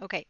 Okay.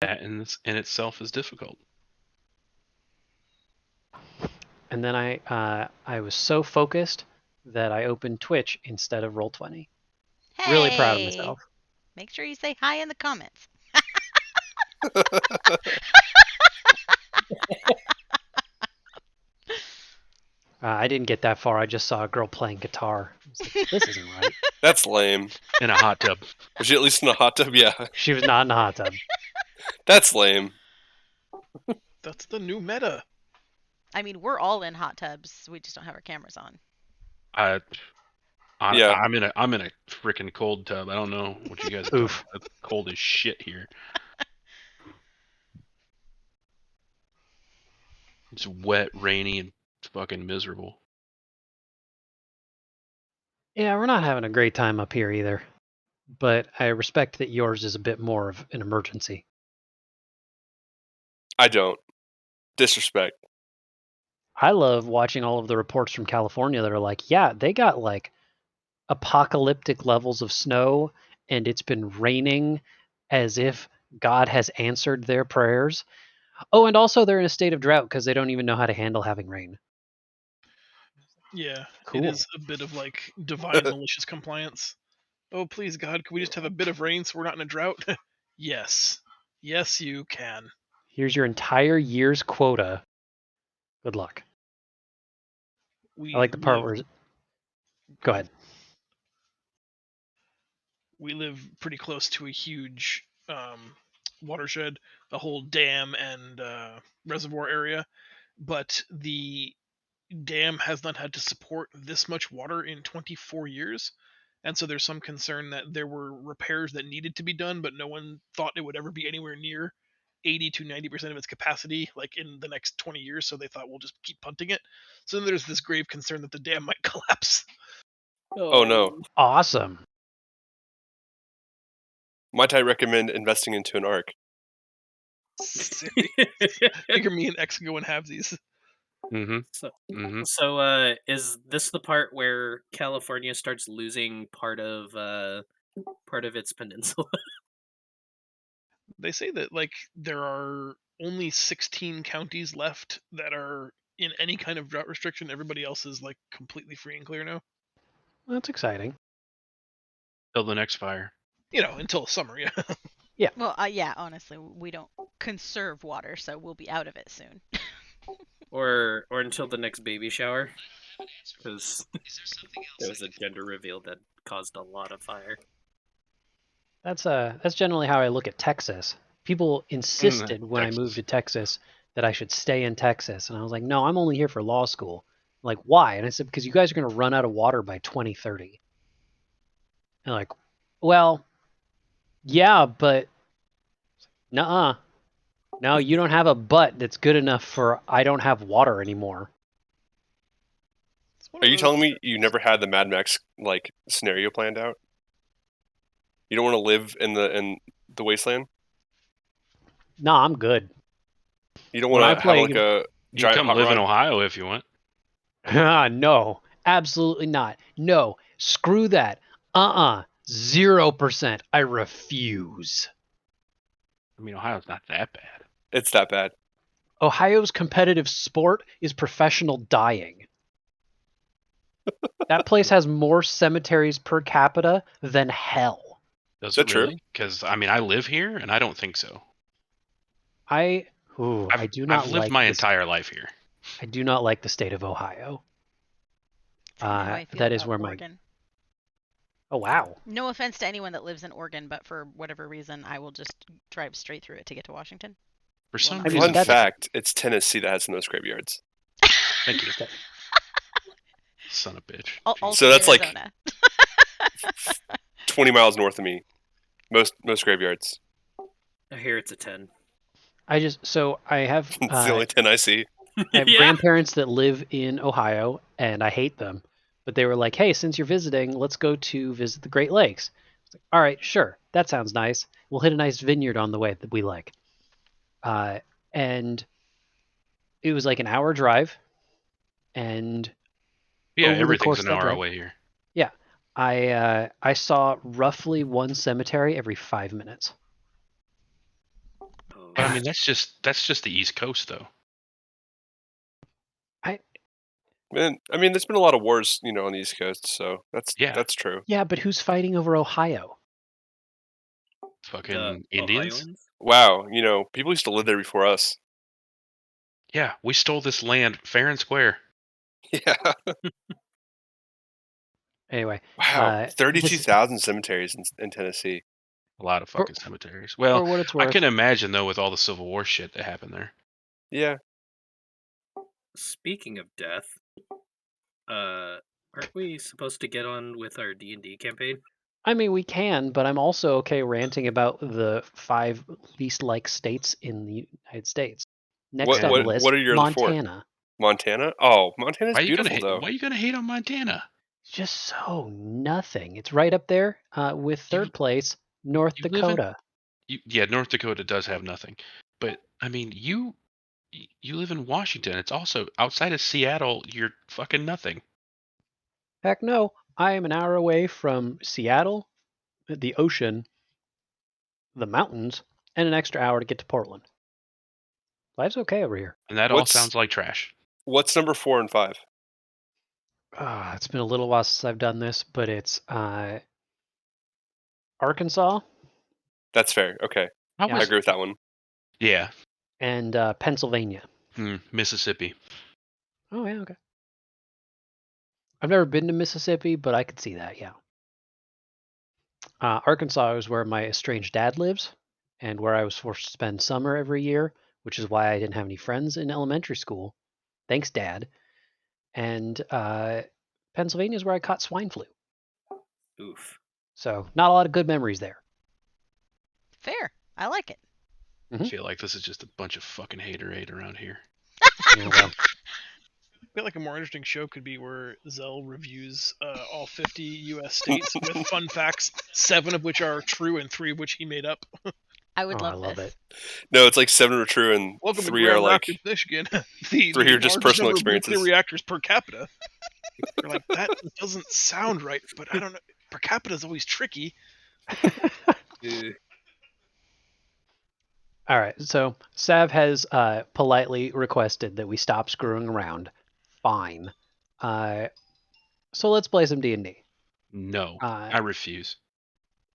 That in itself is difficult. And then I was so focused that I opened Twitch instead of Roll20. Really proud of Hey! myself. Make sure you say hi in the comments. I didn't get that far. I just saw a girl playing guitar. I was like, this isn't right. That's lame. In a hot tub. Was she at least in a hot tub? Yeah. She was not in a hot tub. That's lame. That's the new meta. I mean, we're all in hot tubs. We just don't have our cameras on. I, Yeah. I'm in a freaking cold tub. I don't know what you guys are talking Oof. about. It's cold as shit here. It's wet, rainy, and fucking miserable. Yeah, we're not having a great time up here either. But I respect that yours is a bit more of an emergency. I don't. Disrespect. I love watching all of the reports from California that are like, yeah, they got like apocalyptic levels of snow and it's been raining as if God has answered their prayers. Oh, and also they're in a state of drought because they don't even know how to handle having rain. Yeah, Cool. it is a bit of like divine malicious compliance. Oh, please, God, can we just have a bit of rain so we're not in a drought? Yes. Yes, you can. Here's your entire year's quota. Good luck. We I like the part live, where. Go ahead. we live pretty close to a huge watershed, a whole dam and reservoir area, but the dam has not had to support this much water in 24 years. And so there's some concern that there were repairs that needed to be done, but no one thought it would ever be anywhere near 80 to 90% of its capacity, like in the next 20 years. So they thought we'll just keep punting it. So then there's this grave concern that the dam might collapse. Oh no. Awesome. Might I recommend investing into an arc? Figure me and X can go and have these. Mm-hmm. So, Mm-hmm. so is this the part where California starts losing part of its peninsula? They say that like there are only 16 counties left that are in any kind of drought restriction. Everybody else is like completely free and clear now. Well, that's exciting. Till the next fire. You know, until summer, yeah. Well, yeah, honestly, we don't conserve water, so we'll be out of it soon. or until the next baby shower? Because there was a gender reveal that caused a lot of fire. That's generally how I look at Texas. People insisted when I moved to Texas that I should stay in Texas, and I was like, no, I'm only here for law school. Like, why? And I said, because you guys are going to run out of water by 2030. And like, well, yeah, but nuh-uh. No, you don't have a butt that's good enough for I don't have water anymore. Are you telling me you never had the Mad Max like scenario planned out? You don't want to live in the wasteland? No, I'm good. You don't When I want to have play- like a You giant come hot live in rod? Ohio if you want. No, absolutely not. No, screw that. 0%. I refuse. I mean, Ohio's not that bad. It's that bad. Ohio's competitive sport is professional dying. That place has more cemeteries per capita than hell. Does Is that it true? really? Because I mean, I live here, and I don't think so. I do not I've lived like my this- entire life here. I do not like the state of Ohio. That's how I feel that is about where my- Oregon. Oh wow. No offense to anyone that lives in Oregon, but for whatever reason, I will just drive straight through it to get to Washington. For some I mean, reason, Fun that's- fact: it's Tennessee that has the most graveyards. thank you, son of a bitch. Also So that's like- Arizona. 20 miles north of me. Most graveyards. I hear it's a 10. I have It's the only 10 I see. I have Yeah. grandparents that live in Ohio, and I hate them. But they were like, "Hey, since you're visiting, let's go to visit the Great Lakes." I was like, "All right, sure, that sounds nice. We'll hit a nice vineyard on the way that we like." And it was like an hour drive, and Yeah, over the everything's course an of that hour drive, away here. yeah, I saw roughly one cemetery every 5 minutes. Oh, But I mean, that's just the East Coast, though. And I mean, there's been a lot of wars, on the East Coast, so Yeah. that's true. Yeah, but who's fighting over Ohio? Fucking the Indians. Ohioans? Wow, people used to live there before us. Yeah, we stole this land fair and square. Yeah. Anyway, Wow, this- 32,000 cemeteries in Tennessee. A lot of For- fucking cemeteries. for Well, what it's I worth, can imagine though with all the Civil War shit that happened there. Yeah. Speaking of death, aren't we supposed to get on with our D&D campaign? I mean, we can, but I'm also okay ranting about the 5 least liked states in the United States. Next on the list, what are your other 4? Montana. Montana? Oh, Montana's Why are you beautiful, gonna hate? though. Why are you gonna hate on Montana? Just so nothing. It's right up there with third place, North you live in- Dakota. Yeah, North Dakota does have nothing, but I mean, you live in Washington. It's also outside of Seattle. You're fucking nothing. Heck no, I am an hour away from Seattle, the ocean, the mountains, and an extra hour to get to Portland. Life's okay over here. And that all What's- sounds like trash. What's number 4 and 5? It's been a little while since I've done this, but it's Arkansas That's fair. Okay, I Yeah. I was, agree with that one. yeah, and Pennsylvania. Mississippi. Oh yeah, okay. I've never been to Mississippi, but I could see that. Yeah. Arkansas is where my estranged dad lives, and where I was forced to spend summer every year, which is why I didn't have any friends in elementary school. Thanks, Dad. And Pennsylvania is where I caught swine flu. Oof. So not a lot of good memories there. Fair. I like it. I feel like this is just a bunch of fucking haterade around here. Yeah, well, I feel like a more interesting show could be where Zell reviews all 50 U.S. states with fun facts, 7 of which are true and 3 of which he made up. I would oh, love I love this. it. No, it's like 7 are true and Welcome 3 to are Grand like. Rapids, Michigan. Three are just largest personal number of nuclear experiences. reactors per capita. You're like, that doesn't sound right, but I don't know. Per capita is always tricky. All right, so Sav has politely requested that we stop screwing around. Fine. So let's play some D&D. No, I refuse.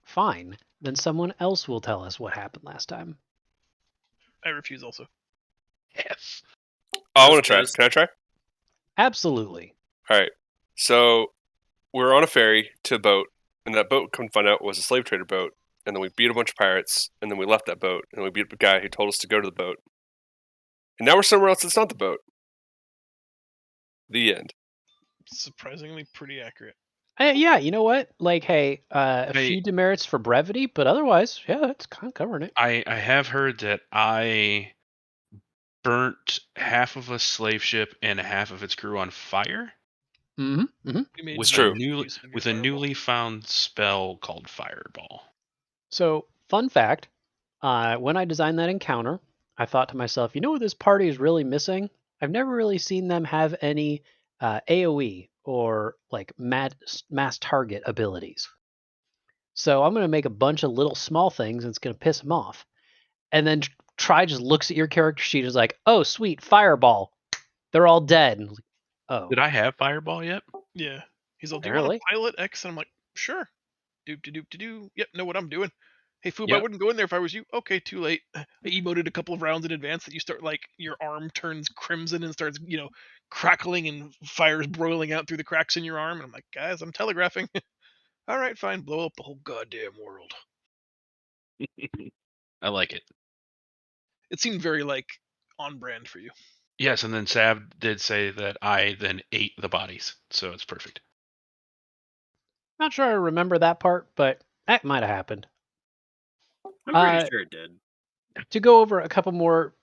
Fine. Then someone else will tell us what happened last time. I refuse also. Yes. I want to try. Can I try? Absolutely. All right. So we're on a ferry to a boat, and that boat, come to find out, was a slave trader boat. And then we beat a bunch of pirates, and then we left that boat, and we beat up a guy who told us to go to the boat. And now we're somewhere else that's not the boat. The end. Surprisingly pretty accurate. Yeah, you know what? Like, hey, a Hey. few demerits for brevity, but otherwise, yeah, that's kind of covering it. I have heard that I burnt half of a slave ship and half of its crew on fire Mm-hmm. Mm-hmm. You made with true. a use of your with a fireball. newly found spell called Fireball. So, fun fact, when I designed that encounter, I thought to myself, you know what this party is really missing? I've never really seen them have any AoE or like mass target abilities. So I'm going to make a bunch of little small things and it's going to piss them off. And then Try just looks at your character sheet and is like, oh, sweet, fireball. They're all dead. And I'm like, oh. Did I have Fireball yet? Yeah. He's all, do you want Apparently. to pilot X? And I'm like, sure. Doop-de-doop-de-doo. Yep, know what I'm doing. Hey, Foob, I Yep. wouldn't go in there if I was you. Okay, too late. I emoted a couple of rounds in advance that you start, like, your arm turns crimson and starts, crackling and fire's broiling out through the cracks in your arm. And I'm like, guys, I'm telegraphing. All right, fine. Blow up the whole goddamn world. I like it. It seemed very, like, on brand for you. Yes, and then Sav did say that I then ate the bodies, so it's perfect. Not sure I remember that part, but that might have happened. I'm pretty Uh, sure it did. to go over a couple more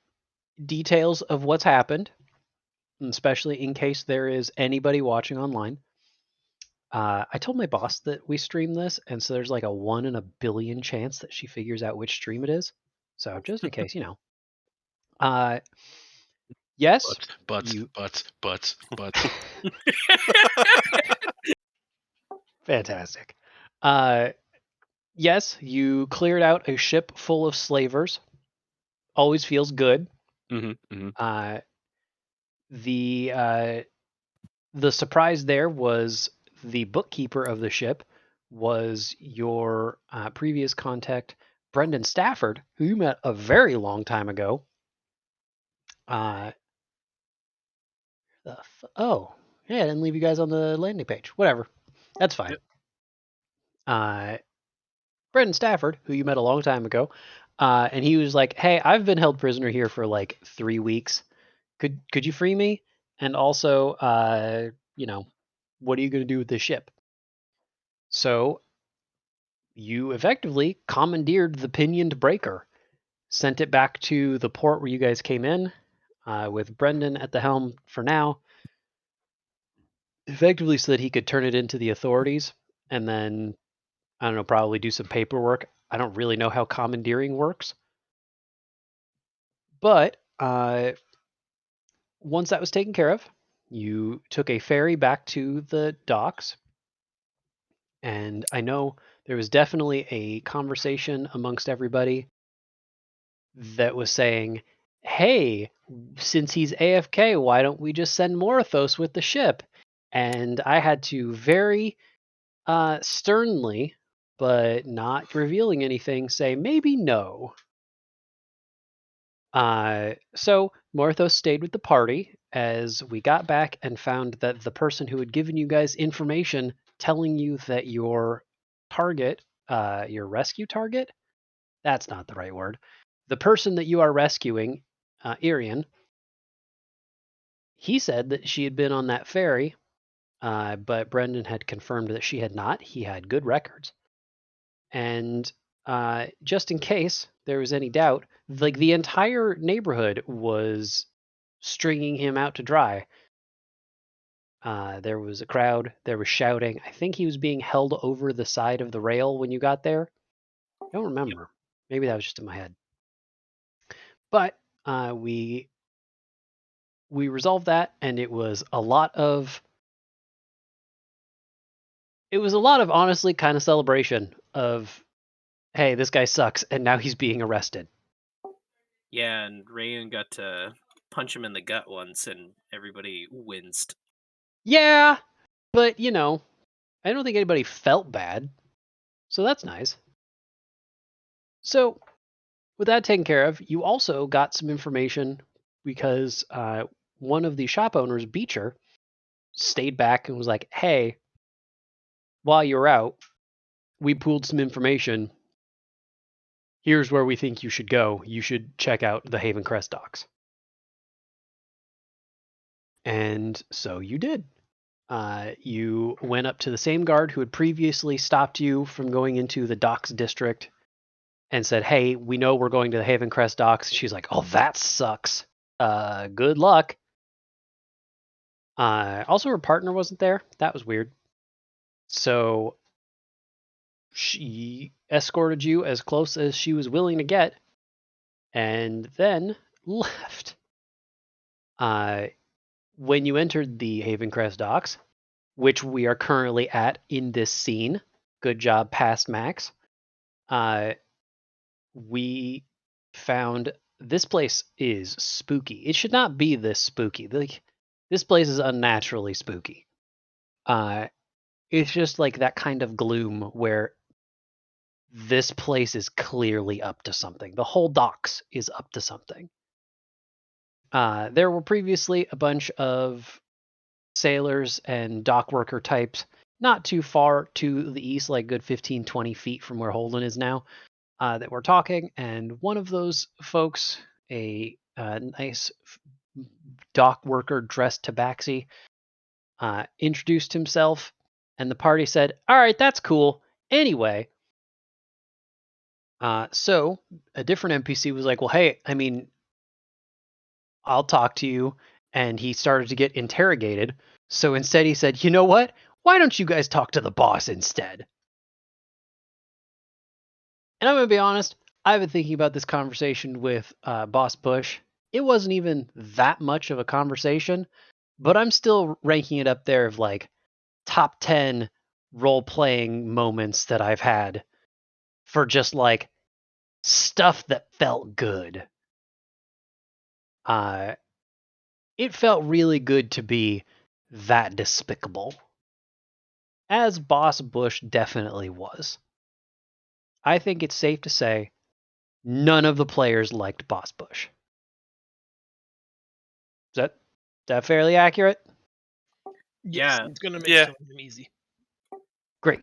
details of what's happened, especially in case there is anybody watching online. I told my boss that we stream this, and so there's like a 1 in a billion chance that she figures out which stream it is. So just in case, yes, Butts. fantastic. Yes, you cleared out a ship full of slavers. Always feels good. The surprise there was the bookkeeper of the ship was your previous contact, Brendan Stafford, who you met a very long time ago. Oh, yeah, I didn't leave you guys on the landing page. Whatever, that's fine. Brendan Stafford, who you met a long time ago, and he was like, "Hey, I've been held prisoner here for like 3 weeks. Could you free me? And also, what are you going to do with this ship?" So you effectively commandeered the pinioned breaker, sent it back to the port where you guys came in, with Brendan at the helm for now, effectively so that he could turn it into the authorities, and then, I don't know, probably do some paperwork. I don't really know how commandeering works. But once that was taken care of, you took a ferry back to the docks. And I know there was definitely a conversation amongst everybody that was saying, hey, since he's AFK, why don't we just send Morthos with the ship? And I had to very sternly, but not revealing anything, say maybe no. So Morthos stayed with the party as we got back and found that the person who had given you guys information telling you that your target, your rescue target, that's not the right word. The person that you are rescuing, Irian, he said that she had been on that ferry, but Brendan had confirmed that she had not. He had good records. And just in case there was any doubt, like the entire neighborhood was stringing him out to dry. There was a crowd. There was shouting. I think he was being held over the side of the rail when you got there. I don't remember. Maybe that was just in my head. But we resolved that, and it was a lot of honestly kind of celebration of, hey, this guy sucks, and now he's being arrested. Yeah, and Rayun got to punch him in the gut once, and everybody winced. Yeah, but I don't think anybody felt bad, so that's nice. So, with that taken care of, you also got some information because one of the shop owners, Beecher, stayed back and was like, hey, while you're out, we pooled some information. Here's where we think you should go. You should check out the Haven Crest docks. And so you did. You went up to the same guard who had previously stopped you from going into the docks district and said, hey, we know we're going to the Haven Crest docks. She's like, oh, that sucks. Good luck. Also, her partner wasn't there. That was weird. So she escorted you as close as she was willing to get and then left. When you entered the Haven Crest docks, which we are currently at in this scene, good job, past Max, we found this place is spooky. It should not be this spooky. Like, this place is unnaturally spooky. It's just like that kind of gloom where this place is clearly up to something. The whole docks is up to something. There were previously a bunch of sailors and dock worker types not too far to the east, like good 15, 20 feet from where Holden is now, that were talking. And one of those folks, a nice dock worker dressed tabaxi, introduced himself, and the party said, all right, that's cool. Anyway, So a different NPC was like, well, hey, I mean, I'll talk to you. And he started to get interrogated. So instead he said, you know what? Why don't you guys talk to the boss instead? And I'm going to be honest, I've been thinking about this conversation with Boss Bush. It wasn't even that much of a conversation, but I'm still ranking it up there of like top 10 role-playing moments that I've had for just like stuff that felt good. It felt really good to be that despicable, as Boss Bush definitely was. I think it's safe to say none of the players liked Boss Bush. Is that fairly accurate? Yes, Yeah. it's gonna make Yeah. some of them easy. Great.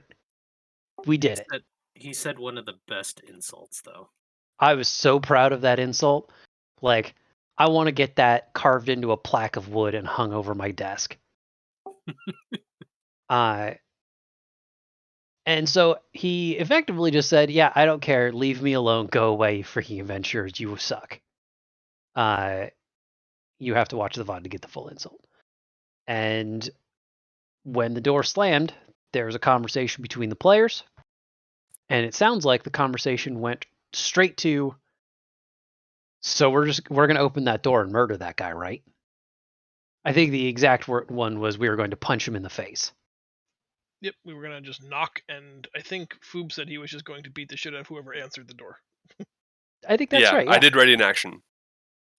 We did it. He said one of the best insults, though. I was so proud of that insult. Like, I want to get that carved into a plaque of wood and hung over my desk. And so he effectively just said, yeah, I don't care. Leave me alone. Go away, you freaking adventurers. You suck. You have to watch the VOD to get the full insult. And when the door slammed, there was a conversation between the players. And it sounds like the conversation went straight to, so we're going to open that door and murder that guy, right? I think the exact one was we were going to punch him in the face. Yep, we were gonna just knock, and I think Foob said he was just going to beat the shit out of whoever answered the door. I think that's right. Yeah. I did ready in action. I'm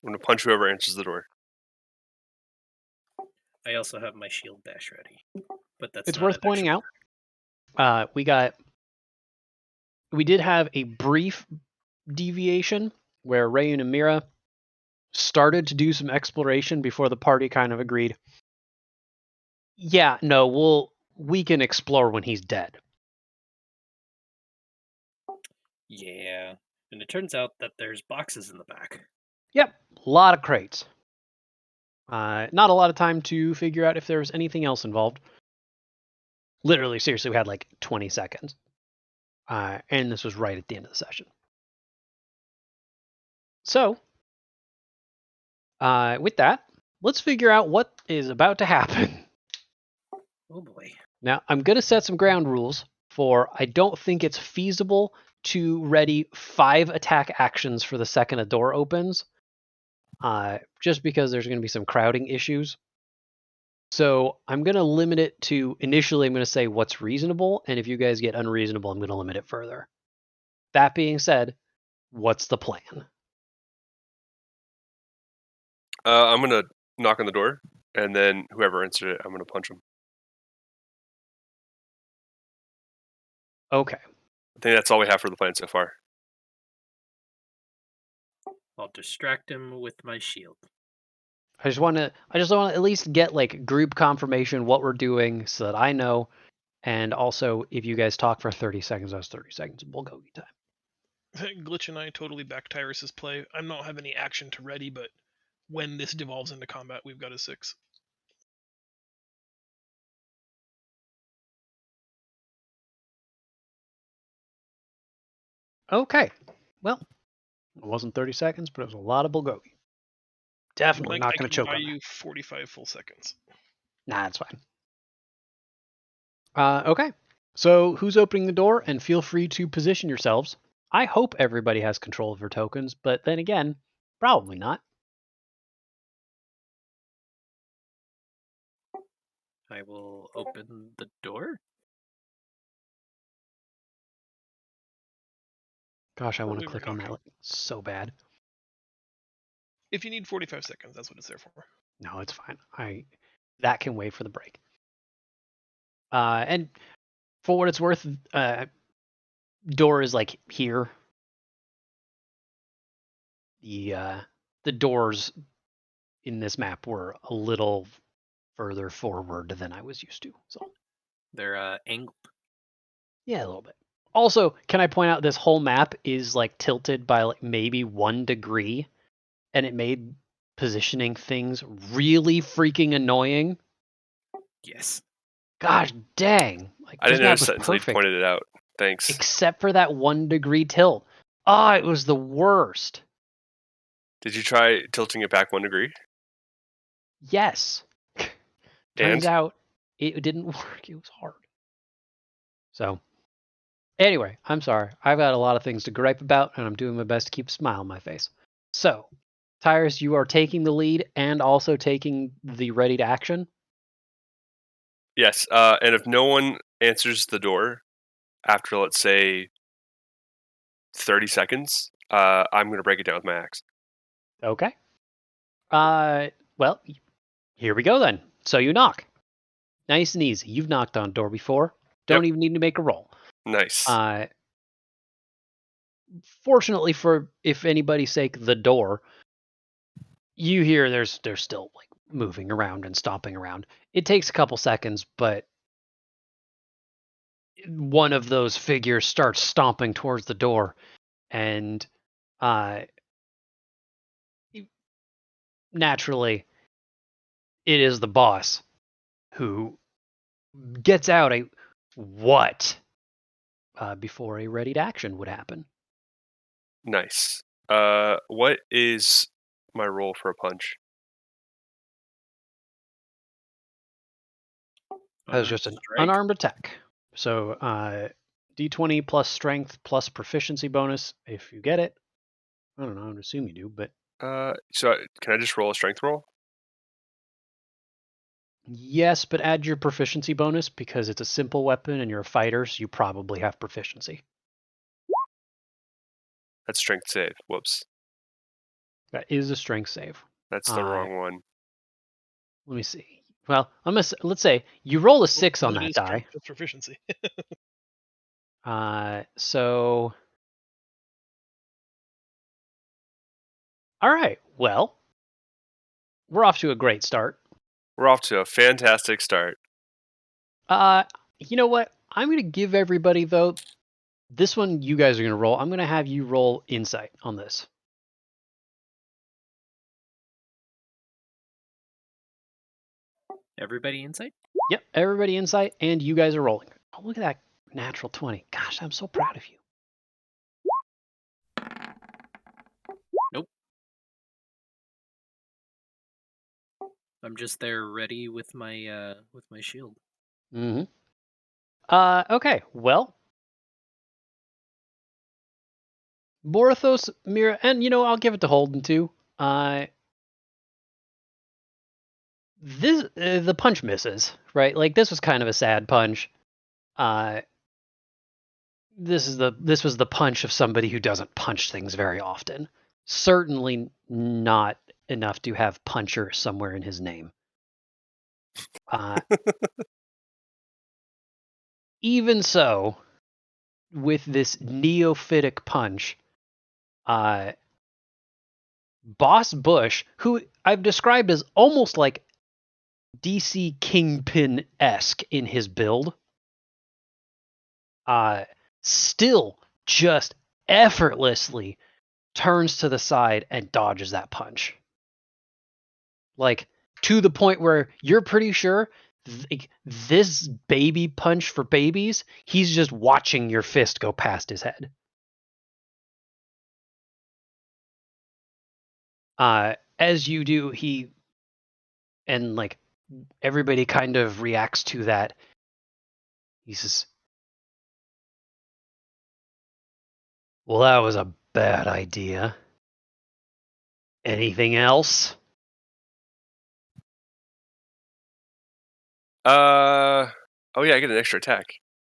going to punch whoever answers the door. I also have my shield bash ready, but that's It's not worth an pointing actual- out. We did have a brief deviation where Rayun and Mira started to do some exploration before the party kind of agreed. Yeah, no, we can explore when he's dead. Yeah, and it turns out that there's boxes in the back. Yep, a lot of crates. Not a lot of time to figure out if there was anything else involved. Literally, seriously, we had like 20 seconds. And this was right at the end of the session. So, with that, let's figure out what is about to happen. Oh boy. Now, I'm going to set some ground rules for I don't think it's feasible to ready 5 attack actions for the second a door opens. Just because there's going to be some crowding issues. So I'm going to limit it to, initially I'm going to say what's reasonable, and if you guys get unreasonable, I'm going to limit it further. That being said, what's the plan? I'm going to knock on the door, and then whoever answered it, I'm going to punch him. Okay. I think that's all we have for the plan so far. I'll distract him with my shield. I just want to at least get like group confirmation what we're doing so that I know. And also, if you guys talk for 30 seconds, that's 30 seconds of bulgogi time. Glitch and I totally back Tyrus's play. I don't have any action to ready, but when this devolves into combat, we've got a 6. Okay. Well, it wasn't 30 seconds, but it was a lot of bulgogi. Definitely not going to choke on that. I can buy you 45 full seconds. Nah, that's fine. Okay. So who's opening the door? And feel free to position yourselves. I hope everybody has control of their tokens, but then again, probably not. I will open the door. Gosh, I want to click on that so bad. If you need 45 seconds, that's what it's there for. No, it's fine. That can wait for the break. And for what it's worth, door is like here. The doors in this map were a little further forward than I was used to. So they're angled. Yeah, a little bit. Also, can I point out this whole map is like tilted by like maybe 1 degree, and it made positioning things really freaking annoying. Yes. Gosh dang! Like, I didn't notice that until you pointed it out. Thanks. Except for that 1 degree tilt. It was the worst. Did you try tilting it back 1 degree? Yes. Turns And? out it didn't work. It was hard. So, anyway, I'm sorry. I've got a lot of things to gripe about, and I'm doing my best to keep a smile on my face. So, Tyrus, you are taking the lead and also taking the ready to action. Yes. And if no one answers the door after, let's say, 30 seconds, I'm going to break it down with my axe. Okay. Well, here we go then. So you knock. Nice and easy. You've knocked on a door before. Don't even need to make a roll. Nice. Fortunately for, if anybody's sake, the door, you hear there's still like moving around and stomping around. It takes a couple seconds, but one of those figures starts stomping towards the door, and naturally, it is the boss who gets out a what before a ready to action would happen. Nice. What is my roll for a punch? That was just an Strength? unarmed attack. So d20 plus strength plus proficiency bonus if you get it. I don't know. I would assume you do, but So can I just roll a strength roll? yes, but add your proficiency bonus because it's a simple weapon and you're a fighter, so you probably have proficiency. That's strength save. Whoops. That is a strength save. That's the wrong one. Let me see. Well, let's say you roll a 6 on It that is die. strength with proficiency. So all right. Well, we're off to a great start. We're off to a fantastic start. You know what? I'm going to give everybody, though, this one you guys are going to roll. I'm going to have you roll insight on this. Everybody insight? Yep, everybody insight, and you guys are rolling. Oh, look at that natural 20. Gosh, I'm so proud of you. Nope. I'm just there ready with my shield. Mm-hmm. Okay, well, Borthos, Mira, and I'll give it to Holden too. The punch misses, right? Like this was kind of a sad punch. This was the punch of somebody who doesn't punch things very often. Certainly not enough to have puncher somewhere in his name. Even so, with this neophytic punch, Boss Bush, who I've described as almost like DC Kingpin-esque in his build, still just effortlessly turns to the side and dodges that punch. Like, to the point where you're pretty sure this baby punch for babies, he's just watching your fist go past his head. As you do, and like everybody kind of reacts to that. He says, "Well, that was a bad idea. Anything else?" Oh yeah, I get an extra attack.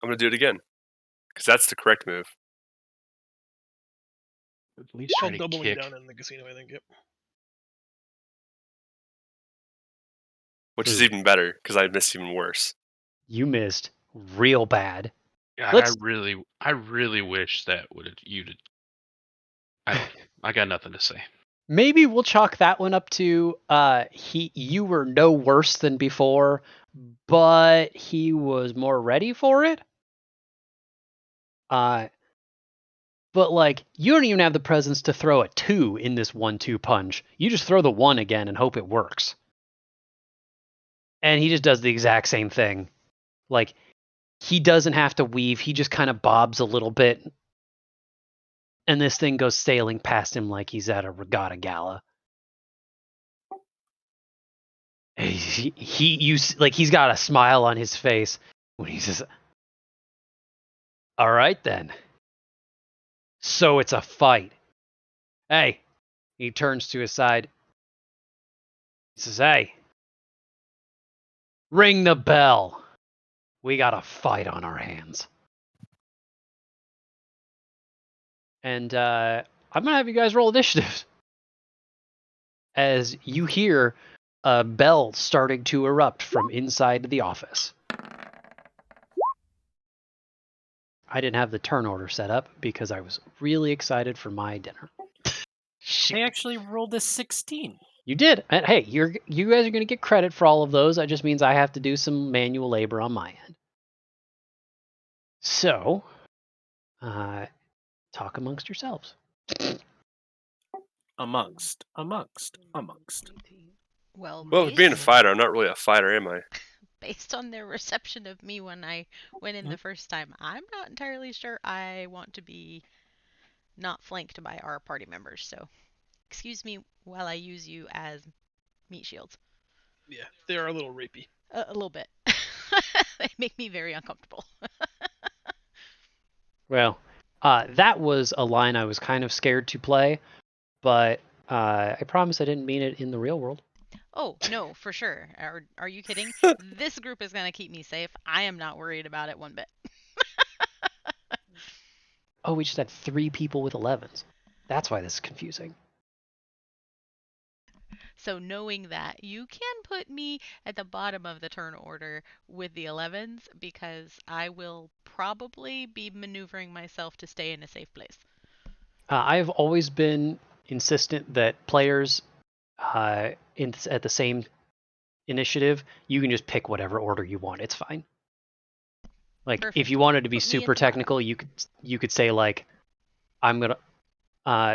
I'm gonna do it again because that's the correct move. At least try Called to doubling kick. down in the casino, I think. Yep. Which is even better because I missed even worse. You missed real bad. God, I really wish that you'd. I got nothing to say. Maybe we'll chalk that one up to you were no worse than before, but he was more ready for it. But like you don't even have the presence to throw a 2 in this 1-2 punch. You just throw the 1 again and hope it works. And he just does the exact same thing. Like he doesn't have to weave, he just kind of bobs a little bit and this thing goes sailing past him like he's at a regatta gala. He's got a smile on his face when he says, "All right then. So it's a fight. Hey." He turns to his side. He says, "Hey, ring the bell. We got a fight on our hands." And I'm gonna have you guys roll initiative as you hear a bell starting to erupt from inside the office. I didn't have the turn order set up because I was really excited for my dinner. I actually rolled a 16. You did. And hey, you guys are going to get credit for all of those. That just means I have to do some manual labor on my end. So, talk amongst yourselves. Amongst. Well, Well, being a fighter, I'm not really a fighter, am I? based on their reception of me when I went in the first time, I'm not entirely sure I want to be not flanked by our party members. So, excuse me while I use you as meat shields. Yeah, they are a little rapey. A little bit. They make me very uncomfortable. Well, that was a line I was kind of scared to play, but I promise I didn't mean it in the real world. Oh, no, for sure. Are you kidding? This group is going to keep me safe. I am not worried about it one bit. Oh, we just had 3 people with 11s. That's why this is confusing. So knowing that, you can put me at the bottom of the turn order with the 11s because I will probably be maneuvering myself to stay in a safe place. I've always been insistent that players at the same initiative, you can just pick whatever order you want. It's fine. Like, Perfect. if you wanted to be Put me at super the bottom. technical, you could say, like, I'm going to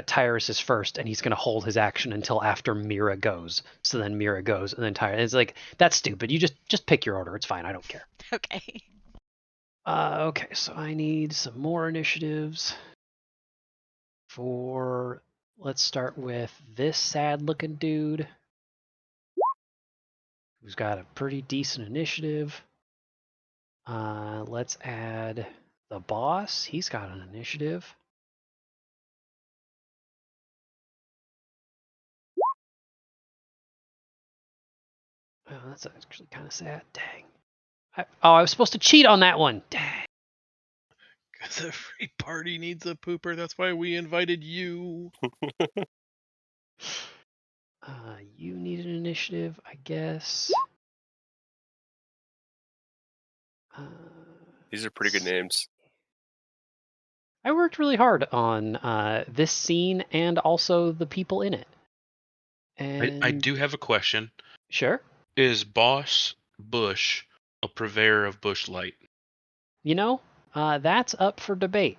Tyrus is first, and he's going to hold his action until after Mira goes. So then Mira goes, and then Tyrus. It's like, that's stupid. You just pick your order. It's fine. I don't care. Okay. Okay, so I need some more initiatives let's start with this sad-looking dude who's got a pretty decent initiative. Let's add the boss. He's got an initiative. Oh, that's actually kind of sad. Dang. I was supposed to cheat on that one. Dang. Because every party needs a pooper. That's why we invited you. You need an initiative, I guess. These are pretty good names. I worked really hard on this scene and also the people in it. And I do have a question. Sure. Is Boss Bush a purveyor of Bush Light? You know, that's up for debate.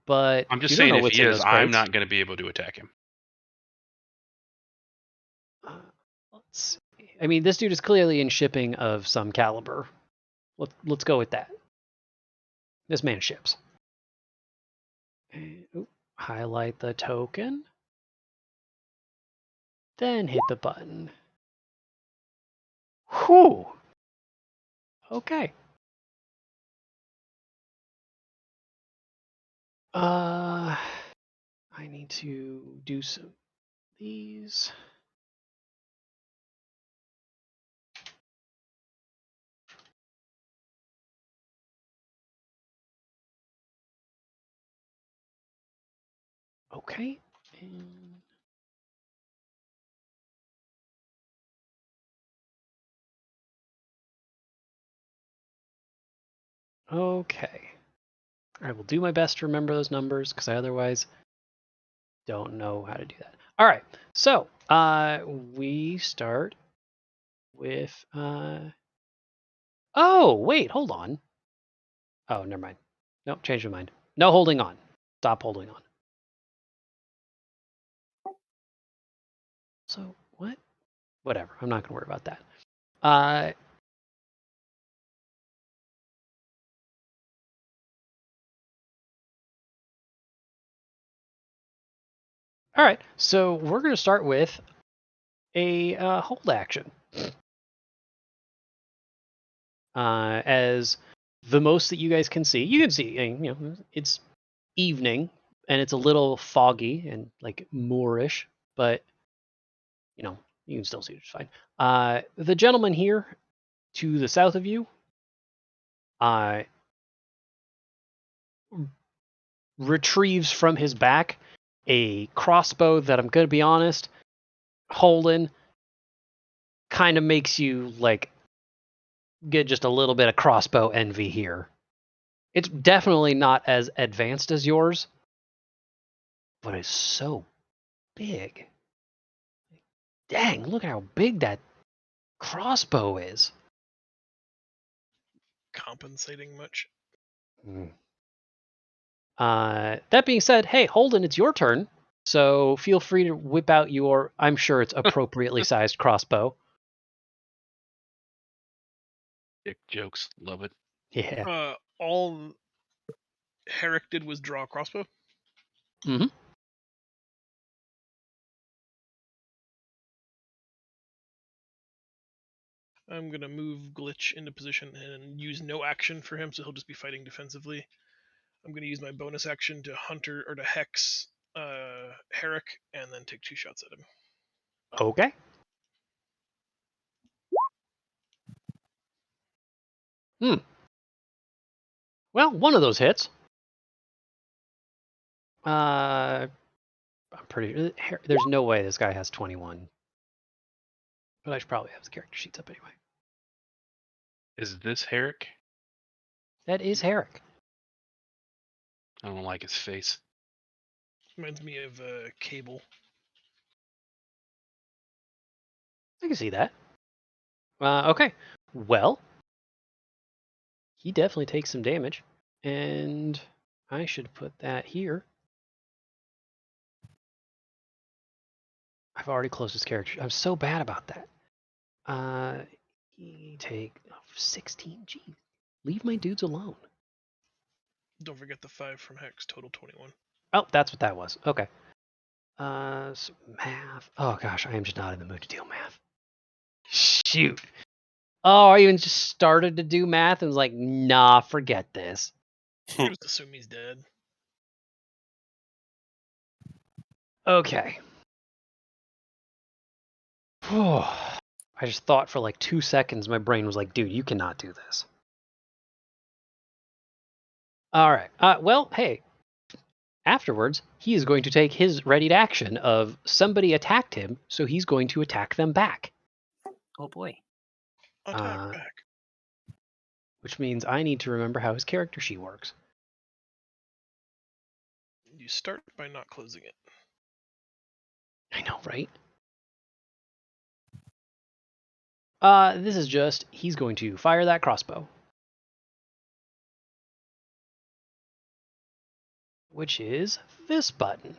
But I'm just you don't saying, know if what's he in is, those I'm crates. not going to be able to attack him. Let's see. I mean, this dude is clearly in shipping of some caliber. Let's go with that. This man ships. And, highlight the token. Then hit the button. Whew. Okay. I need to do some of these. Okay. And okay. I will do my best to remember those numbers because I otherwise don't know how to do that. All right. So we start with oh, wait, hold on. Oh, never mind. Nope, change my mind. No holding on. Stop holding on. So what? Whatever. I'm not gonna worry about that. All right, so we're going to start with a hold action. As the most that you guys can see, it's evening and it's a little foggy and like moorish, but you can still see it just fine. The gentleman here to the south of you retrieves from his back a crossbow that, I'm going to be honest, Holden, kind of makes you like get just a little bit of crossbow envy here. It's definitely not as advanced as yours, but it's so big. Dang, look how big that crossbow is. Compensating much? That being said, hey, Holden, it's your turn. So feel free to whip out your, I'm sure it's appropriately sized crossbow. Dick jokes. Love it. Yeah. All Herrick did was draw a crossbow? Mm-hmm. I'm going to move Glitch into position and use no action for him, so he'll just be fighting defensively. I'm going to use my bonus action to Hunter or to Hex Herrick and then take 2 shots at him. Okay. Well, one of those hits. I'm pretty. There's no way this guy has 21. But I should probably have his character sheets up anyway. Is this Herrick? That is Herrick. I don't like his face. Reminds me of Cable. I can see that. Okay. Well, he definitely takes some damage. And I should put that here. I've already closed his character. I'm so bad about that. He take 16. Geez. Leave my dudes alone. Don't forget the 5 from Hex, total 21. Oh, that's what that was. Okay. So math. Oh gosh, I am just not in the mood to deal math. Shoot. Oh, I even just started to do math and was like, nah, forget this. Just assume he's dead. Okay. I just thought for like 2 seconds, my brain was like, dude, you cannot do this. All right. Well, hey. Afterwards, he is going to take his readied action of somebody attacked him, so he's going to attack them back. Oh boy. Attack back. Which means I need to remember how his character sheet works. You start by not closing it. I know, right? This is just, he's going to fire that crossbow. Which is this button.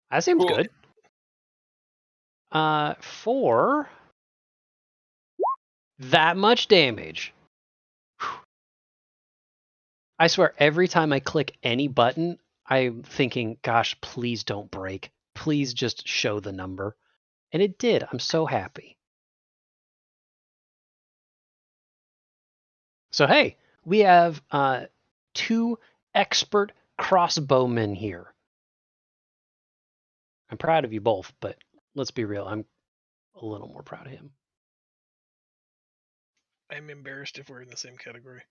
That seems Cool. good. For that much damage. I swear, every time I click any button, I'm thinking, gosh, please don't break. Please just show the number. And it did. I'm so happy. So, hey, we have 2 expert crossbowmen here. I'm proud of you both, but let's be real. I'm a little more proud of him. I'm embarrassed if we're in the same category.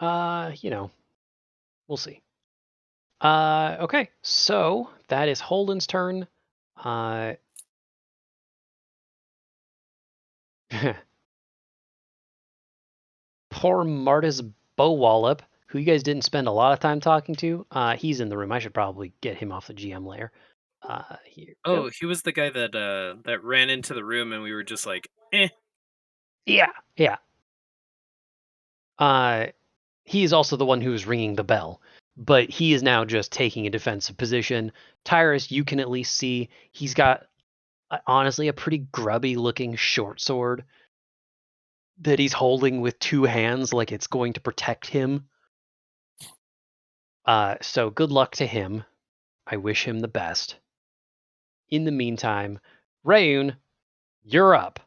We'll see. Okay, so that is Holden's turn. Poor Martis Bowwallop, who you guys didn't spend a lot of time talking to. He's in the room. I should probably get him off the GM layer. Here. Oh, he was the guy that that ran into the room and we were just like, eh. Yeah. He is also the one who is ringing the bell, but he is now just taking a defensive position. Tyrus, you can at least see he's got, honestly, a pretty grubby-looking short sword that he's holding with 2 hands like it's going to protect him. So good luck to him. I wish him the best. In the meantime, Rayun, you're up.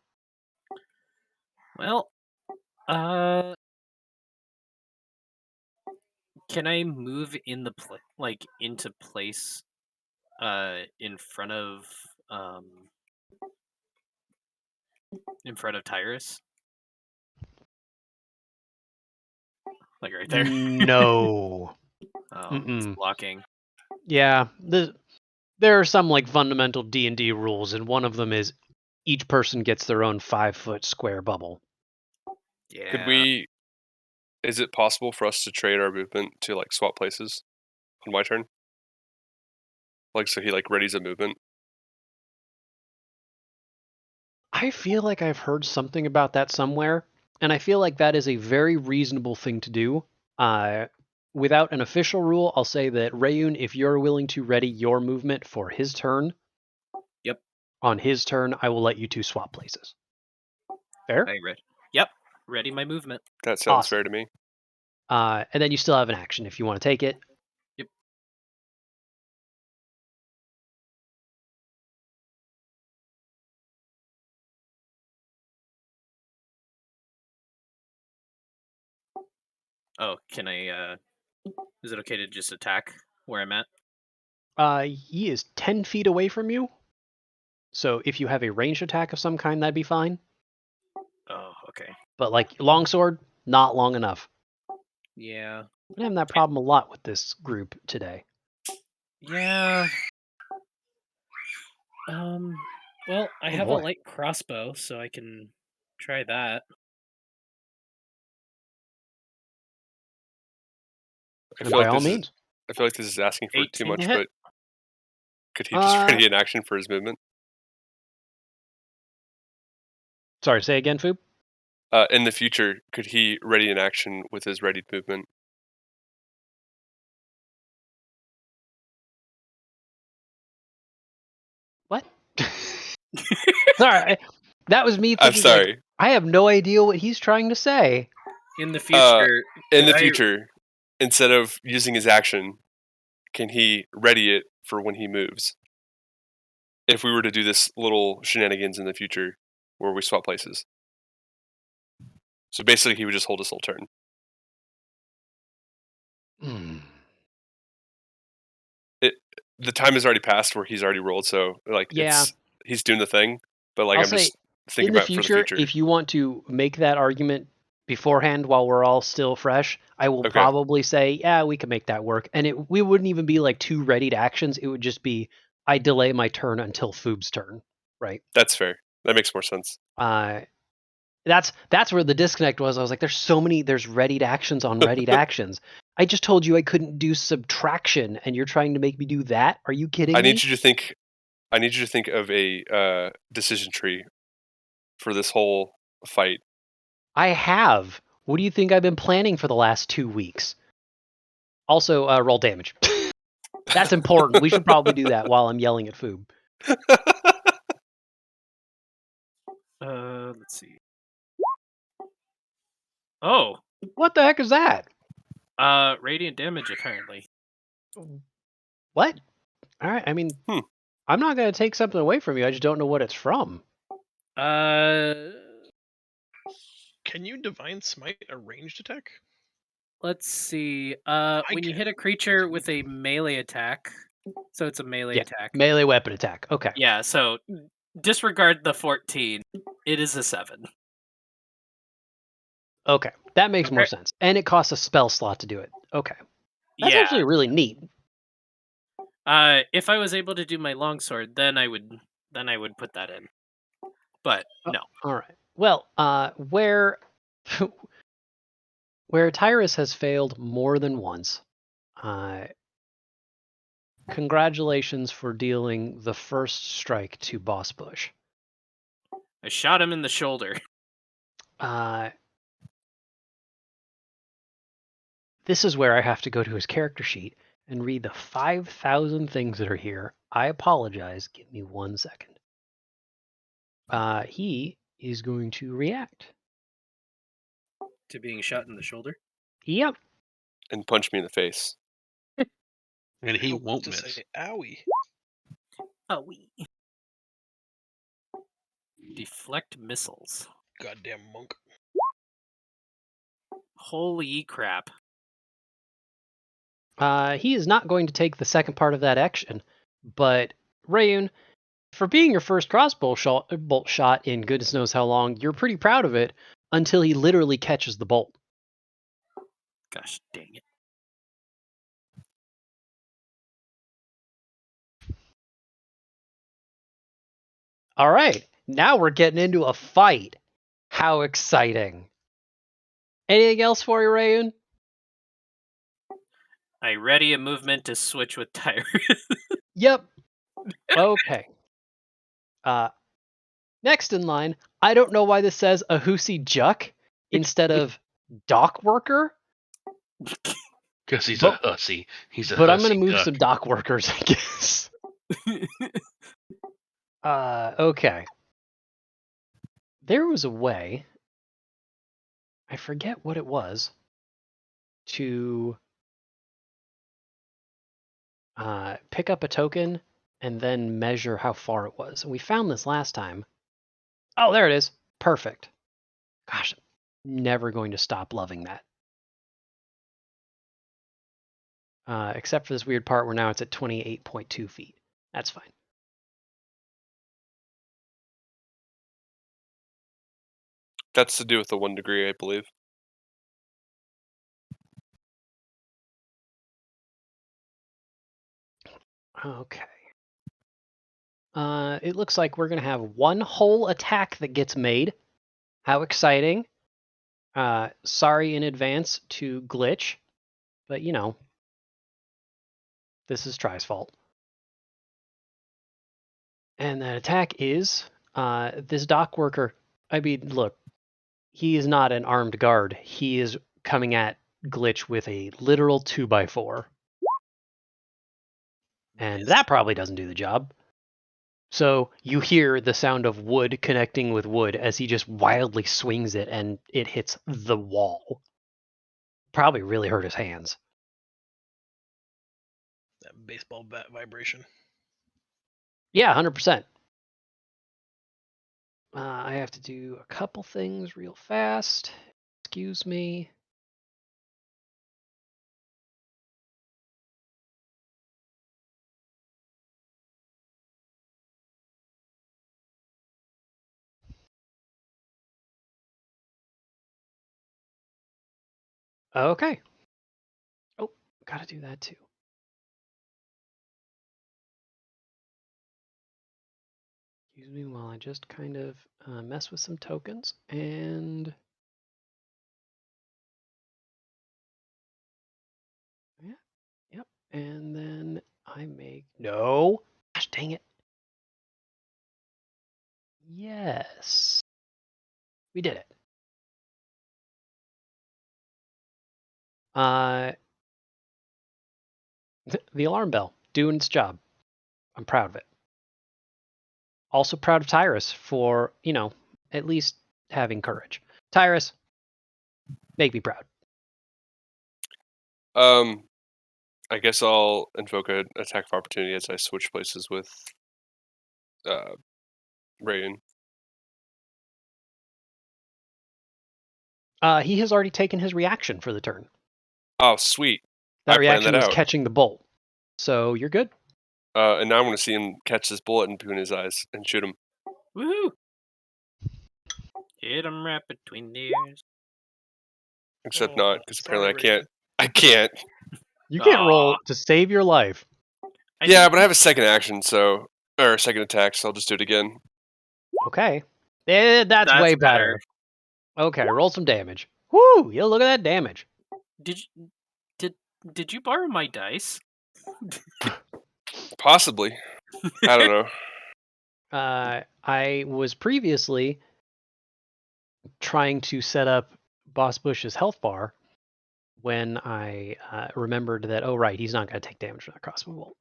Well, can I move in the into place, in front of Tyrus? Like right there. No. It's blocking. Yeah, there are some like fundamental D&D rules, and one of them is each person gets their own 5-foot square bubble. Yeah. Could we? Is it possible for us to trade our movement to like swap places on my turn? Like, so he like readies a movement. I feel like I've heard something about that somewhere, and I feel like that is a very reasonable thing to do. Without an official rule, I'll say that Rayun, if you're willing to ready your movement for his turn, Yep. On his turn, I will let you two swap places. Fair? I read. Yep. Ready my movement. That sounds Awesome. fair to me. And then you still have an action if you want to take it. Yep. Oh, can I, is it okay to just attack where I'm at? He is 10 feet away from you. So if you have a ranged attack of some kind, that'd be fine. Oh, okay. But like longsword, not long enough. Yeah. I'm having that problem a lot with this group today. Yeah. Well, I have boy. a light crossbow, so I can try that. I And feel by like all this is. means. I feel like this is asking for too 18 much, to hit? but could he just ready an action for his movement? Sorry, say again, Foob? In the future, could he ready an action with his readied movement? What? Sorry, that was me thinking. I'm sorry. Like, I have no idea what he's trying to say. In the future, Instead of using his action, can he ready it for when he moves? If we were to do this little shenanigans in the future where we swap places. So basically he would just hold his whole turn. The time has already passed where he's already rolled, so like he's doing the thing. But like I'll I'm just thinking in the about future, for the future. if you want to make that argument beforehand while we're all still fresh, I will probably say, yeah, we can make that work. And we wouldn't even be like two readied actions. It would just be, I delay my turn until Foob's turn, right? That's fair. That makes more sense. That's where the disconnect was. I was like, there's readied actions on readied actions. I just told you I couldn't do subtraction, and you're trying to make me do that? Are you kidding me? I need you to think of a decision tree for this whole fight. I have. What do you think I've been planning for the last 2 weeks? Also, roll damage. That's important. We should probably do that while I'm yelling at Foob. Let's see. Oh. What the heck is that? Radiant damage, apparently. What? All right. I mean, I'm not going to take something away from you. I just don't know what it's from. Can you Divine Smite a ranged attack? Let's see. When you hit a creature with a melee attack, so it's a melee attack. Melee weapon attack. Okay. Yeah, so disregard the 14. It is a 7. Okay. That makes more sense. And it costs a spell slot to do it. Okay. That's actually really neat. If I was able to do my longsword, then I would put that in. But no. All right. Well, where Tyrus has failed more than once, congratulations for dealing the first strike to Boss Bush. I shot him in the shoulder. This is where I have to go to his character sheet and read the 5,000 things that are here. I apologize. Give me 1 second. He is going to react. To being shot in the shoulder? Yep. And punch me in the face. And he I hope won't to miss. say owie. Oh, we deflect missiles. Goddamn monk. Holy crap! He is not going to take the second part of that action, but Rayun, for being your first crossbow bolt shot in goodness knows how long, you're pretty proud of it until he literally catches the bolt. Gosh dang it! All right, now we're getting into a fight. How exciting! Anything else for you, Rayun? I ready a movement to switch with Tyrus. Yep. Okay. Next in line, I don't know why this says Ahusi Juck instead of dock worker, Because he's But- a hussy. He's a but I'm going hussy to move duck. some dock workers, I guess. Okay. There was a way, I forget what it was, to pick up a token and then measure how far it was. And we found this last time. Oh, there it is. Perfect. Gosh, I'm never going to stop loving that. Except for this weird part where now it's at 28.2 feet. That's fine. That's to do with the 1 degree, I believe. Okay. It looks like we're going to have one whole attack that gets made. How exciting. Sorry in advance to Glitch, but you know, this is Try's fault. And that attack is this dock worker. I mean, look, he is not an armed guard. He is coming at Glitch with a literal 2x4. And that probably doesn't do the job. So you hear the sound of wood connecting with wood as he just wildly swings it and it hits the wall. Probably really hurt his hands. That baseball bat vibration. Yeah, 100%. I have to do a couple things real fast. Excuse me. Okay. Oh, gotta do that too. Excuse me while I just kind of mess with some tokens and yeah, yep. And then I make no. Gosh dang it. Yes. We did it. The alarm bell doing its job. I'm proud of it. Also proud of Tyrus for, you know, at least having courage. Tyrus, make me proud. I guess I'll invoke an attack of opportunity as I switch places with Rayun. He has already taken his reaction for the turn. Oh, sweet. That I planned reaction that was out. catching the bolt. So you're good. And now I'm going to see him catch this bullet in between his eyes and shoot him. Woohoo! Hit him right between the ears. Except Oh, not, because apparently sorry, I can't. I can't. You can't roll Aw. to save your life. Yeah, but I have a second action, or a second attack, so I'll just do it again. Okay. That's way better. Okay, roll some damage. Woo! You look at that damage. Did you borrow my dice? Possibly. I don't know. I was previously trying to set up Boss Bush's health bar when I remembered that, oh, right, he's not going to take damage from that crossbow bolt.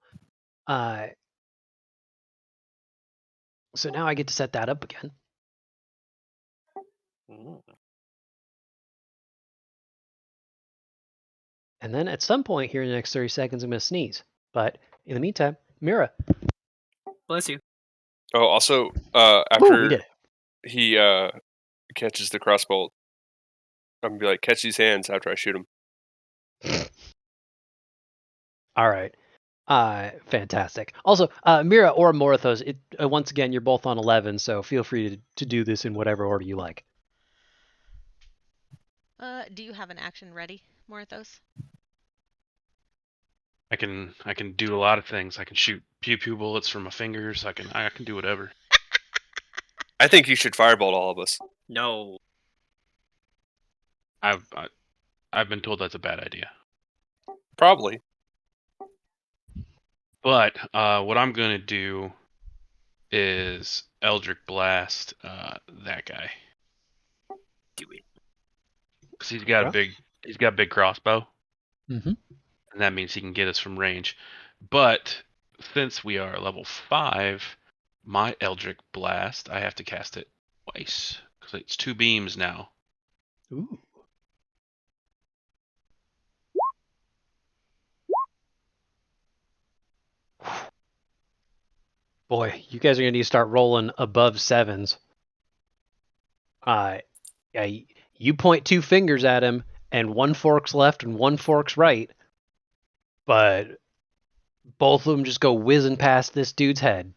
So now I get to set that up again. Ooh. And then at some point here in the next 30 seconds, I'm going to sneeze. But in the meantime, Mira. Bless you. Oh, also, Ooh, we after did it. he catches the crossbow, I'm gonna be like, catch these hands after I shoot him. All right. Fantastic. Also, Mira or Morthos, once again, you're both on 11, so feel free to do this in whatever order you like. Do you have an action ready, Morthos? I can do a lot of things. I can shoot pew pew bullets from my fingers. I can do whatever. I think you should firebolt all of us. No. I've been told that's a bad idea. Probably. But what I'm gonna do is Eldritch Blast that guy Do it. because he's got a big crossbow, Mm-hmm. and that means he can get us from range. But since we are level 5, my Eldritch Blast, I have to cast it twice because it's 2 beams now. Ooh. Boy, you guys are gonna need to start rolling above 7s. Yeah, you point 2 fingers at him, and one fork's left and one fork's right, but both of them just go whizzing past this dude's head.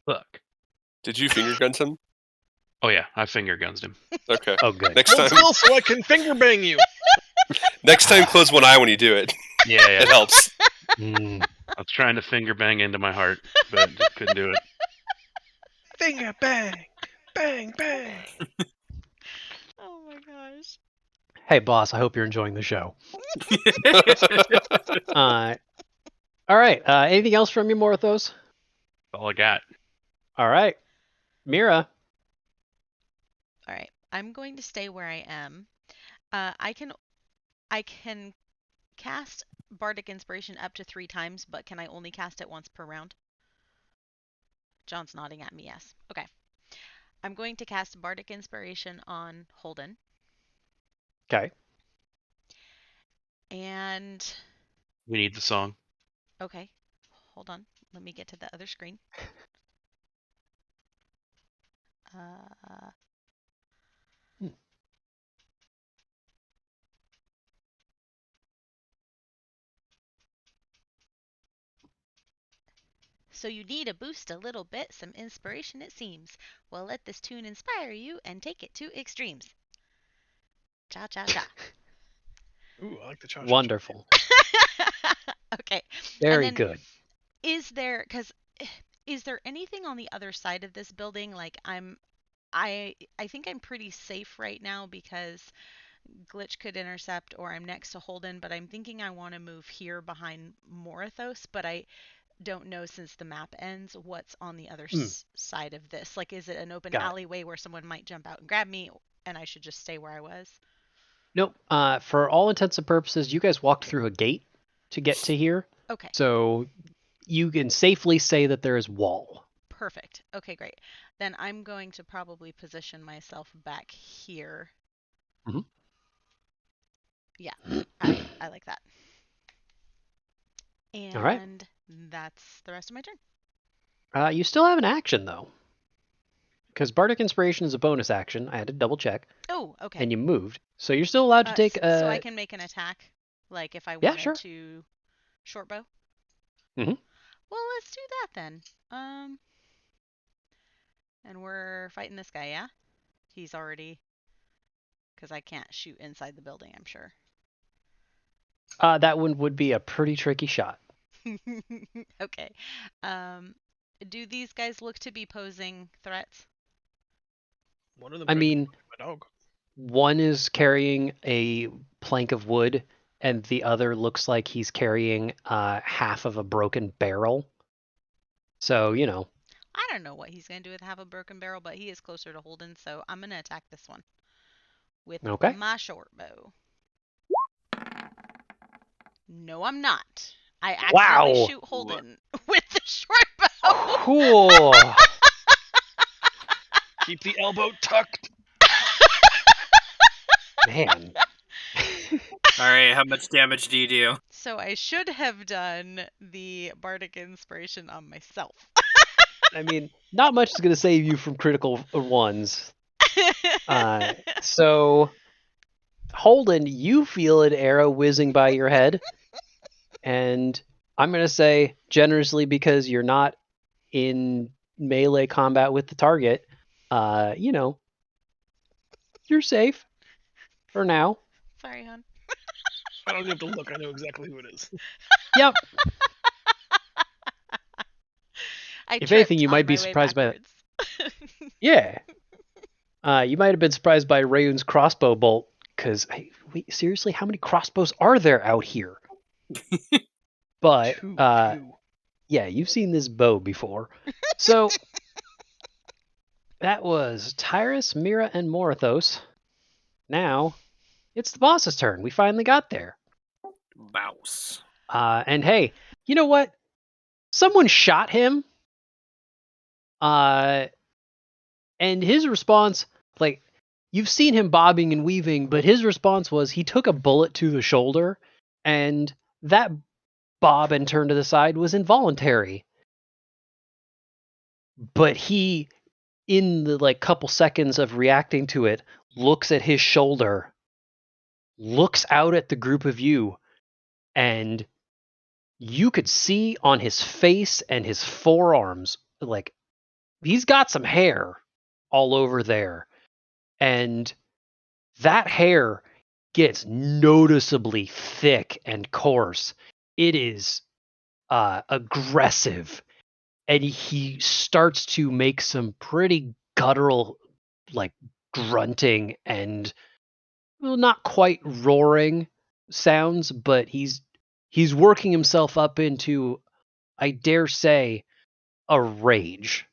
Look. Did you finger guns him? Oh yeah, I finger guns him. Okay. Oh, good. Next Hold time, still so I can finger bang you. next time, close one eye when you do it. Yeah, It yeah. helps. Mm. I was trying to finger bang into my heart, but just couldn't do it. Finger bang, bang, bang. Oh my gosh. Hey, boss, I hope you're enjoying the show. All right. Anything else from you, Morthos? That's all I got. All right. Mira. All right. I'm going to stay where I am. I can cast Bardic Inspiration up to 3 times, but can I only cast it once per round? John's nodding at me, yes. Okay. I'm going to cast Bardic Inspiration on Holden. Okay. And We need the song. okay, hold on. Let me get to the other screen. So you need a boost a little bit, some inspiration it seems. Well, let this tune inspire you and take it to extremes. Cha cha cha. Ooh, I like the cha. Wonderful. Okay. Very then, good. Is there anything on the other side of this building? Like I think I'm pretty safe right now because Glitch could intercept or I'm next to Holden, but I'm thinking I want to move here behind Morthos, but I don't know since the map ends what's on the other side of this. Like, is it an open alleyway where someone might jump out and grab me and I should just stay where I was? Nope. For all intents and purposes, you guys walked through a gate to get to here. Okay. So you can safely say that there is wall. Perfect. Okay, great. Then I'm going to probably position myself back here. Mm-hmm. Yeah, I like that. And all right. That's the rest of my turn. You still have an action, though. Because Bardic Inspiration is a bonus action. I had to double check. Oh, okay. And you moved. So you're still allowed to take... So I can make an attack? Like if I wanted to short bow? Mm-hmm. Well, let's do that then. And we're fighting this guy, yeah? He's already... Because I can't shoot inside the building, I'm sure. That one would be a pretty tricky shot. Okay. Do these guys look to be posing threats? One of them. I mean, my dog. One is carrying a plank of wood, and the other looks like he's carrying half of a broken barrel. So, you know. I don't know what he's going to do with half a broken barrel, but he is closer to Holden, so I'm going to attack this one with my short bow. No, I'm not. I accidentally shoot Holden with the short bow. Cool. Keep the elbow tucked. Man. All right, how much damage do you do? So I should have done the bardic inspiration on myself. I mean, not much is going to save you from critical ones. So, Holden, you feel an arrow whizzing by your head. And I'm going to say, generously, because you're not in melee combat with the target, you're safe for now. Sorry, hon. I don't have to look. I know exactly who it is. Yep. If anything, you might be surprised by that. Yeah. You might have been surprised by Rayun's crossbow bolt, because, seriously, how many crossbows are there out here? But, yeah, you've seen this bow before. So, that was Tyrus, Mira, and Morithos. Now, it's the boss's turn. We finally got there. Mouse. And hey, you know what? Someone shot him. And his response, like, you've seen him bobbing and weaving, but his response was he took a bullet to the shoulder, and that bob and turn to the side was involuntary. But he, in the couple seconds of reacting to it, looks at his shoulder, looks out at the group of you, and you could see on his face and his forearms, he's got some hair all over there. And that hair gets noticeably thick and coarse. It is aggressive. And he starts to make some pretty guttural, grunting and, well, not quite roaring sounds, but he's working himself up into, I dare say, a rage.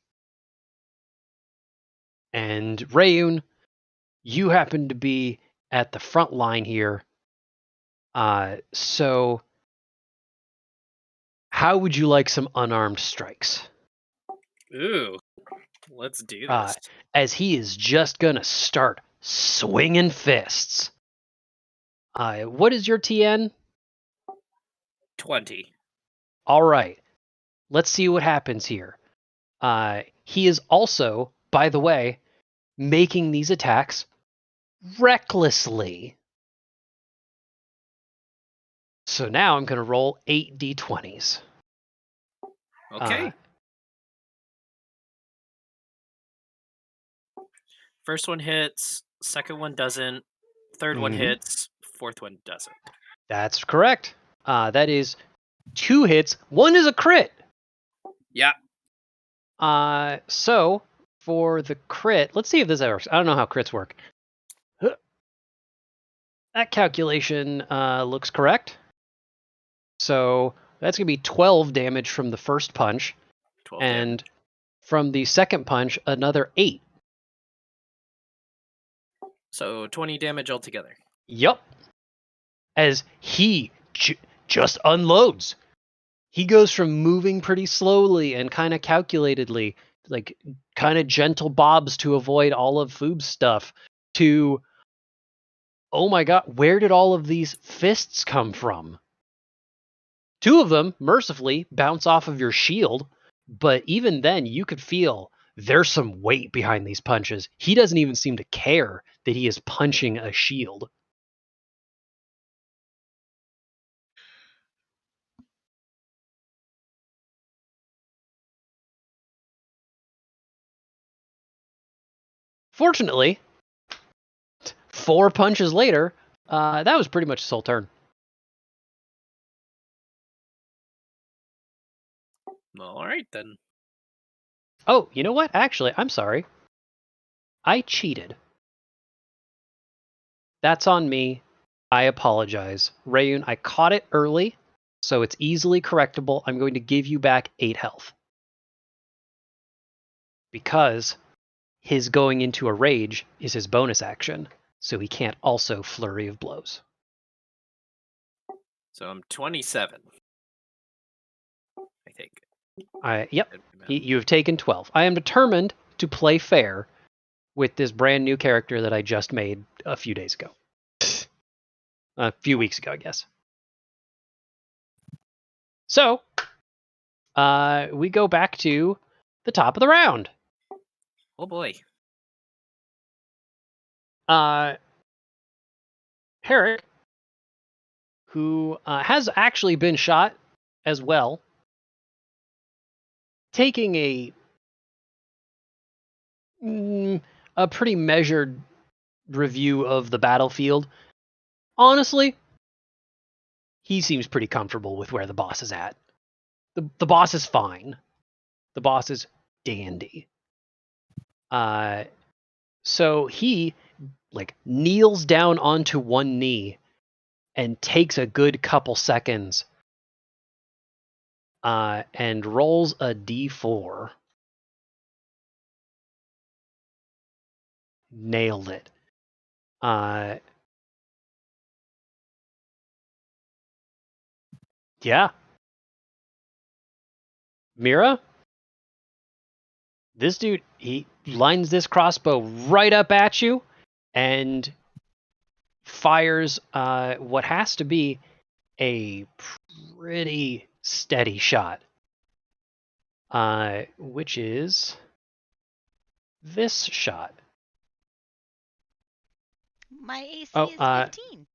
And Rayun, you happen to be at the front line here. So how would you like some unarmed strikes? Ooh, let's do this. As he is just going to start swinging fists. What is your TN? 20. All right. Let's see what happens here. He is also, by the way, making these attacks recklessly. So now I'm going to roll 8 d20s. Okay. First one hits, second one doesn't, third one hits, fourth one doesn't. That's correct. That is 2 hits. 1 is a crit. Yeah. So for the crit, let's see if this works. I don't know how crits work. That calculation looks correct. So that's going to be 12 damage from the first punch. 12 and damage. From the second punch, another 8. So 20 damage altogether. Yep. As he just unloads. He goes from moving pretty slowly and kind of calculatedly, kind of gentle bobs to avoid all of Foob's stuff, to, oh my god, where did all of these fists come from? 2 of them, mercifully, bounce off of your shield, but even then, you could feel there's some weight behind these punches. He doesn't even seem to care that he is punching a shield. Fortunately, 4 punches later, that was pretty much his whole turn. All right, then. Oh, you know what? Actually, I'm sorry. I cheated. That's on me. I apologize. Rayun, I caught it early, so it's easily correctable. I'm going to give you back 8 health. Because his going into a rage is his bonus action, so he can't also flurry of blows. So I'm 27. I think. Yep. You have taken 12. I am determined to play fair with this brand new character that I just made a few days ago. A few weeks ago, I guess. So, we go back to the top of the round. Oh boy. Herrick, who has actually been shot as well, taking a pretty measured review of the battlefield. Honestly, he seems pretty comfortable with where the boss is at. The boss is fine. The boss is dandy. So he kneels down onto one knee and takes a good couple seconds and rolls a d4. Nailed it. Yeah. Mira? This dude, he lines this crossbow right up at you and fires what has to be a pretty steady shot. Which is this shot. My AC is 15.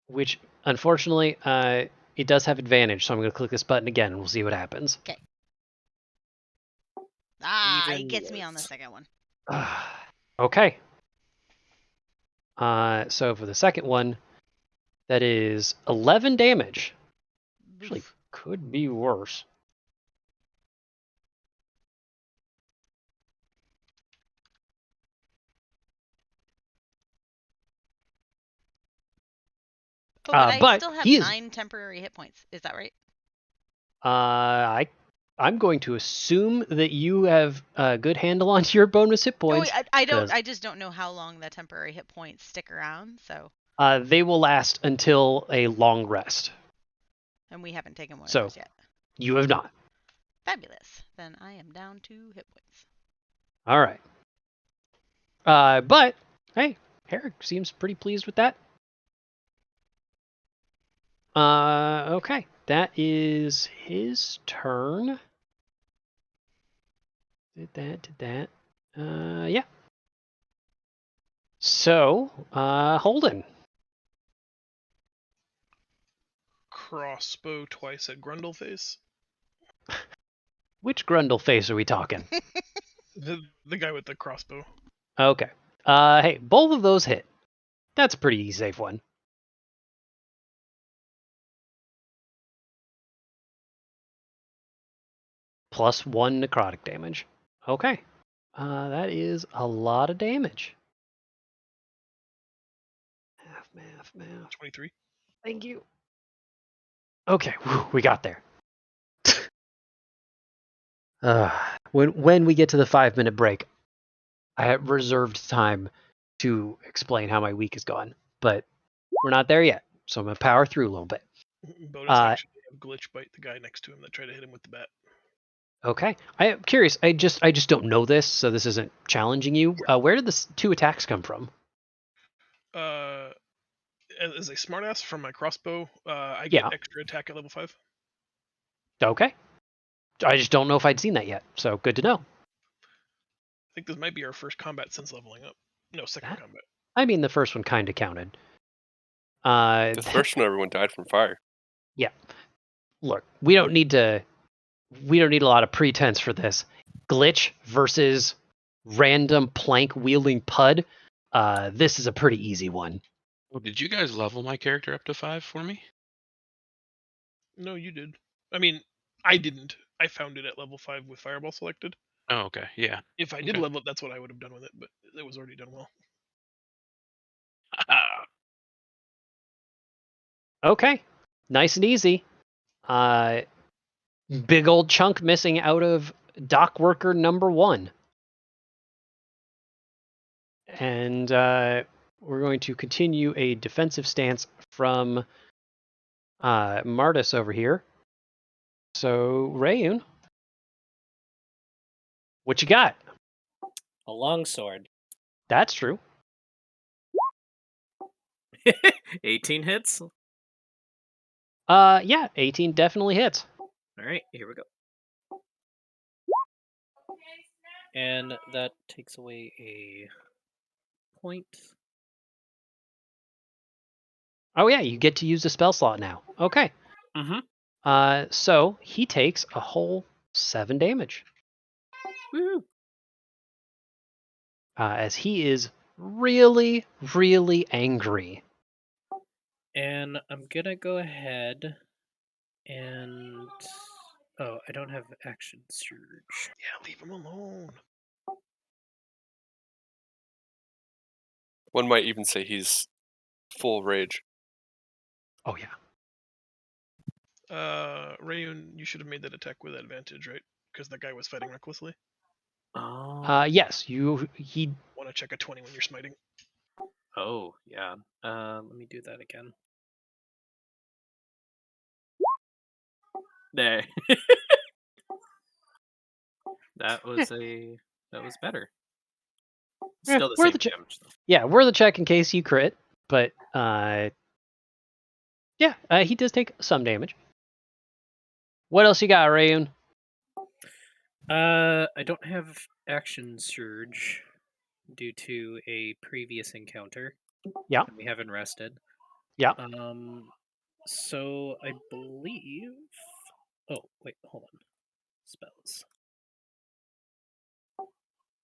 Which, unfortunately, it does have advantage, so I'm going to click this button again and we'll see what happens. Okay. Even it gets me worse. on the second one. Okay. So for the second one, that is 11 damage. Actually, Oof. could be worse. Oh, but I but still have he is- 9 temporary hit points. Is that right? I'm going to assume that you have a good handle on your bonus hit No, points. I don't. 'cause, I just don't know how long the temporary hit points stick around. So, they will last until a long rest. and we haven't taken one So- of those yet. You have not. Fabulous. Then I am down 2 hit points. All right. But hey, Herrick seems pretty pleased with that. Okay, that is his turn. Did that. Yeah. So, Holden. Crossbow twice at Grundleface. Which Grundle face are we talking? The guy with the crossbow. Okay. Hey, both of those hit. That's a pretty safe one. +1 necrotic damage. Okay. That is a lot of damage. Math. 23. Thank you. Okay, we got there. When we get to the 5-minute break, I have reserved time to explain how my week has gone, but we're not there yet, so I'm gonna power through a little bit. Bonus action, have Glitch bite the guy next to him that tried to hit him with the bat. Okay, I am curious. I just don't know this, so this isn't challenging you. Where did the 2 attacks come from? As a smartass from my crossbow, I Yeah. get extra attack at level 5. Okay, I just don't know if I'd seen that yet, so good to know. I think this might be our first combat since leveling up. No, second combat. I mean, the first one kind of counted. The first one, everyone died from fire. Yeah. Look, we don't need a lot of pretense for this. Glitch versus random plank wielding Pud. This is a pretty easy one. Oh, did you guys level my character up to 5 for me? No, you did. I mean, I didn't. I found it at level 5 with Fireball selected. Oh, okay. Yeah. If I did Okay. level up, that's what I would have done with it, but it was already done well. Okay. Nice and easy. Big old chunk missing out of dock worker number 1. And we're going to continue a defensive stance from Martis over here. So, Rayun, what you got? A longsword. That's true. 18 hits. Yeah, 18 definitely hits. All right, here we go. And that takes away a point. Oh yeah, you get to use the spell slot now. Okay. Mm-hmm. So he takes a whole 7 damage. Woo! As he is really, really angry. And I'm gonna go ahead and I don't have action surge. Yeah, leave him alone. One might even say he's full rage. Oh yeah. Rayun, you should have made that attack with advantage, right? Because that guy was fighting recklessly. Oh. Yes, he Want to check a 20 when you're smiting. Oh yeah. Let me do that again. There. That was better. Still the we're same the damage though. Yeah, we're the check in case you crit, but yeah, he does take some damage. What else you got, Rayun? I don't have action surge due to a previous encounter. Yeah. We haven't rested. Yeah. So I believe. Oh wait, hold on. Spells.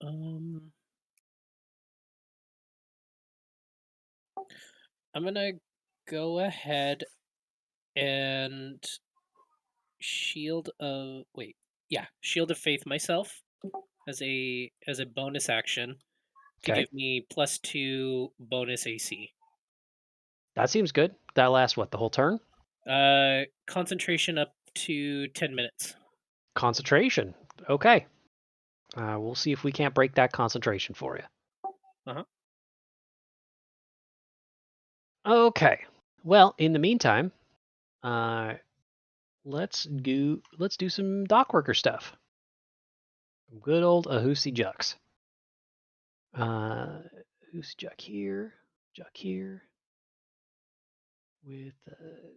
I'm gonna go ahead and Shield of Faith myself as a bonus action to Okay. give me +2 bonus AC. That seems good. That lasts what, the whole turn? Concentration up to 10 minutes. Concentration. Okay. We'll see if we can't break that concentration for you. Uh-huh. Okay. Well, in the meantime, let's do some dock worker stuff. Good old Ahusi Jucks. Ahusi Juck here, with a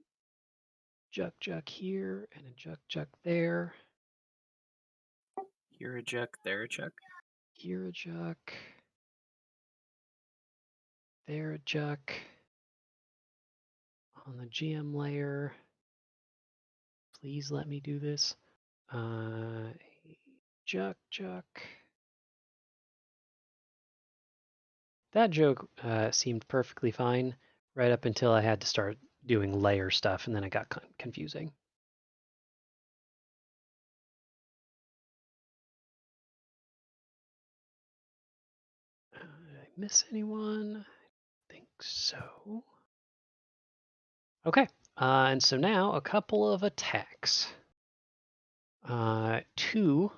Juck here and a Juck there. Here a Juck, there a Juck. Here a Juck. There a Juck. On the GM layer. Please let me do this. Juck. That joke seemed perfectly fine right up until I had to start doing layer stuff, and then it got confusing. Did I miss anyone? I think so. Okay, and so now a couple of attacks. 2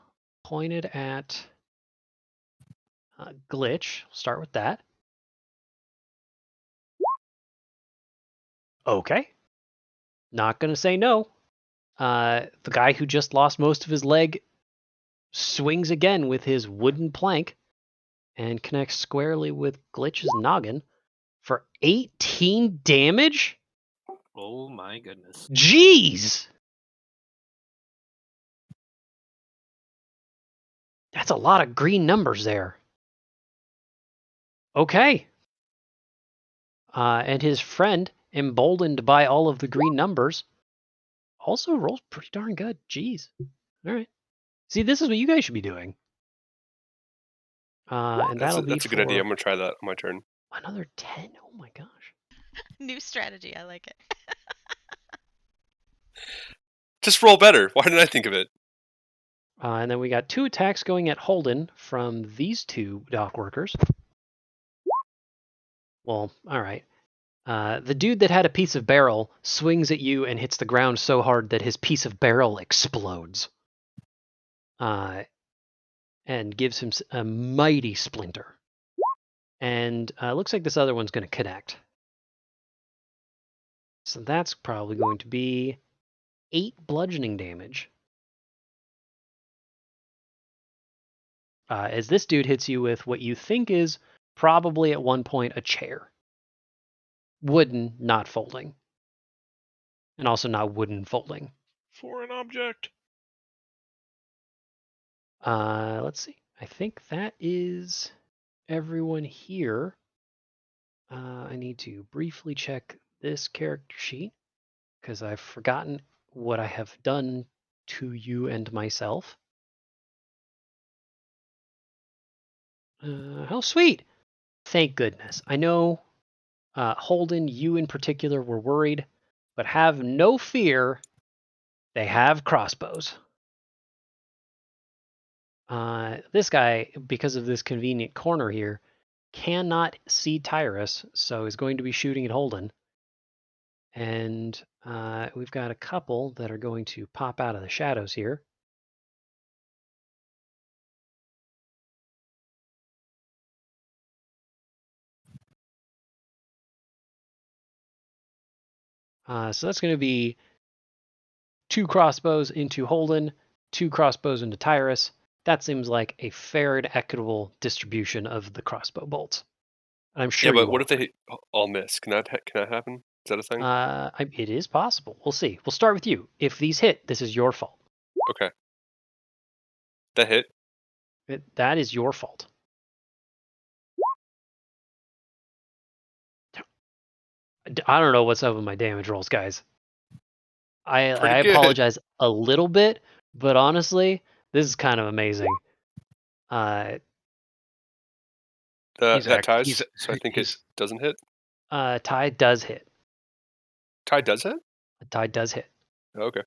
pointed at Glitch. Start with that. Okay. Not going to say no. The guy who just lost most of his leg swings again with his wooden plank and connects squarely with Glitch's noggin for 18 damage? Oh my goodness. Jeez! That's a lot of green numbers there. Okay. And his friend, emboldened by all of the green numbers, also rolls pretty darn good. Jeez. All right. See, this is what you guys should be doing. And That's that'll be a good idea. I'm gonna try that on my turn. Another 10. Oh my gosh. New strategy. I like it. Just roll better. Why didn't I think of it? And then we got 2 attacks going at Holden from these 2 dock workers. Well, all right. The dude that had a piece of barrel swings at you and hits the ground so hard that his piece of barrel explodes. And gives him a mighty splinter. And looks like this other one's going to connect. So that's probably going to be 8 bludgeoning damage. As this dude hits you with what you think is probably at one point a chair. wooden, not folding. And also not wooden folding. Foreign object. Let's see. I think that is everyone here. I need to briefly check this character sheet because I've forgotten what I have done to you and myself. How sweet! Thank goodness. I know, Holden, you in particular were worried, but have no fear. They have crossbows. This guy, because of this convenient corner here, cannot see Tyrus, so is going to be shooting at Holden. And we've got a couple that are going to pop out of the shadows here. So that's going to be 2 crossbows into Holden, 2 crossbows into Tyrus. That seems like a fair and equitable distribution of the crossbow bolts. I'm sure. Yeah, but what if they all miss? Can that happen? Is that a thing? It is possible. We'll see. We'll start with you. If these hit, this is your fault. Okay. That hit. That is your fault. I don't know what's up with my damage rolls, guys. I apologize a little bit, but honestly, this is kind of amazing. That ties, so I think it doesn't hit. Tie does hit. Tie does hit? A tie does hit. Okay.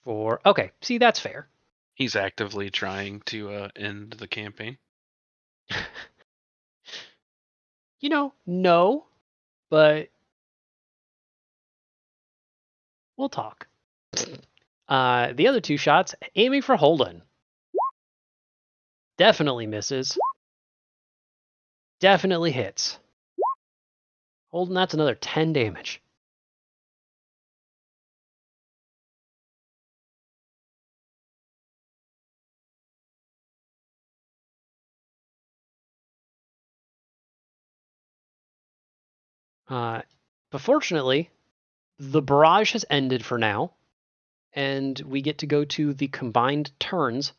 Okay, see, that's fair. He's actively trying to end the campaign. No, but we'll talk. The other 2 shots, aiming for Holden. Definitely misses. Definitely hits. Holden, that's another 10 damage. But fortunately, the barrage has ended for now, and we get to go to the combined turns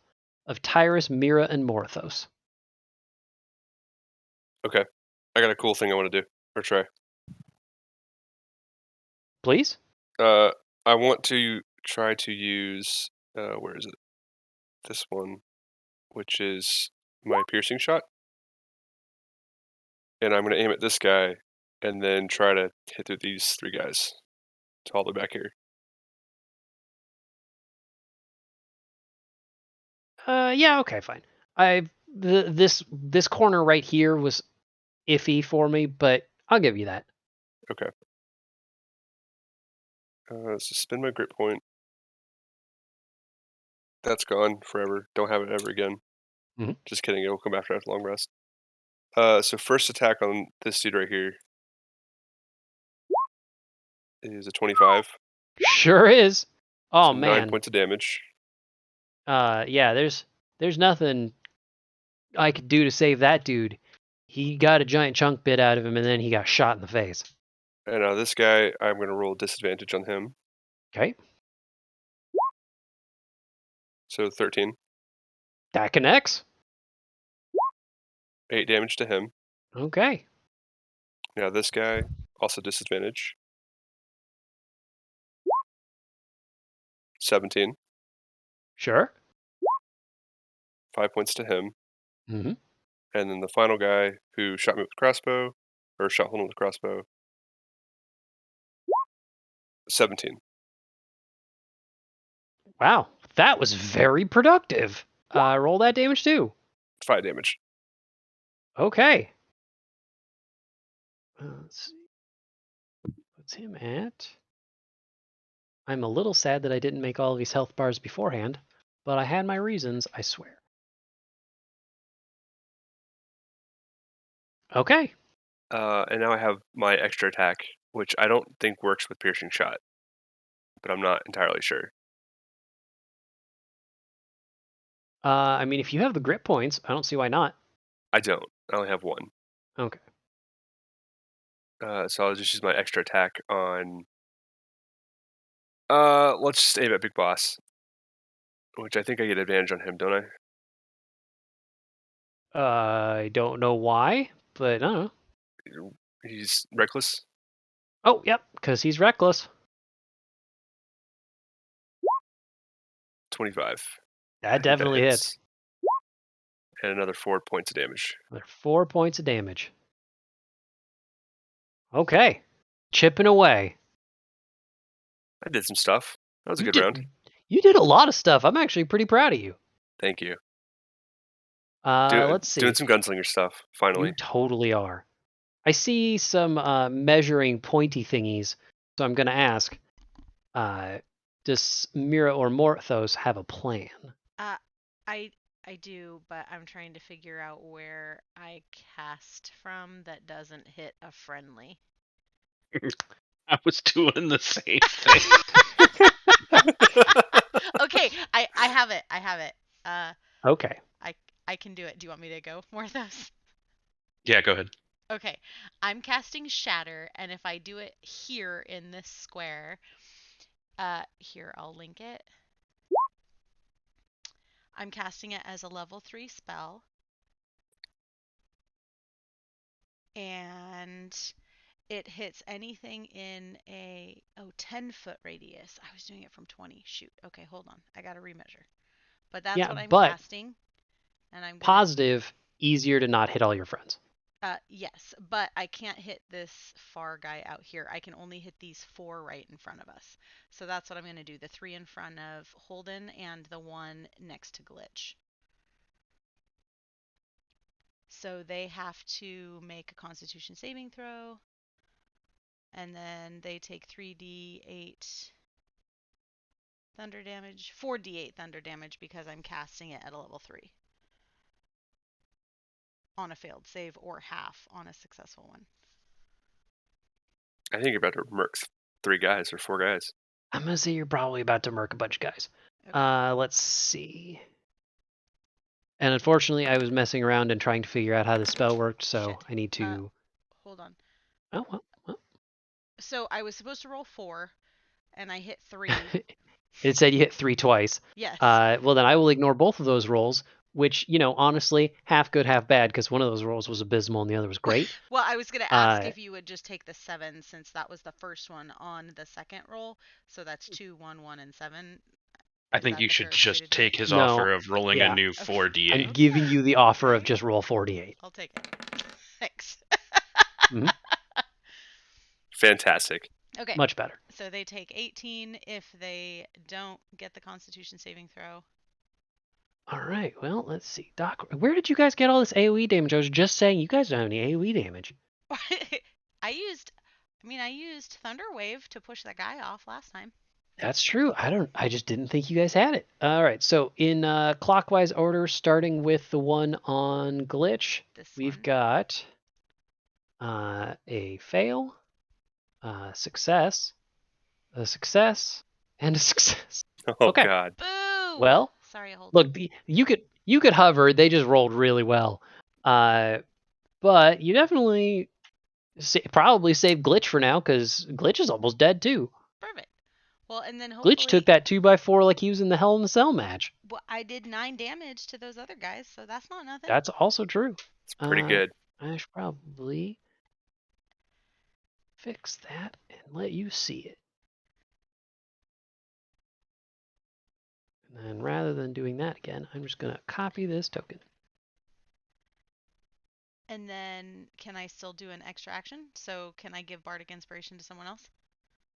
of Tyrus, Mira, and Morthos. Okay. I got a cool thing I want to do, or try. Please? I want to try to use, where is it? This one, which is my piercing shot. And I'm going to aim at this guy, and then try to hit through these 3 guys to all the way back here. Yeah, okay, fine. This corner right here was iffy for me, but I'll give you that. Okay. So spend my grit point. That's gone forever. Don't have it ever again. Mm-hmm. Just kidding. It will come after a long rest. So first attack on this dude right here is a 25. Sure is. Oh, so man. 9 points of damage. Yeah, there's nothing I could do to save that dude. He got a giant chunk bit out of him, and then he got shot in the face. And this guy, I'm going to roll disadvantage on him. Okay. So 13. That connects. 8 damage to him. Okay. Now this guy, also disadvantage. 17. Sure. 5 points to him. Mm-hmm. And then the final guy who shot me with a crossbow, or shot Holden with a crossbow, 17. Wow, that was very productive. Roll that damage too. 5 damage. Okay. Let's see. What's him at? I'm a little sad that I didn't make all of these health bars beforehand, but I had my reasons, I swear. Okay. And now I have my extra attack, which I don't think works with piercing shot, but I'm not entirely sure. I mean, if you have the grit points, I don't see why not. I don't. I only have 1. Okay. So I'll just use my extra attack on. Let's just aim at Big Boss, which I think I get advantage on him, don't I? I don't know why, but I don't know. He's reckless. Oh, yep, because he's reckless. 25. That definitely hits. And another 4 points of damage. Another 4 points of damage. Okay. Chipping away. I did some stuff. That was a You good round. You did a lot of stuff. I'm actually pretty proud of you. Thank you. Let's see. Doing some gunslinger stuff, finally. You totally are. I see some measuring pointy thingies, so I'm going to ask, does Mira or Morthos have a plan? I do, but I'm trying to figure out where I cast from that doesn't hit a friendly. I was doing the same thing. Okay, I have it. I have it. Okay. I can do it. Do you want me to go, Morthos? Yeah, go ahead. Okay, I'm casting Shatter, and if I do it here in this square, here, I'll link it. I'm casting it as a level 3 spell. And it hits anything in a 10-foot radius. I was doing it from 20. Shoot. Okay, hold on. I got to remeasure. But that's what I'm casting. And I'm positive, easier to not hit all your friends. Yes, but I can't hit this far guy out here. I can only hit these 4 right in front of us. So that's what I'm going to do. The 3 in front of Holden and the 1 next to Glitch. So they have to make a Constitution saving throw. And then they take 3d8 thunder damage, 4d8 thunder damage because I'm casting it at a level 3. On a failed save or half on a successful one. I think you're about to murk 3 guys or 4 guys. I'm going to say you're probably about to murk a bunch of guys. Okay. Let's see. And unfortunately, I was messing around and trying to figure out how the spell worked, so I need to... hold on. Oh, well. So I was supposed to roll 4, and I hit 3. It said you hit 3 twice. Yes. Well, then I will ignore both of those rolls, which, honestly, half good, half bad, because one of those rolls was abysmal and the other was great. Well, I was going to ask if you would just take the 7, since that was the first one on the second roll. So that's 2, 1, 1, and 7. I think you should just take his offer of rolling a new 4d8. I'm giving you the offer of just roll 4d8. I'll take it. Thanks. Mm-hmm. Fantastic. Okay. Much better. So they take 18 if they don't get the Constitution saving throw. All right. Well, let's see. Doc, where did you guys get all this AoE damage? I was just saying you guys don't have any AoE damage. I used Thunder Wave to push that guy off last time. That's true. I just didn't think you guys had it. All right. So in clockwise order, starting with the one on Glitch, we've got a fail, success, a success, and a success. Oh, okay. God. Boo! Well, sorry, hold look, you could hover. They just rolled really well. But you definitely probably saved Glitch for now, because Glitch is almost dead too. Perfect. Well, and then hopefully... Glitch took that 2x4 like he was in the Hell in the Cell match. Well, I did 9 damage to those other guys, so that's not nothing. That's also true. It's pretty good. I should probably fix that and let you see it. And then rather than doing that again, I'm just going to copy this token. And then can I still do an extra action? So can I give Bardic Inspiration to someone else?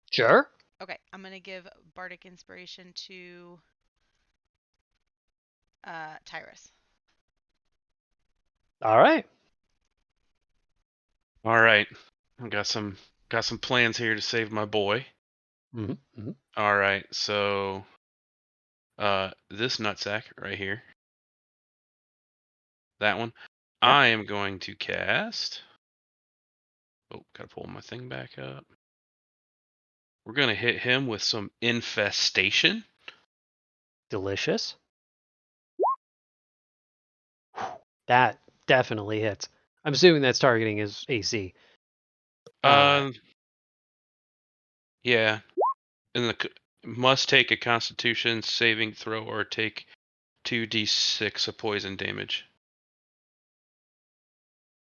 Sure. Okay, I'm going to give Bardic Inspiration to Tyrus. All right. All right. I've got some plans here to save my boy. Mm-hmm. Mm-hmm. All right. So this nutsack right here. That one. Yeah. I am going to cast. Oh, gotta pull my thing back up. We're gonna hit him with some infestation. Delicious. That definitely hits. I'm assuming that's targeting his AC. Yeah. And must take a Constitution saving throw or take 2d6 of poison damage.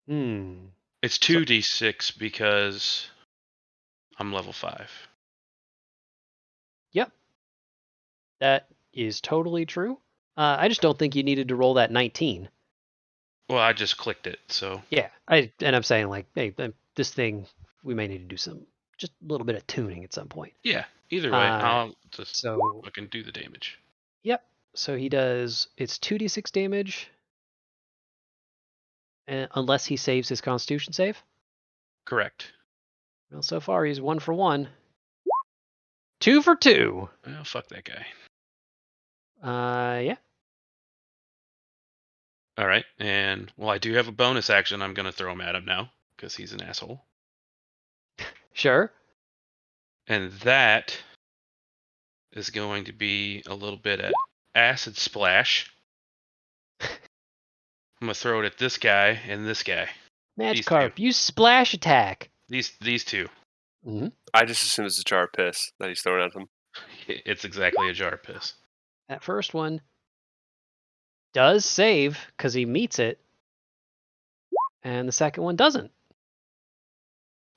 It's 2d6 because I'm level 5. Yep. That is totally true. I just don't think you needed to roll that 19. Well, I just clicked it, so. Yeah. I'm saying, like, hey, this thing, we may need to do just a little bit of tuning at some point. Yeah, either way, I'll just So fucking do the damage. Yep. So he does, it's 2d6 damage unless he saves his Constitution save. Correct. Well, so far he's 1 for 1. 2 for 2. Well, fuck that guy. Yeah. All right, and I do have a bonus action. I'm gonna throw him at him now because he's an asshole. Sure. And that is going to be a little bit at acid splash. I'm gonna throw it at this guy and this guy. Magikarp, use splash attack. These two. Mm-hmm. I just assume it's a jar of piss that he's throwing at them. It's exactly a jar of piss. That first one does save because he meets it, and the second one doesn't.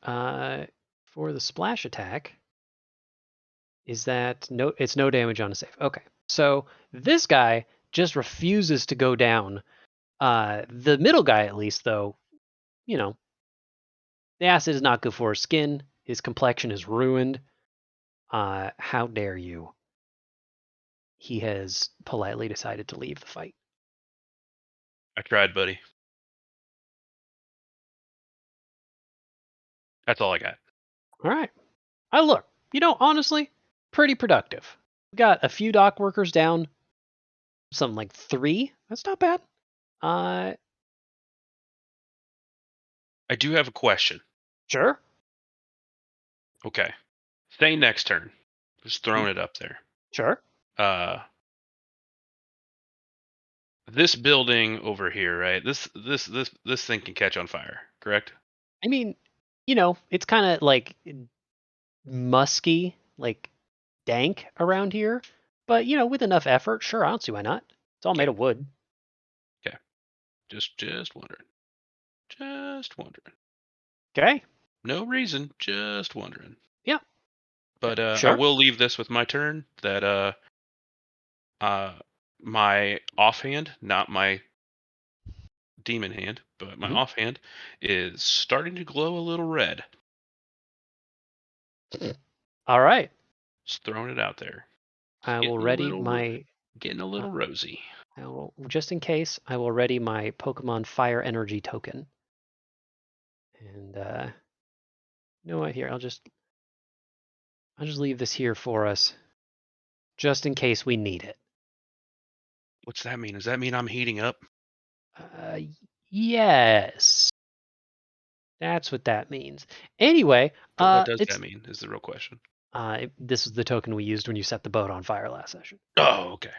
For the splash attack, is that no? It's no damage on a save. Okay, so this guy just refuses to go down. The middle guy, at least, though, the acid is not good for his skin. His complexion is ruined. How dare you? He has politely decided to leave the fight. I tried, buddy. That's all I got. All right. Look, honestly, pretty productive. We got a few dock workers down. Something like 3. That's not bad. I do have a question. Sure. Okay. Say next turn. Just throwing it up there. Sure. This building over here, right? This thing can catch on fire, correct? I mean, it's kind of like musky, like dank around here, but with enough effort, sure, I don't see why not. It's all made of wood. Okay. Just wondering. Just wondering. Okay. No reason, just wondering. Yeah. But sure. I will leave this with my turn that my offhand, not my demon hand, but my offhand is starting to glow a little red. All right. Just throwing it out there. I will ready my... Getting a little rosy. I will, just in case, I will ready my Pokemon Fire Energy token. And, you know what, here, I'll just leave this here for us, just in case we need it. What's that mean? Does that mean I'm heating up? Yes. That's what that means. Anyway, what does that mean is the real question. This is the token we used when you set the boat on fire last session. Oh, okay.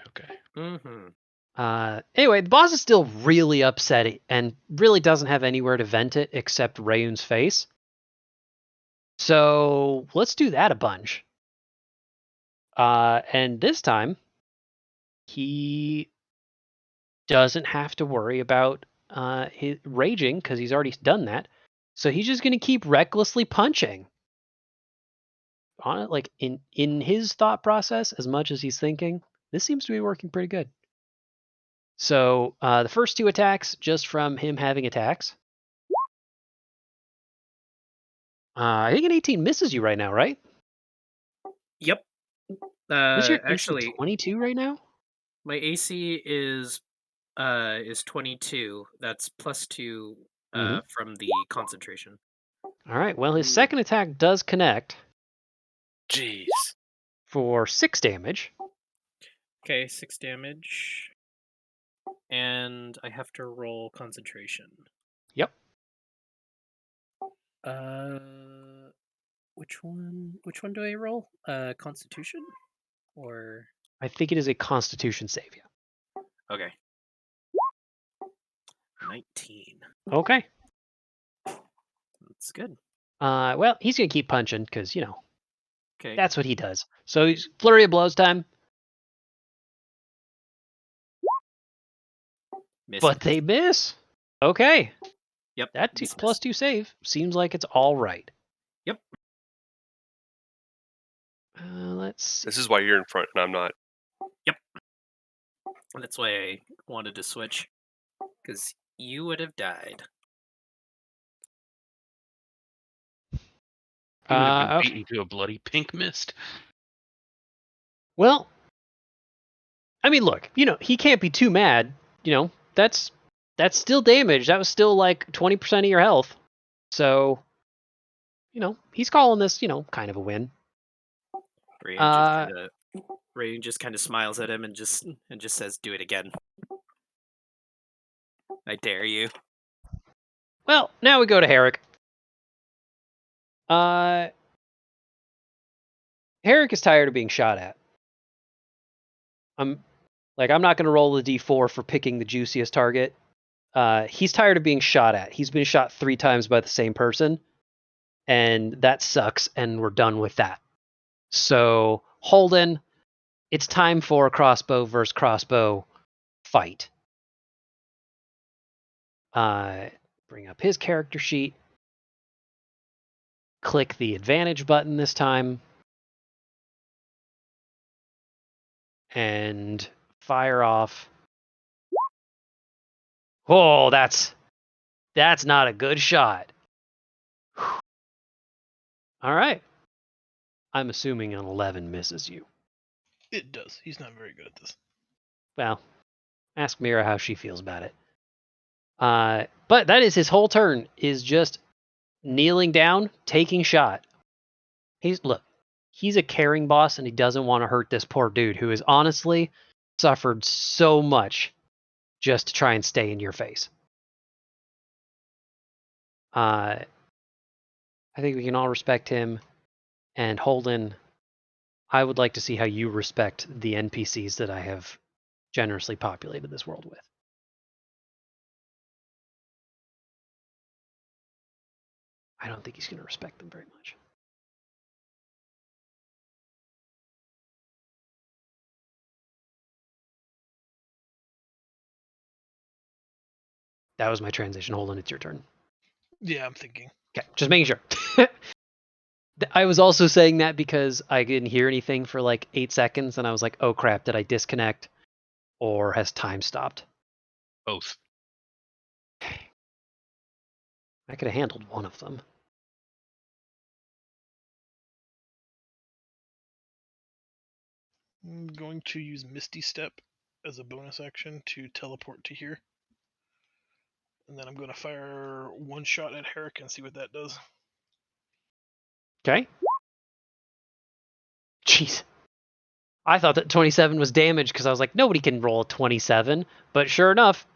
Mm-hmm. Anyway, the boss is still really upset and really doesn't have anywhere to vent it except Rayun's face. So let's do that a bunch. And this time, he doesn't have to worry about his raging because he's already done that. So he's just going to keep recklessly punching. On it, like in his thought process, as much as he's thinking, this seems to be working pretty good. So the first 2 attacks, just from him having attacks. I think an 18 misses you right now, right? Yep. Is your actually 22 right now? My AC is 22. That's +2 from the concentration. All right. Well, his second attack does connect. Jeez. For 6 damage. Okay, 6 damage. And I have to roll concentration. Yep. Which one do I roll? Constitution? Or I think it is a Constitution save, yeah. Okay. 19. Okay. That's good. Well, he's gonna keep punching because Okay. that's what he does. So he's flurry of blows time, Miss. but they miss. Okay, Yep. that miss. +2 save seems like it's all right. Yep. Let's see. This is why you're in front and I'm not. That's why I wanted to switch, because you would have died. He would have been Okay. beaten to a bloody pink mist. Well, I mean, look, he can't be too mad. That's still damage. That was still like 20% of your health. So, he's calling this, kind of a win. Rain just kind of smiles at him and just says, "Do it again. I dare you." Well, now we go to Herrick. Herrick is tired of being shot at. I'm not going to roll the d4 for picking the juiciest target. He's tired of being shot at. He's been shot 3 times by the same person, and that sucks, and we're done with that. So, Holden, it's time for a crossbow versus crossbow fight. Bring up his character sheet. Click the advantage button this time. And fire off. Oh, that's not a good shot. All right. I'm assuming an 11 misses you. It does. He's not very good at this. Well, ask Mira how she feels about it. But that is his whole turn, is just kneeling down, taking shot. He's a caring boss, and he doesn't want to hurt this poor dude who has honestly suffered so much just to try and stay in your face. I think we can all respect him. And Holden, I would like to see how you respect the NPCs that I have generously populated this world with. I don't think he's going to respect them very much. That was my transition. Holden, it's your turn. Yeah, I'm thinking. Okay, just making sure. I was also saying that because I didn't hear anything for like 8 seconds, and I was like, oh crap, did I disconnect? Or has time stopped? Both. I could have handled one of them. I'm going to use Misty Step as a bonus action to teleport to here. And then I'm going to fire one shot at Herrick and see what that does. Okay. Jeez. I thought that 27 was damage because I was like, nobody can roll a 27. But sure enough,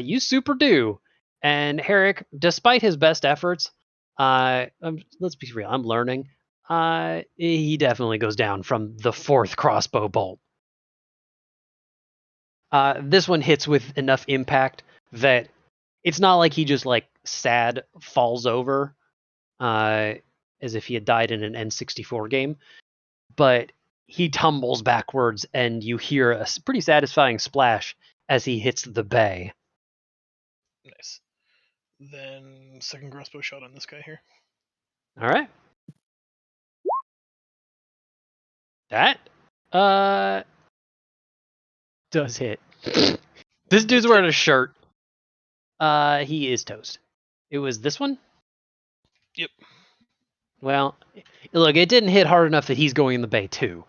you super do. And Herrick, despite his best efforts, let's be real, I'm learning. He definitely goes down from the 4th crossbow bolt. This one hits with enough impact that it's not like he just like sad falls over as if he had died in an N64 game, but he tumbles backwards and you hear a pretty satisfying splash as he hits the bay. Nice. Then second crossbow shot on this guy here. All right. That does hit. This dude's wearing a shirt. He is toast. It was this one? Yep. Well, look, it didn't hit hard enough that he's going in the bay too.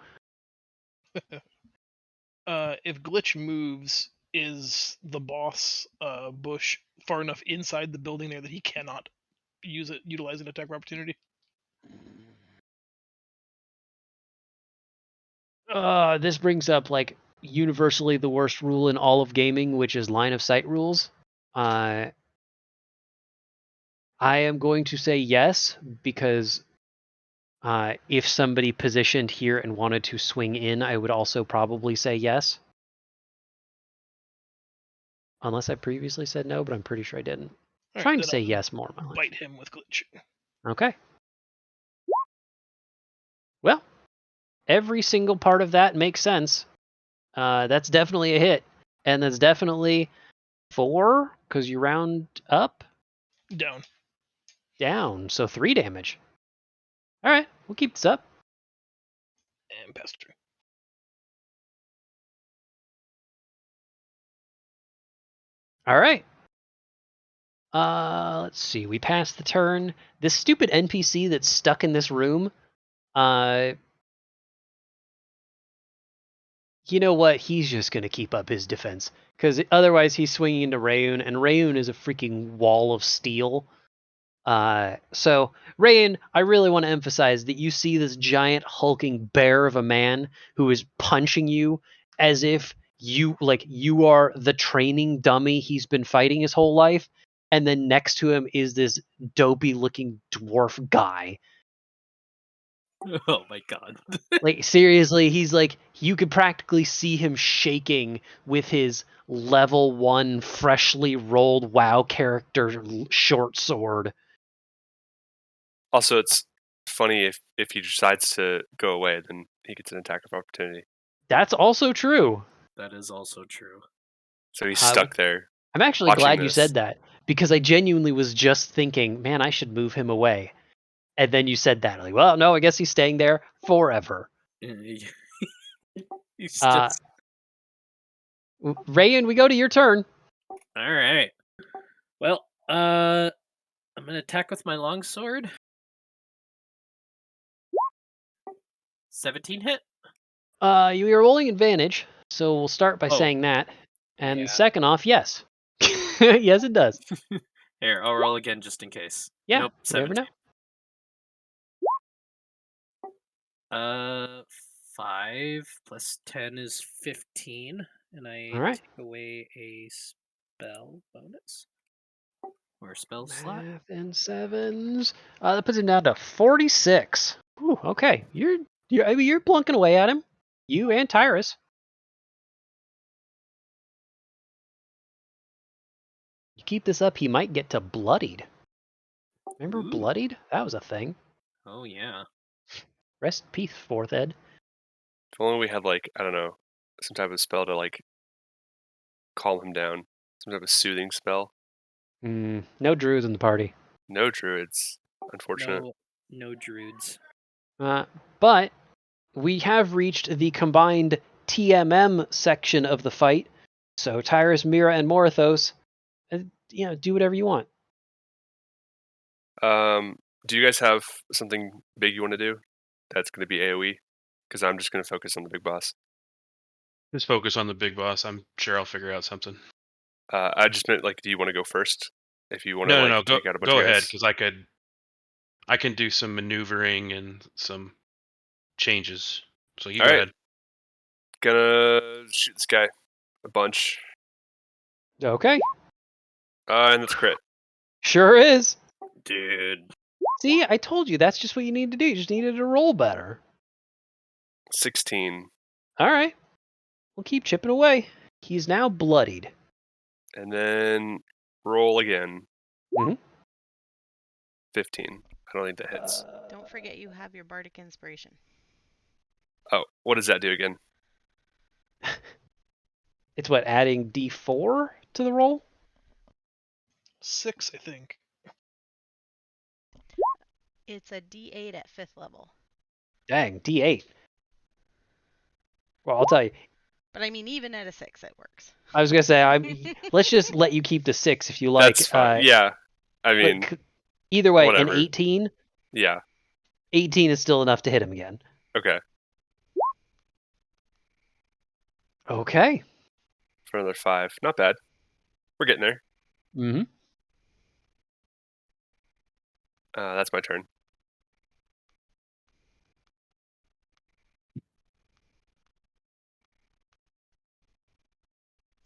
If Glitch moves, is the boss bush far enough inside the building there that he cannot utilize an attack of opportunity? This brings up like universally the worst rule in all of gaming, which is line of sight rules. I am going to say yes, because if somebody positioned here and wanted to swing in, I would also probably say yes. Unless I previously said no, but I'm pretty sure I didn't. All Trying right, to say I'll yes more. bite him with Glitch. Okay. Well, every single part of that makes sense. That's definitely a hit. And that's definitely 4, because you round up, Down. down. So 3 damage. All right, we'll keep this up. And pass turn. All right. Let's see. We passed the turn. This stupid NPC that's stuck in this room. You know what? He's just gonna keep up his defense because otherwise he's swinging into Rayun, and Rayun is a freaking wall of steel. So Rayun, I really want to emphasize that you see this giant hulking bear of a man who is punching you as if you are the training dummy he's been fighting his whole life, and then next to him is this dopey looking dwarf guy. Oh my god. Like seriously, he's like, you could practically see him shaking with his level 1 freshly rolled WoW character short sword. Also, it's funny if he decides to go away, then he gets an attack of opportunity. That's also true. That is also true. So he's stuck there. I'm actually watching glad you this. said that because I genuinely was just thinking, man, I should move him away. And then you said that. Like, well, no, I guess he's staying there forever. He's Uh, just Rayun, we go to your turn. all right. Well, I'm gonna attack with my longsword. 17 hit. You are rolling advantage, so we'll start by Oh. saying that. And Yeah. second off, yes. Yes, it does. Here, I'll roll again just in case. Yeah, Nope, you never 17. know. 5 plus 10 is 15, and I All right. take away a spell bonus or spell slot. Math and sevens. That puts him down to 46. Ooh, okay, you're plunking away at him. You and Tyrus. You keep this up, he might get to bloodied. Remember Ooh. bloodied? That was a thing. Oh yeah. Rest in peace, fourth ed. If only we had like, I don't know, some type of spell to like calm him down. Some type of soothing spell. No druids in the party. No druids. Unfortunate. No druids. But we have reached the combined TMM section of the fight. So Tyrus, Mira, and Morithos, do whatever you want. Do you guys have something big you want to do? That's going to be AoE? Because I'm just going to focus on the big boss. Just focus on the big boss. I'm sure I'll figure out something. I just meant like, do you want to go first? If you want to No. take out a bunch Go of ahead, guys. because I can do some maneuvering and some changes. So you All go right. ahead. Gonna shoot this guy a bunch. Okay. And that's crit. Sure is. Dude. See, I told you that's just what you need to do. You just needed to roll better. 16. All right. We'll keep chipping away. He's now bloodied. And then roll again. Mhm. 15. I don't think that hits. Don't forget you have your bardic inspiration. Oh, what does that do again? It's what, adding D4 to the roll? 6, I think. It's a D8 at 5th level. Dang, D8. Well, I'll tell you. But I mean, even at a 6, it works. I was gonna say, let's just let you keep the 6 if you like. That's fine. Yeah. I mean, like, either way, whatever. an 18. Yeah. 18 is still enough to hit him again. Okay. Okay. For another 5. Not bad. We're getting there. Mm-hmm. That's my turn.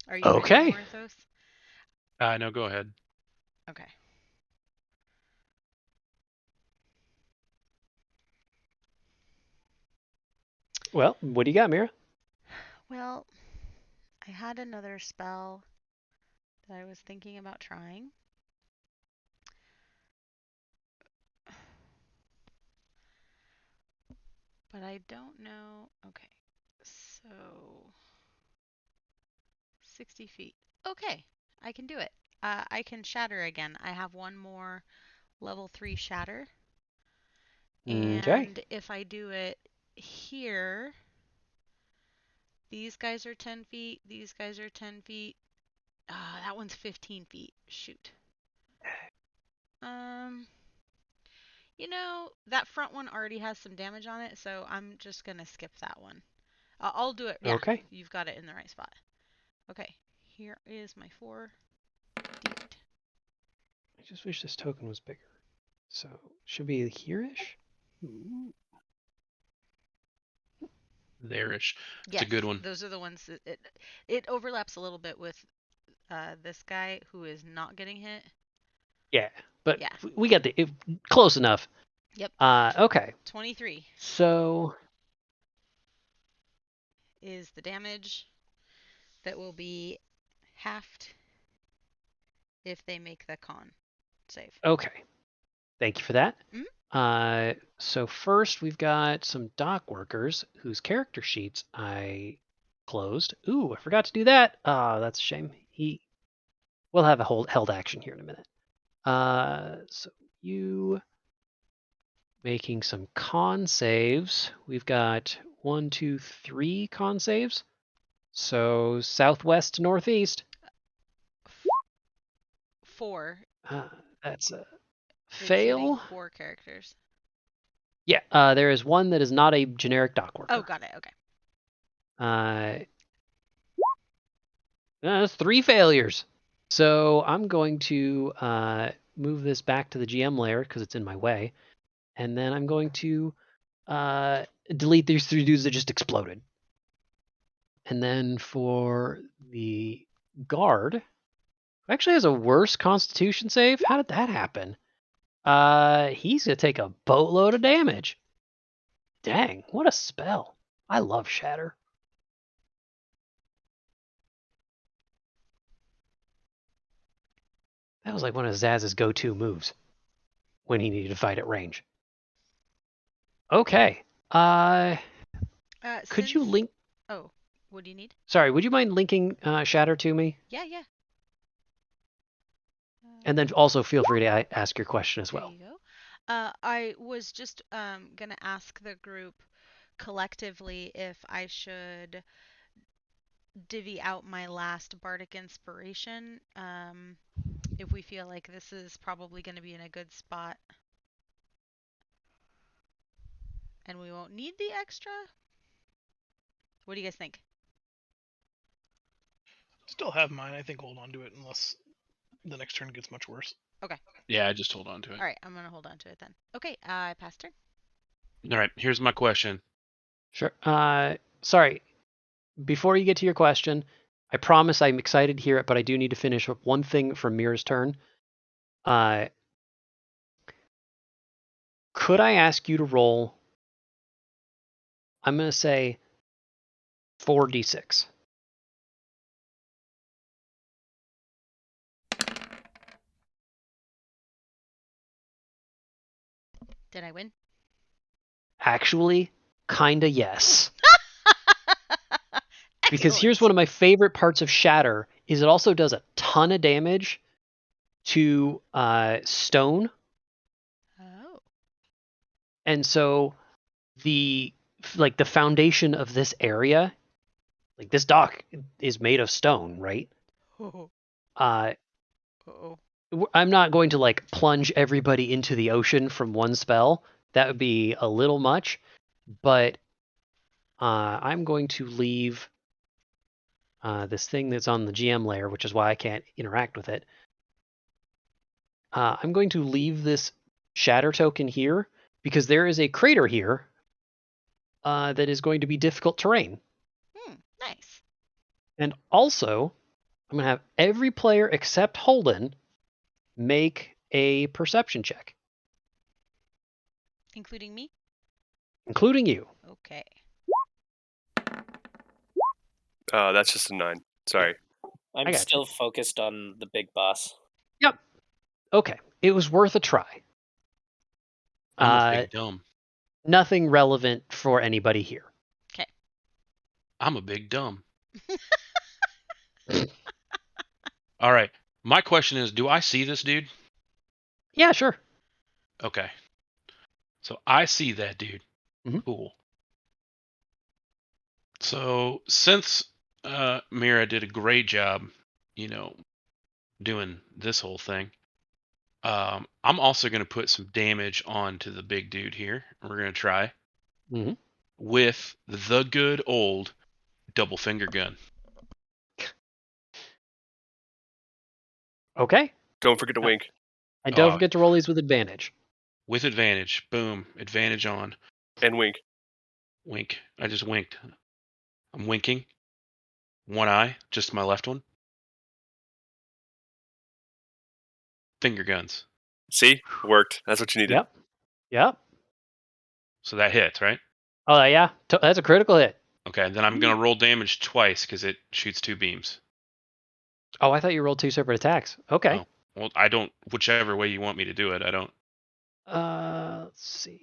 Are you Okay. ready, Morthos? No, go ahead. Okay. Well, what do you got, Mira? Well, I had another spell that I was thinking about trying. But I don't know. Okay. So 60 feet. Okay. I can do it. I can shatter again. I have one more level 3 shatter. Okay. And if I do it here, these guys are 10 feet. These guys are 10 feet. That one's 15 feet. Shoot. You know, that front one already has some damage on it, so I'm just going to skip that one. I'll do it. Yeah, Okay. you've got it in the right spot. Okay, here is my 4d8. I just wish this token was bigger. So, should be here-ish? There-ish. Yes, It's a good one. those are the ones that it overlaps a little bit with this guy who is not getting hit. Yeah, but Yeah. we got close enough. Yep. Okay. 23 So is the damage that will be halved if they make the con save. okay. Thank you for that. Mhm. So first we've got some dock workers whose character sheets I closed. Ooh, I forgot to do that. That's a shame. We'll have a held action here in a minute. So you making some con saves. We've got 1, 2, 3 con saves. So southwest to northeast. 4. That's a It's fail. hitting 4 characters. Yeah, there is one that is not a generic dock worker. Oh, got it. Okay. That's 3 failures. So I'm going to move this back to the GM layer because it's in my way. And then I'm going to delete these 3 dudes that just exploded. And then for the guard, who actually has a worse constitution save. How did that happen? He's going to take a boatload of damage. Dang, what a spell. I love Shatter. That was like one of Zaz's go-to moves when he needed to fight at range. Okay. Could you link... Oh, what do you need? Sorry, would you mind linking Shatter to me? Yeah. And then also feel free to ask your question as well. There you go. I was just going to ask the group collectively if I should divvy out my last bardic inspiration if we feel like this is probably going to be in a good spot and we won't need the extra. What do you guys think? Still have mine. I think hold on to it unless the next turn gets much worse. Okay. Yeah, just hold on to it. All right, I'm going to hold on to it then. Okay, I pass turn. All right, here's my question. Sure. Sorry. Before you get to your question, I promise I'm excited to hear it, but I do need to finish up one thing from Mira's turn. Could I ask you to roll, I'm going to say 4d6. Did I win? Actually, kinda yes. Because Excellent. here's one of my favorite parts of Shatter is it also does a ton of damage to stone. Oh. And so the foundation of this area, like this dock is made of stone, right? Oh. I'm not going to like plunge everybody into the ocean from one spell. That would be a little much, but I'm going to leave this thing that's on the GM layer, which is why I can't interact with it. I'm going to leave this shatter token here because there is a crater here that is going to be difficult terrain. Nice. And also, I'm going to have every player except Holden make a perception check. Including me? Including you. Okay. That's just a 9. Sorry. I'm still focused on the big boss. Yep. Okay. It was worth a try. I'm a big dumb. Nothing relevant for anybody here. I'm a big dumb. All right. My question is, do I see this dude? Yeah, sure. Okay. So I see that dude. Mhm. Cool. So since Mira did a great job, doing this whole thing, I'm also going to put some damage onto the big dude here. We're going to try Mhm. with the good old double finger gun. Okay. Don't forget to wink. And don't Oh. forget to roll these with advantage. With advantage. Boom. Advantage on. And wink. Wink. I just winked. I'm winking. One eye, just my left one. Finger guns. See? Worked. That's what you needed. Yep. So that hits, right? Oh, yeah. That's a critical hit. Okay, then I'm going to roll damage twice because it shoots 2 beams. Oh, I thought you rolled 2 separate attacks. Okay. Oh. Well, I don't, whichever way you want me to do it, I don't. Let's see.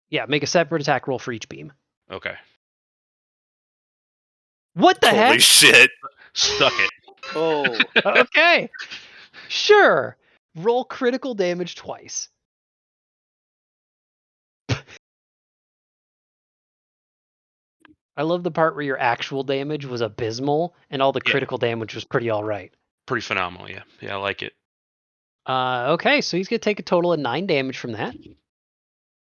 Yeah, make a separate attack roll for each beam. Okay. What the Holy heck? shit. Stuck it. Oh, Okay. Sure. Roll critical damage twice. I love the part where your actual damage was abysmal and all the Yeah. critical damage was pretty all right. Pretty phenomenal, yeah. Yeah, I like it. Okay, so he's going to take a total of 9 damage from that,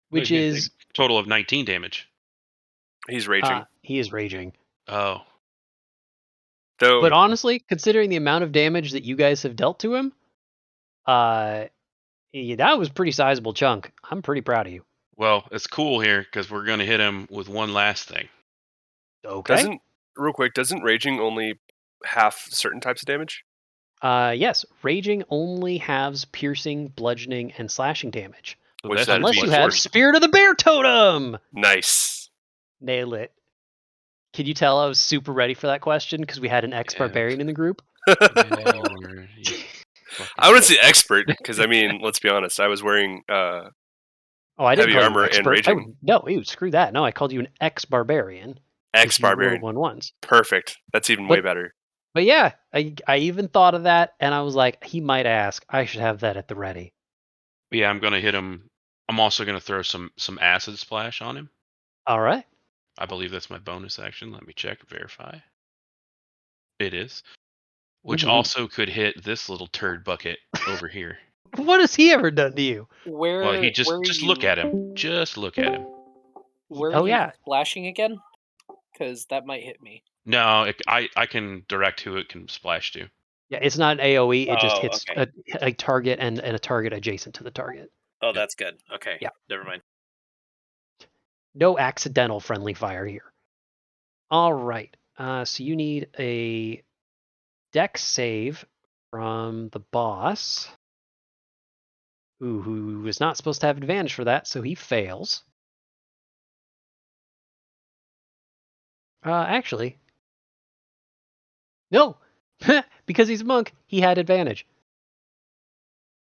which He's gonna is... take a total of 19 damage. He's raging. he is raging. Oh. Though, But honestly, considering the amount of damage that you guys have dealt to him, yeah, that was a pretty sizable chunk. I'm pretty proud of you. Well, it's cool here because we're going to hit him with one last thing. Okay. doesn't raging only half certain types of damage? Yes, raging only halves piercing, bludgeoning, and slashing damage. So Which that's that Unless is you much have worse. Spirit of the Bear Totem! Nice. Nail it. Can you tell I was super ready for that question because we had an ex-barbarian in the group? I wouldn't say expert, because, I mean, let's be honest. I was wearing Oh, I didn't heavy call armor you and expert. raging. No, ew, screw that. No, I called you an ex-barbarian. Ex-barbarian. One once. Perfect. That's even way better. But yeah, I even thought of that, and I was like, he might ask. I should have that at the ready. Yeah, I'm going to hit him. I'm also going to throw some acid splash on him. All right. I believe that's my bonus action. Let me check, verify. It is. Which also could hit this little turd bucket over here. What has he ever done to you? where? Well, he where just are look you- at him. Just look at him. Where Oh, are you yeah. splashing again? Because that might hit me. No, I can direct who it can splash to. Yeah, it's not an AoE. It just Oh, hits okay. a target and a target adjacent to the target. Oh, that's good. Okay. Yeah. Never mind. No accidental friendly fire here. All right. So you need a dex save from the boss, who is not supposed to have advantage for that, so he fails. Actually, no, because he's a monk, he had advantage.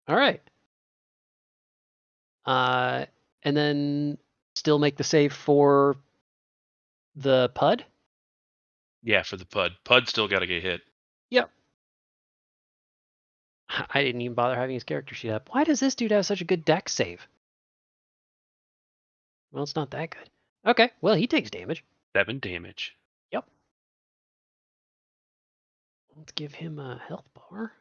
All right. And then still make the save for the Pud? Yeah, for the Pud. Pud still got to get hit. Yep. I didn't even bother having his character sheet up. Why does this dude have such a good dex save? Well, it's not that good. Okay, well, he takes damage. 7 damage. Yep. Let's give him a health bar.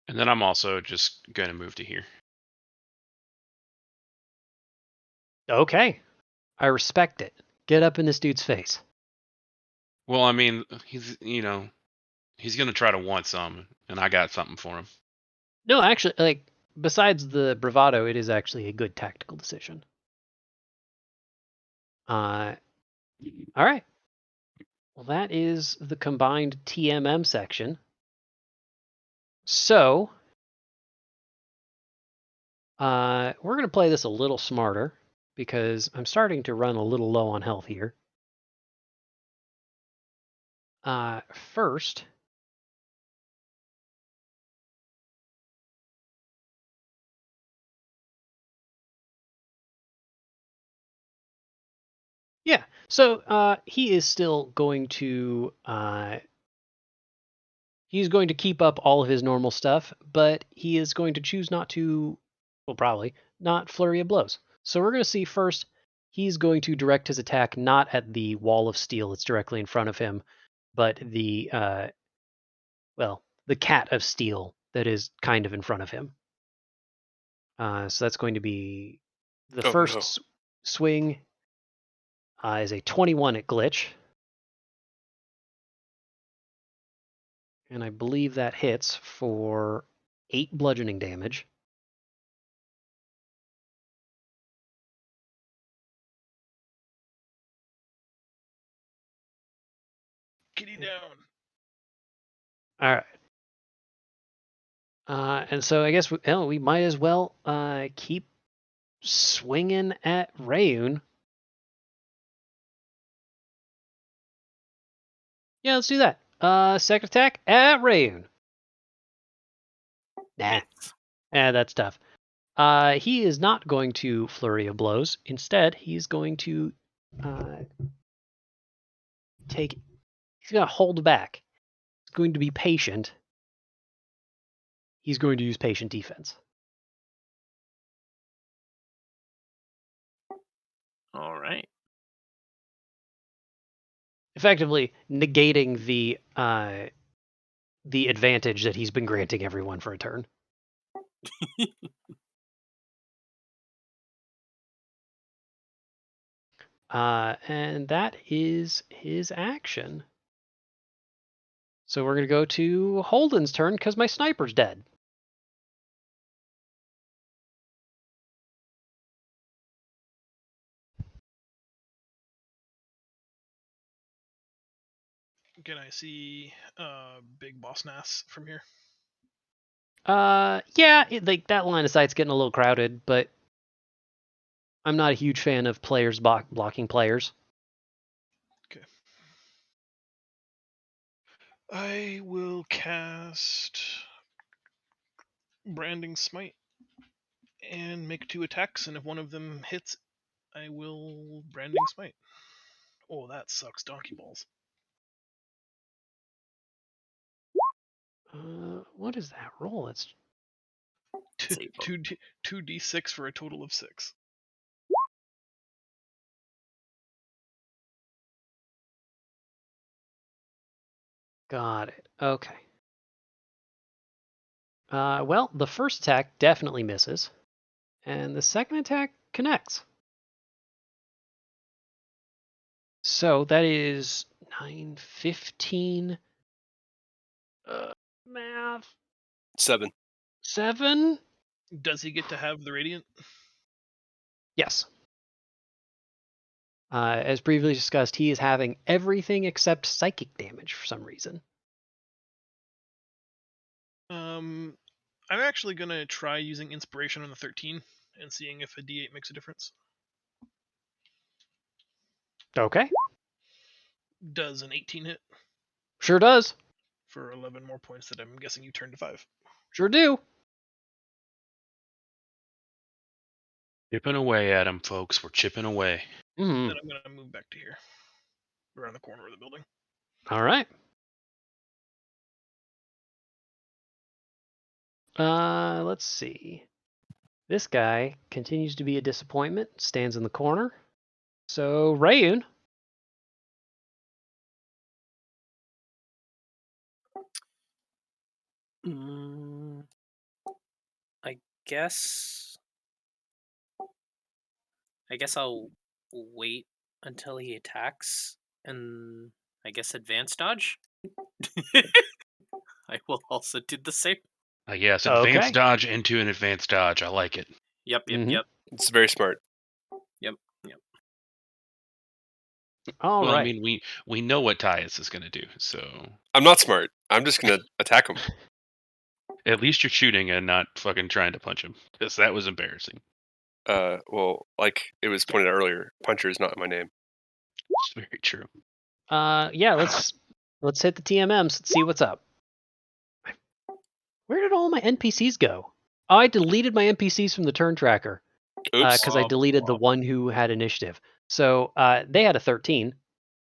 And then I'm also just going to move to here. Okay. I respect it. Get up in this dude's face. Well, I mean, he's going to try to want some, and I got something for him. No, actually, like, besides the bravado, it is actually a good tactical decision. All right. Well, that is the combined TMM section. So, we're going to play this a little smarter because I'm starting to run a little low on health here. First, So he is still going to he's going to keep up all of his normal stuff, but he is going to choose not to, well, probably not flurry of blows. So we're going to see first. He's going to direct his attack not at the wall of steel that's directly in front of him, but the the cat of steel that is kind of in front of him. So that's going to be the Oh, first no. swing is a 21 at glitch. And I believe that hits for 8 bludgeoning damage. Kitty down. All right. And so I guess we might as well keep swinging at Rayun. Yeah, let's do that. Second attack at Rayun. Nah. That's tough. He is not going to flurry of blows. Instead, he's going to he's going to hold back. He's going to be patient. He's going to use patient defense. All right. Effectively negating the advantage that he's been granting everyone for a turn. And that is his action. So we're going to go to Holden's turn because my sniper's dead. Can I see Big Boss Nass from here? Yeah, that line of sight's getting a little crowded, but I'm not a huge fan of players blocking players. Okay. I will cast Branding Smite and make 2 attacks, and if one of them hits, I will Branding Smite. Oh, that sucks donkey balls. What is that roll? It's 2d6 for a total of 6. Got it. Okay. Well, the first attack definitely misses, and the second attack connects. So that is 9, 15. Math. 7. 7? Does he get to have the Radiant? Yes. As previously discussed, he is having everything except psychic damage for some reason. I'm actually going to try using Inspiration on the 13 and seeing if a D8 makes a difference. Okay. Does an 18 hit? Sure does. For 11 more points that I'm guessing you turned to 5. Sure do. Chipping away at him, folks. We're chipping away. Mm. Then I'm going to move back to here. Around the corner of the building. All right. Let's see. This guy continues to be a disappointment, stands in the corner. So, Rayun. I guess I'll wait until he attacks, and I guess advance dodge. I will also do the same. Yes, advance Okay. dodge into an advance dodge. I like it. Yep. It's very smart. All well, right. I mean, we know what Tyus is going to do, so I'm not smart. I'm just going to attack him. at least you're shooting and not fucking trying to punch him, because that was embarrassing. Well, like it was pointed out earlier, puncher is not my name. It's very true. Yeah, let's hit the TMMs. Let's see what's up. Where did all my NPCs go? Oh, I deleted my NPCs from the turn tracker Oops. because I deleted the one who had initiative. So they had a 13.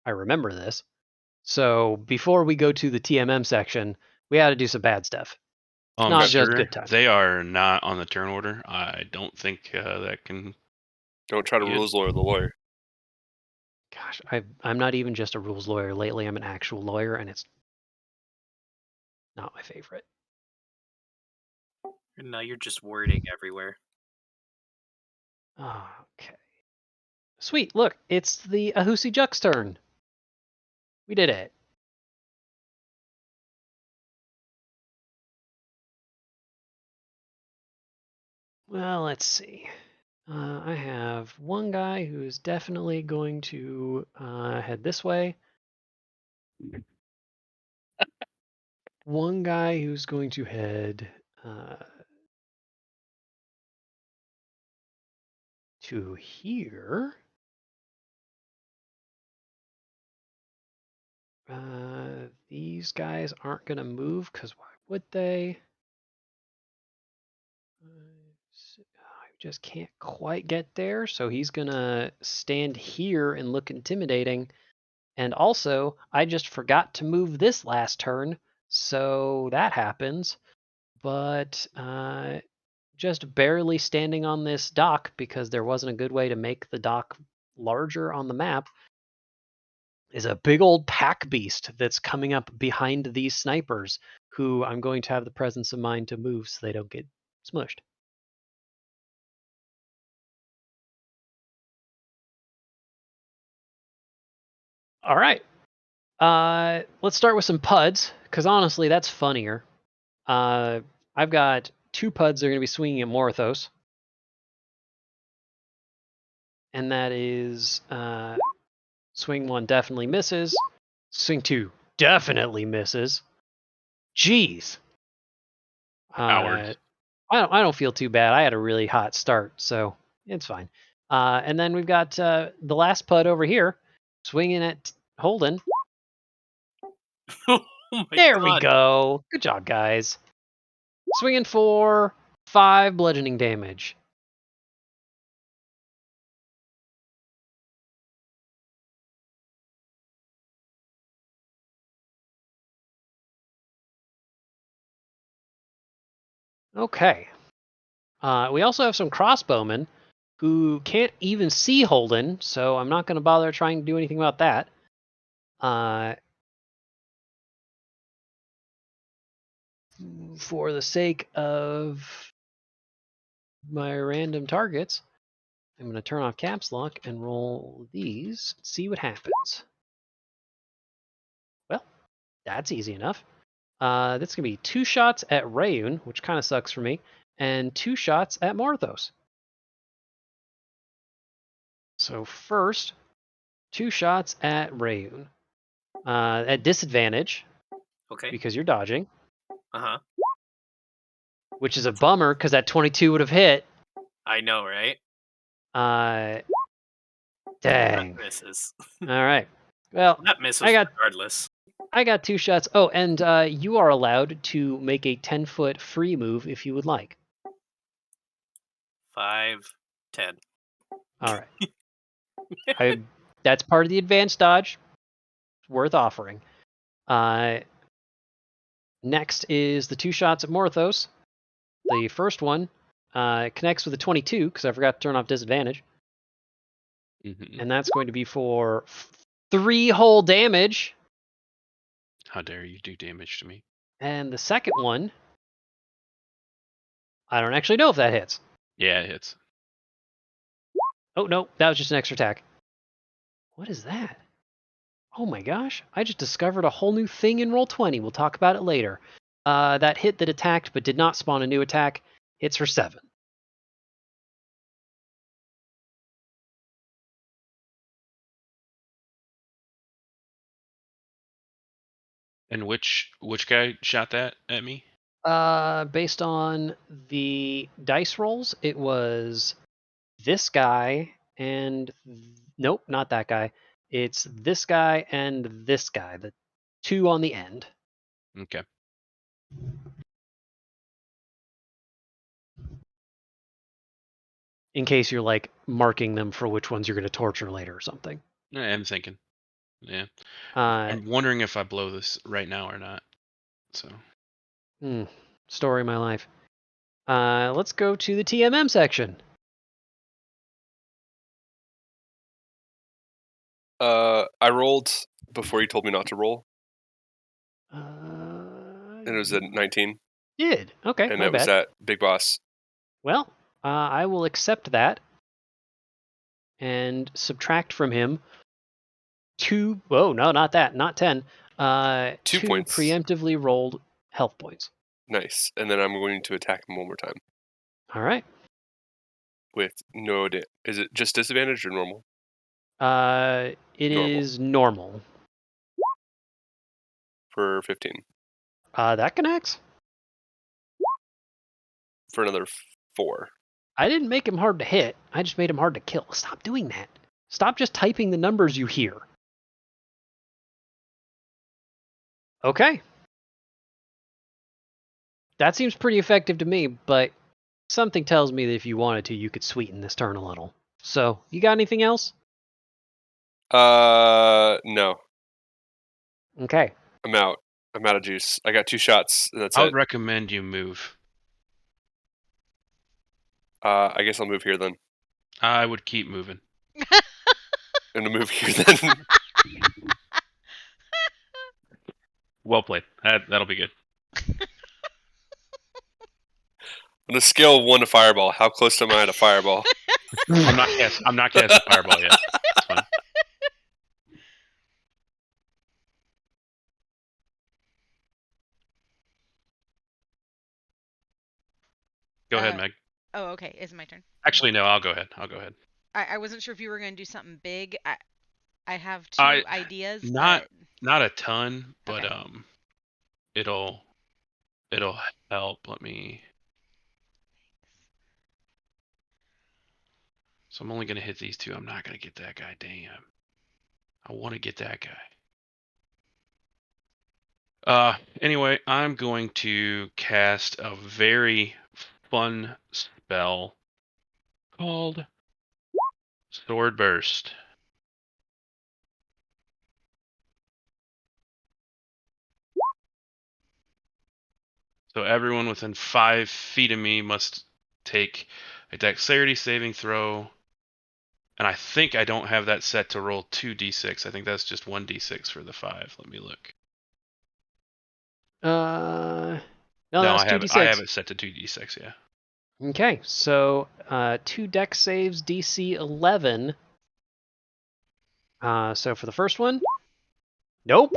I remember this. So before we go to the TMM section, we had to do some bad stuff. Not just good times. They are not on the turn order. I don't think that can. Don't try to Good. rules lawyer the lawyer. Gosh, I'm not even just a rules lawyer. Lately, I'm an actual lawyer, and it's not my favorite. No, you're just wording everywhere. Okay. Sweet. Look, it's the Ahusi Juck's turn. We did it. Well, let's see. I have one guy who's definitely going to head this way. One guy who's going to head to here. These guys aren't going to move because why would they? I just can't quite get there, so he's going to stand here and look intimidating. And also, I just forgot to move this last turn, so that happens. But just barely standing on this dock because there wasn't a good way to make the dock larger on the map is a big old pack beast that's coming up behind these snipers who I'm going to have the presence of mind to move so they don't get smushed. All right. Let's start with some PUDs, because honestly, that's funnier. I've got 2 PUDs that are going to be swinging at Morthos. And that is swing 1 definitely misses. Swing 2 definitely misses. Jeez. Howard. I don't feel too bad. I had a really hot start, so it's fine. And then we've got the last PUD over here, swinging at Holden. Oh my There God. we go. Good job, guys. Swinging for 5 bludgeoning damage. Okay. We also have some crossbowmen who can't even see Holden, so I'm not going to bother trying to do anything about that. For the sake of my random targets, I'm going to turn off caps lock and roll these, see what happens. Well, that's easy enough. That's going to be 2 shots at Rayun, which kind of sucks for me, and 2 shots at Morthos. So first, 2 shots at Rayun. At disadvantage, Okay. because you're dodging, Uh-huh. which is a bummer because that 22 would have hit. I know, right? Dang. That misses. All right. Well, That misses regardless. I got 2 shots. Oh, and you are allowed to make a 10-foot free move if you would like. 5, 10. All right. That's part of the advanced dodge. Worth offering. Next is the 2 shots at Morthos. The first one connects with a 22 because I forgot to turn off disadvantage. Mm-hmm. And that's going to be for 3 whole damage. How dare you do damage to me? And the second one, I don't actually know if that hits. Yeah, it hits. Oh, no, that was just an extra attack. What is that? Oh my gosh, I just discovered a whole new thing in Roll20. We'll talk about it later. That hit that attacked but did not spawn a new attack hits for 7. And which guy shot that at me? Based on the dice rolls, it was this guy and nope, not that guy. It's this guy and this guy, the 2 on the end. Okay. in case you're like marking them for which ones you're going to torture later or something. I'm thinking. Yeah. Uh, I'm wondering if I blow this right now or not. So. Story of my life. Let's go to the TMM section. I rolled before you told me not to roll, And and it was a 19, did. Okay, and my it was bad. at Big Boss. Well, I will accept that and subtract from him 2. Oh, no, not that. Not 10. 2 2 points. preemptively rolled health points. Nice. And then I'm going to attack him one more time All right. with no. Is it just disadvantage or normal? It Normal. is normal. For 15. That connects. For another 4. I didn't make him hard to hit. I just made him hard to kill. Stop doing that. Stop just typing the numbers you hear. Okay. That seems pretty effective to me, but something tells me that if you wanted to, you could sweeten this turn a little. So, you got anything else? No. Okay. I'm out. I'm out of juice. I got 2 shots, and that's I it. would recommend you move. I guess I'll move here then. I would keep moving. I'm gonna move here then. Well played. That'll be good. On a scale of 1 to fireball, how close am I to fireball? I'm not casting fireball yet. It's fine. Go ahead, Meg. Oh, okay. Is it my turn? Actually, no. I'll go ahead. I wasn't sure if you were going to do something big. I have 2 ideas. Not but... a ton, but Okay. it'll help. Let me. So I'm only gonna hit these 2. I'm not gonna get that guy. Damn. I want to get that guy. Anyway, I'm going to cast a very fun spell called Sword Burst. So everyone within 5 feet of me must take a dexterity saving throw. And I think I don't have that set to roll 2d6. I think that's just 1d6 for the 5. Let me look. No, that's I have 2d6. I have it set to 2d6, yeah. Okay, so 2 dex saves, DC 11. So for the first one, nope.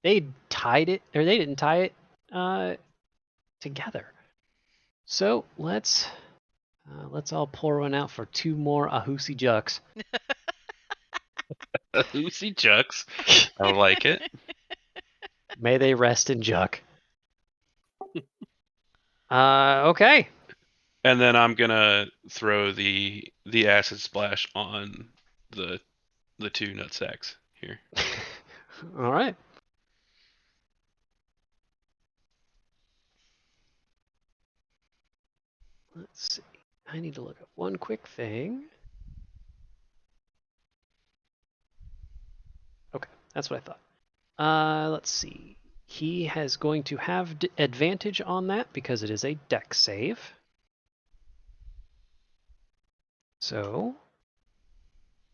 They tied it, or they didn't tie it together. So let's all pour one out for 2 more Ahusi Jucks. Ahusi Jucks. I like it. May they rest in Juck. Okay. And then I'm gonna throw the acid splash on the 2 nutsacks here. All right. Let's see. I need to look up one quick thing. Okay, that's what I thought. Let's see. He is going to have advantage on that because it is a dex save. So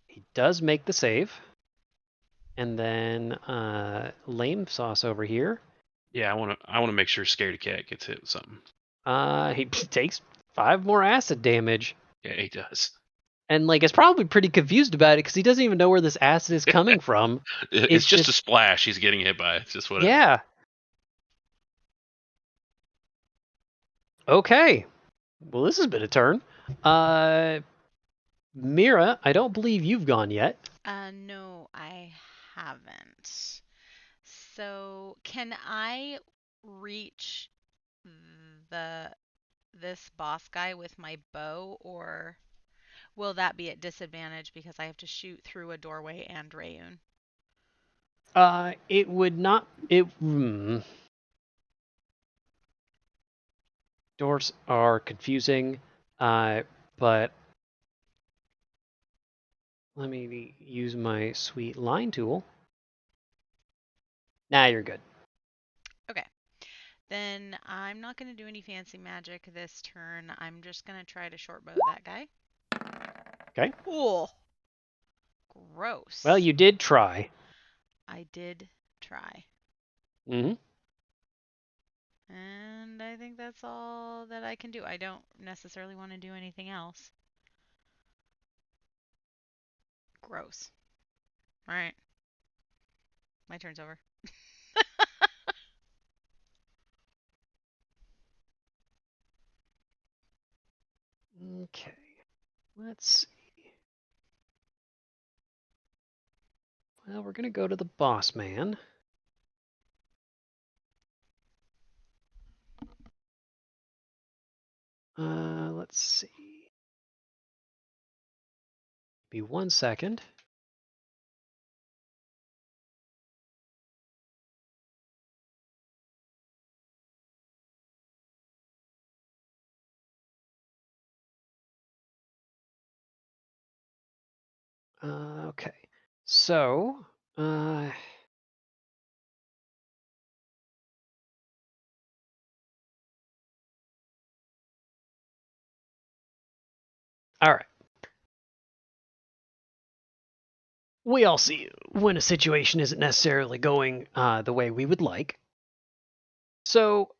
he does make the save. And then Lame Sauce over here. Yeah, I wanna make sure Scaredy Cat gets hit with something. He takes 5 more acid damage. Yeah, he does. And like is probably pretty confused about it because he doesn't even know where this acid is coming from. It's just a splash he's getting hit by. It's just whatever. Yeah. Okay. Well, this has been a turn. Mira, I don't believe you've gone yet. No, I haven't. So, can I reach this boss guy with my bow, or will that be at disadvantage because I have to shoot through a doorway and Rayun? It would not. It. Doors are confusing, but let me use my sweet line tool. Nah, you're good. Okay. Then I'm not going to do any fancy magic this turn. I'm just going to try to short bow that guy. Okay. Cool. Gross. Well, you did try. I did try. Mm-hmm. And I think that's all that I can do. I don't necessarily want to do anything else. Gross. Alright. My turn's over. Okay. Let's see. Well, we're going to go to the boss man. Let's see. Be 1 second. Okay. So, all right. We all see when a situation isn't necessarily going the way we would like. So,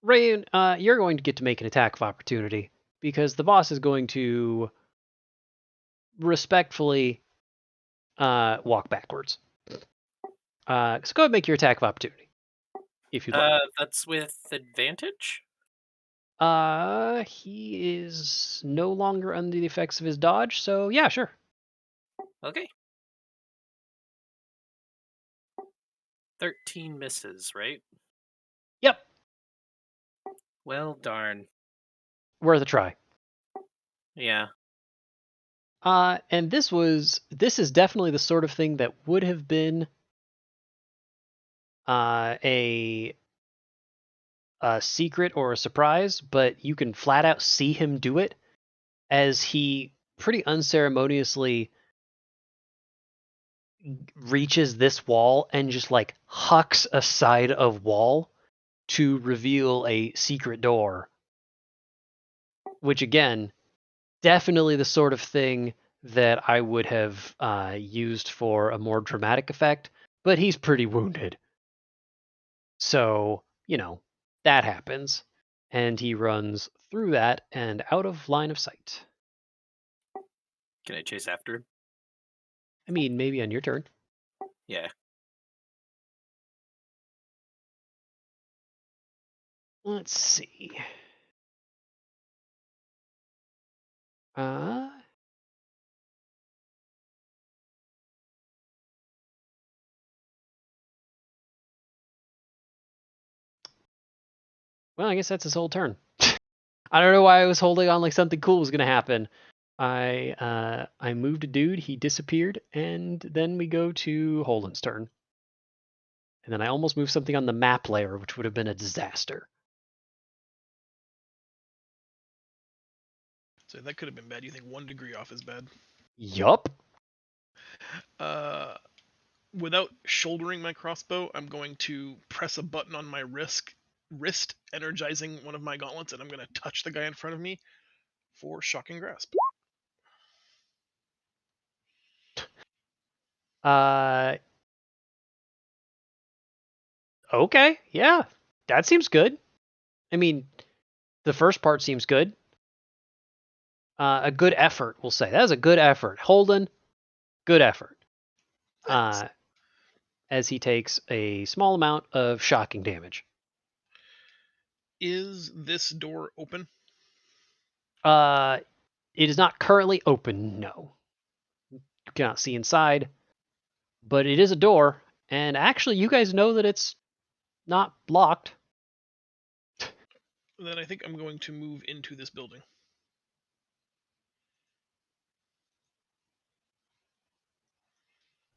Rayan, you're going to get to make an attack of opportunity because the boss is going to respectfully walk backwards. So go ahead and make your attack of opportunity if you'd like. That's with advantage? He is no longer under the effects of his dodge, so yeah, sure. Okay. 13 misses, right? Yep, Well, darn. worth a try. Yeah. And this is definitely the sort of thing that would have been a secret or a surprise, but you can flat out see him do it as he pretty unceremoniously reaches this wall and just like hucks a side of wall to reveal a secret door. Which again, definitely the sort of thing that I would have used for a more dramatic effect, but he's pretty wounded. So, that happens. And he runs through that and out of line of sight. Can I chase after him? I mean, maybe on your turn. Yeah. Let's see. Uh, well, I guess that's his whole turn. I don't know why I was holding on like something cool was gonna happen. I moved a dude, he disappeared, and then we go to Holden's turn. And then I almost moved something on the map layer, which would have been a disaster. So that could have been bad. You think 1 degree off is bad? Yup. Without shouldering my crossbow, I'm going to press a button on my wrist, energizing one of my gauntlets, and I'm going to touch the guy in front of me for Shocking Grasp. Okay, yeah, that seems good. I mean, the first part seems good. A good effort, we'll say. That was a good effort. Holden, good effort. As he takes a small amount of shocking damage. Is this door open? It is not currently open, no. You cannot see inside, but it is a door, and actually you guys know that it's not locked. Then I think I'm going to move into this building.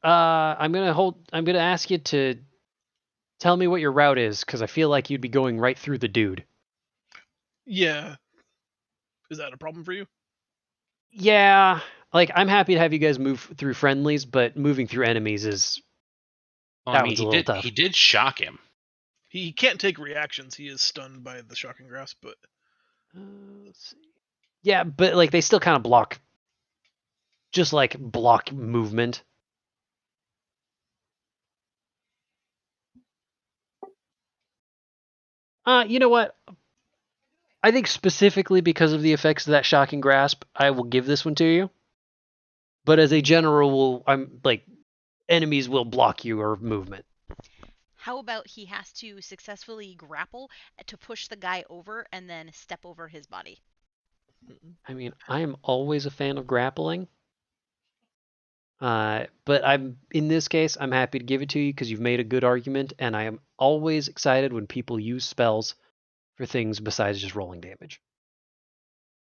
I'm gonna ask you to Tell me what your route is, because I feel like you'd be going right through the dude. Yeah. Is that a problem for you? Yeah, like I'm happy to have you guys move through friendlies, but moving through enemies is Well, that I mean, one's a little tough. he did shock him. He can't take reactions. He is stunned by the shocking grasp, but Let's see. Yeah, but like they still kind of block, just like block movement. You know what? I think specifically because of the effects of that shocking grasp, I will give this one to you. But as a general rule, I'm like enemies will block your movement. How about he has to successfully grapple to push the guy over and then step over his body? I mean, I am always a fan of grappling. But I'm in this case, I'm happy to give it to you because you've made a good argument, and I am always excited when people use spells for things besides just rolling damage.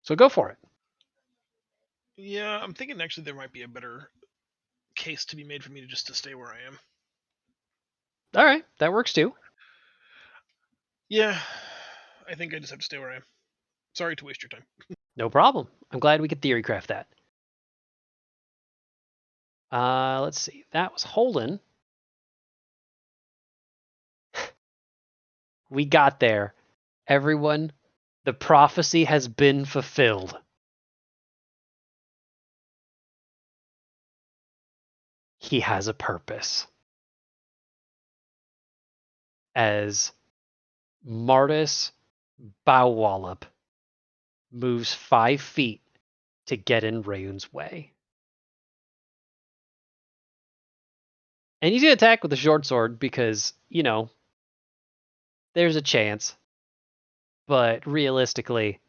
So go for it. yeah, I'm thinking actually there might be a better case to be made for me to just to stay where I am. All right, that works too. Yeah, I think I just have to stay where I am. Sorry to waste your time. No problem. I'm glad we could theory craft that. Let's see. That was Holden. We got there. Everyone, the prophecy has been fulfilled. He has a purpose. As Martis Bowwallop moves 5 feet to get in Rayun's way. And he's going to attack with the short sword because, you know, there's a chance. But realistically,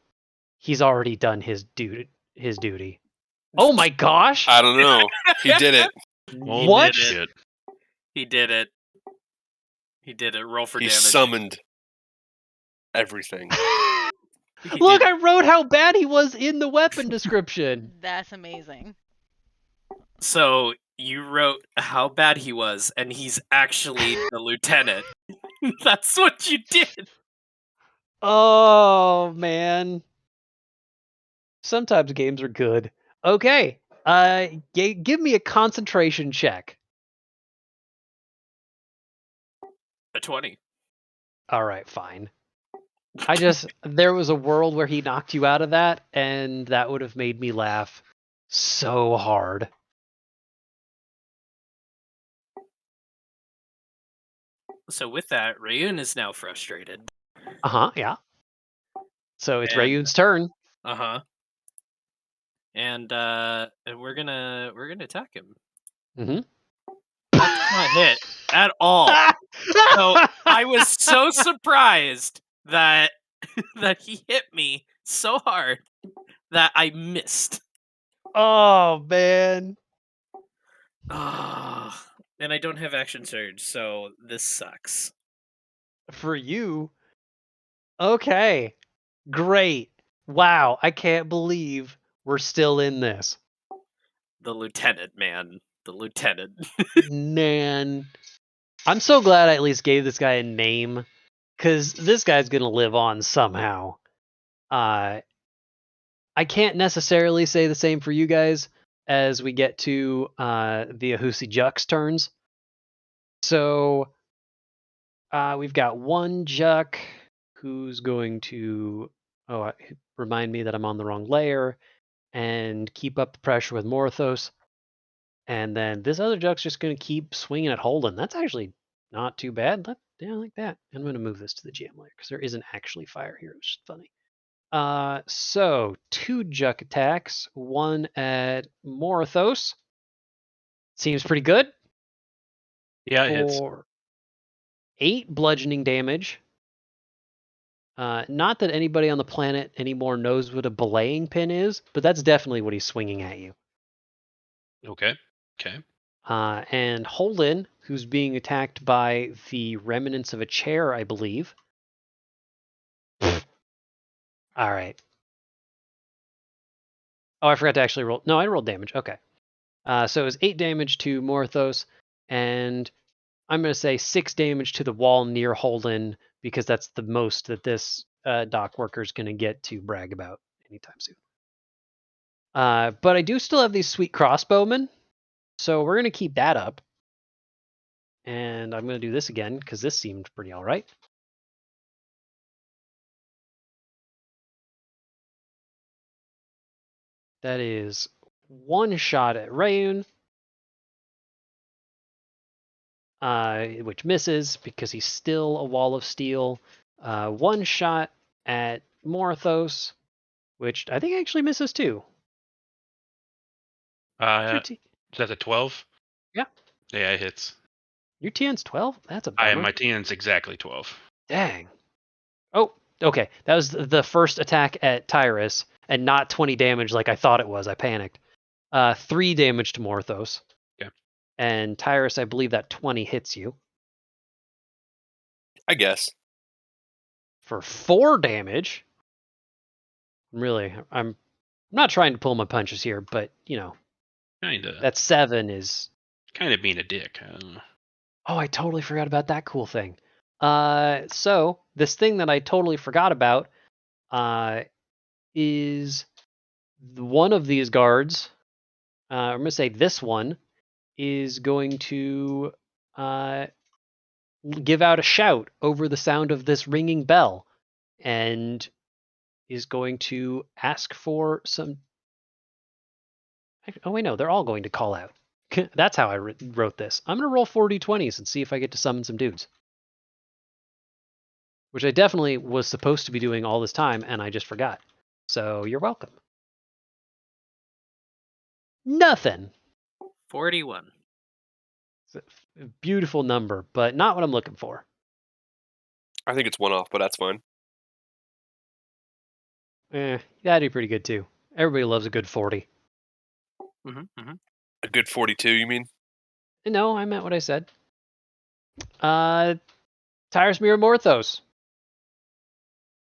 he's already done his duty. Oh my gosh! I don't know. He did it. What? He did it. Shit. He did it. He did it. Roll for He damage. summoned everything. He Look, did- I wrote how bad he was in the weapon description. That's amazing. So you wrote how bad he was, and he's actually the lieutenant. That's what you did. Oh man. Sometimes games are good. Okay. Give me a concentration check. A 20. All right, fine. There was a world where he knocked you out of that, and that would have made me laugh so hard. So with that, Rayun is now frustrated. Yeah. So it's And- Rayun's turn. And we're gonna attack him. Mm-hmm. That's not hit at all. So I was so surprised that that he hit me so hard that I missed. Oh man. And I don't have action surge, so this sucks. For you. Okay. Great. Wow, I can't believe we're still in this. The lieutenant, man. The lieutenant. Man. I'm so glad I at least gave this guy a name, because this guy's going to live on somehow. I can't necessarily say the same for you guys as we get to the Ahusi Juck's turns. So we've got one Juck who's going to remind me that I'm on the wrong layer and keep up the pressure with Morthos. And then this other Juck's just going to keep swinging at Holden. That's actually not too bad. Yeah, I like that. I'm going to move this to the GM layer because there isn't actually fire here, which is funny. So 2 Juck attacks, one at Morthos. Seems pretty good. Yeah, it hits. For 8 bludgeoning damage. Not that anybody on the planet anymore knows what a belaying pin is, but that's definitely what he's swinging at you. Okay. And Holden, who's being attacked by the remnants of a chair, I believe. All right. Oh, I forgot to actually roll. No, I rolled damage. Okay. So it was 8 damage to Morthos, and I'm going to say 6 damage to the wall near Holden because that's the most that this dock worker is going to get to brag about anytime soon. But I do still have these sweet crossbowmen, so we're going to keep that up. And I'm going to do this again because this seemed pretty all right. That is 1 shot at Rayun, which misses because he's still a wall of steel. 1 shot at Morthos, which I think actually misses too. Is that a 12? Yeah. Yeah, it hits. Your TN's 12? That's a bummer. My TN's exactly 12. Dang. Oh, okay. That was the first attack at Tyrus, and not 20 damage like I thought it was. I panicked. 3 damage to Morthos. Yeah. And Tyrus, I believe that 20 hits you. I guess. For 4 damage. Really, I'm not trying to pull my punches here, but, Kinda. that 7 is... Kind of being a dick. I don't know. Oh, I totally forgot about that cool thing. So this thing that I totally forgot about is one of these guards. I'm gonna say this one is going to give out a shout over the sound of this ringing bell, and is going to ask for some. Oh wait, no, they're all going to call out. That's how I wrote this. I'm going to roll 4 d20s and see if I get to summon some dudes. Which I definitely was supposed to be doing all this time, and I just forgot. So you're welcome. Nothing. 41. It's a beautiful number, but not what I'm looking for. I think it's 1 off, but that's fine. That'd be pretty good too. Everybody loves a good 40. A good 42, you mean? No, I meant what I said. Tyrus Mirror Morthos.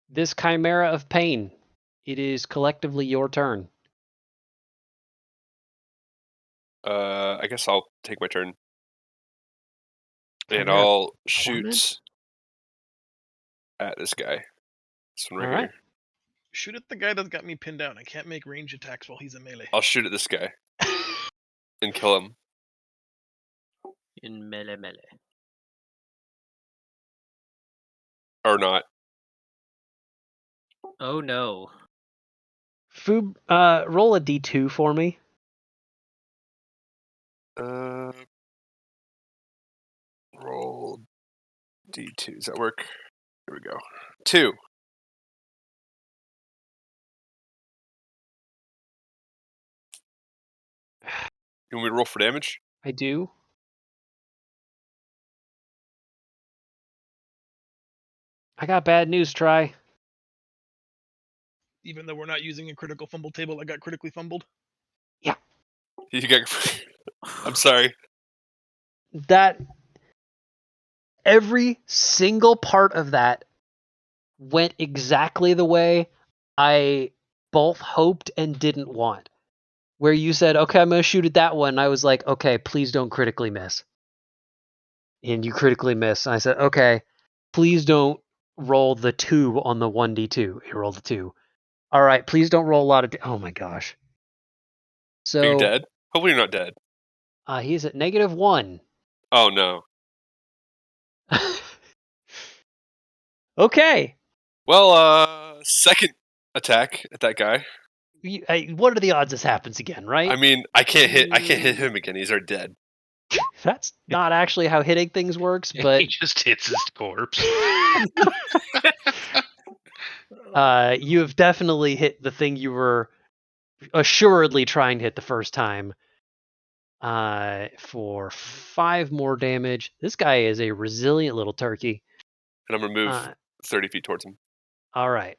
This Chimera of Pain. It is collectively your turn. I guess I'll take my turn. And Chimera I'll shoot Torment? at this guy. This one right All right. here. Shoot at the guy that's got me pinned down. I can't make range attacks while he's a melee. I'll shoot at this guy and kill him. In melee. Or not. Oh no. Foob, roll a d2 for me. Roll D2. Does that work? Here we go. 2. You want me to roll for damage? I do. I got bad news, Try. Even though we're not using a critical fumble table, I got critically fumbled. You got. I'm sorry. That every single part of that went exactly the way I both hoped and didn't want. Where you said, okay, I'm going to shoot at that one. And I was like, okay, please don't critically miss. And you critically miss. And I said, okay, please don't roll the 2 on the 1d2. You rolled the 2. All right, please don't roll a lot of... oh my gosh. So, Are you dead? Hopefully you're not dead. He's at -1. Oh, no. Okay. Well, second attack at that guy. What are the odds this happens again, right? I mean, I can't hit him again. He's already dead. That's not actually how hitting things works, but He just hits his corpse. you have definitely hit the thing you were assuredly trying to hit the first time. For 5 more damage. This guy is a resilient little turkey. And I'm going to move 30 feet towards him. All right.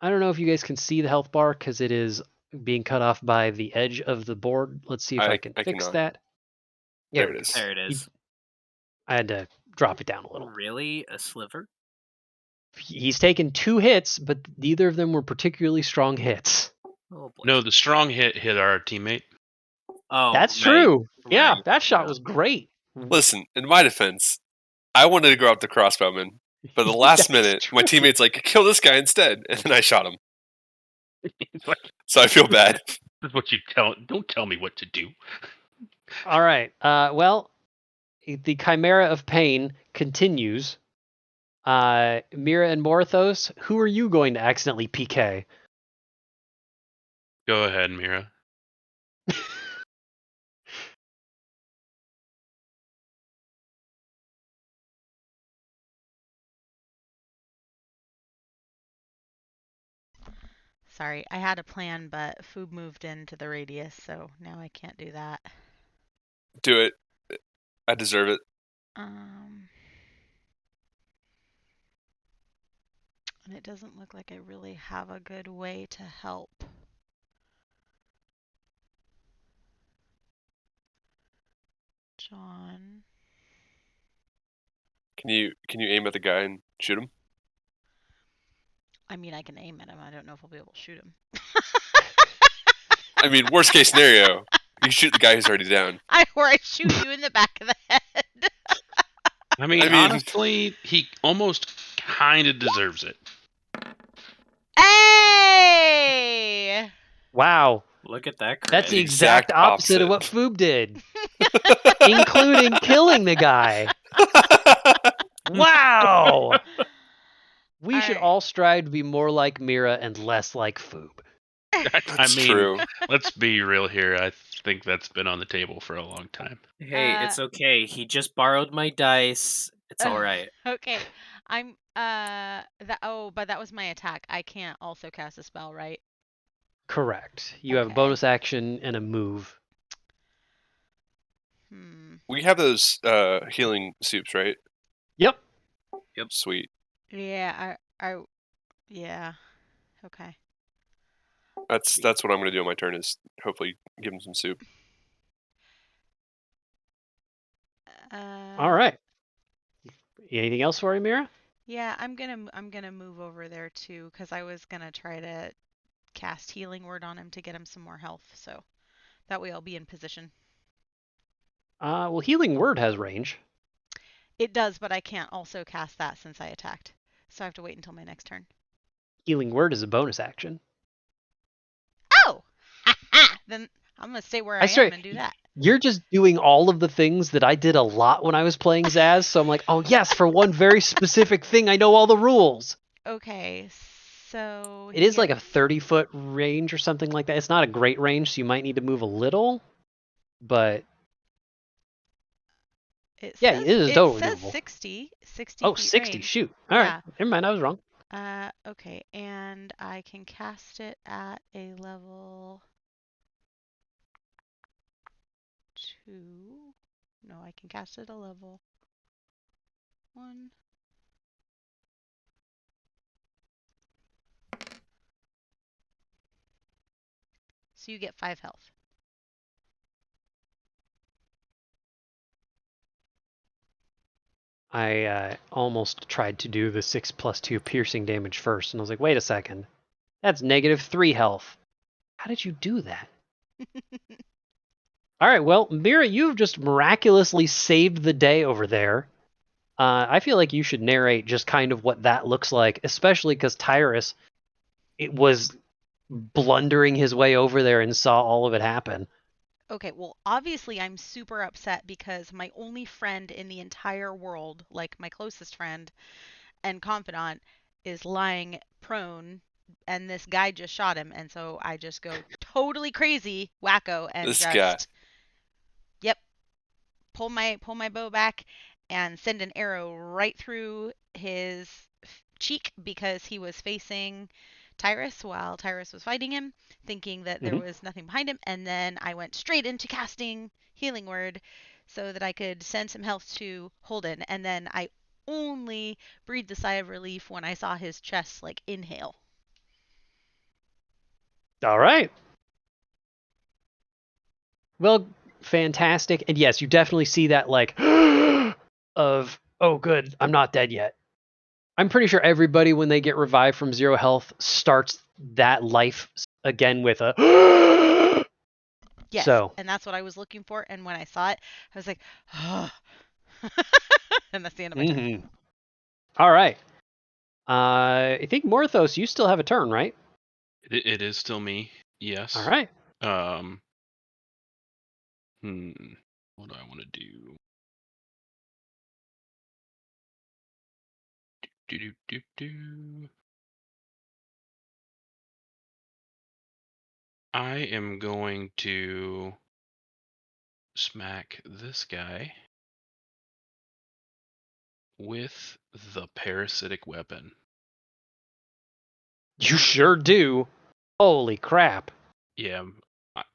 I don't know if you guys can see the health bar because it is being cut off by the edge of the board. Let's see if I can fix cannot. that. There it is. There it is. I had to drop it down a little. Really? A sliver? He's taken 2 hits, but neither of them were particularly strong hits. Oh boy. No, the strong hit our teammate. Oh, That's right, true. Yeah, right, that shot yeah. was great. Listen, in my defense, I wanted to go out the crossbowman, but the last minute, my teammate's like, kill this guy instead, and then I shot him. So I feel bad. This is what you don't tell me what to do. All right. Well, the Chimera of Pain continues. Mira and Morthos, who are you going to accidentally PK? Go ahead, Mira. Sorry, I had a plan, but Foob moved into the radius, so now I can't do that. Do it. I deserve it. And it doesn't look like I really have a good way to help. John. Can you aim at the guy and shoot him? I mean, I can aim at him. I don't know if I'll be able to shoot him. I mean, worst case scenario, you shoot the guy who's already down. Or I shoot you in the back of the head. I mean, honestly, he almost kind of deserves it. Hey! Wow. Look at that. That's the crit. exact opposite of what Foob did, including killing the guy. Wow. We should all strive to be more like Mira and less like Foob. I mean, true. Let's be real here. I think that's been on the table for a long time. Hey, it's okay. He just borrowed my dice. It's all right. Okay. I'm but that was my attack. I can't also cast a spell, right? Correct. You have a bonus action and a move. We have those healing soups, right? Yep. Sweet. Yeah, yeah. Okay. That's what I'm gonna do on my turn. Is hopefully give him some soup. All right. Anything else for you, Mira? Yeah, I'm gonna move over there too, because I was gonna try to cast Healing Word on him to get him some more health, so that way I'll be in position. Well, Healing Word has range. It does, but I can't also cast that since I attacked, so I have to wait until my next turn. Healing Word is a bonus action. Oh! Then I'm gonna stay where I am and do that. You're just doing all of the things that I did a lot when I was playing Zaz, so I'm like, oh yes, for one very specific thing, I know all the rules. Okay, so... It is like a 30-foot range or something like that. It's not a great range, so you might need to move a little, but... It is totally says doable. 60 Oh, feet 60, range. shoot. All right, never mind, I was wrong. Okay, and I can cast it at a level 2. No, I can cast it at a level 1. So you get 5 health. I almost tried to do the 6+2 piercing damage first, and I was like, wait a second. That's -3 health. How did you do that? All right, well, Mira, you've just miraculously saved the day over there. I feel like you should narrate just kind of what that looks like, especially because Tyrus was blundering his way over there and saw all of it happen. Okay, well, obviously I'm super upset because my only friend in the entire world, like my closest friend and confidant, is lying prone, and this guy just shot him, and so I just go totally crazy, wacko, and pull my bow back and send an arrow right through his cheek because he was facing Tyrus while Tyrus was fighting him, thinking that there was nothing behind him, and then I went straight into casting Healing Word so that I could send some health to Holden, and then I only breathed a sigh of relief when I saw his chest like inhale. All right. Well, fantastic. And yes, you definitely see that like of, oh good, I'm not dead yet. I'm pretty sure everybody, when they get revived from 0 health, starts that life again with a Yes, So. and that's what I was looking for. And when I saw it, I was like, oh. And that's the end of my turn. Mm-hmm. All right. I think Morthos, you still have a turn, right? It is still me. Yes. All right. What do I want to do? Do. I am going to smack this guy with the parasitic weapon. You sure do. Holy crap. Yeah,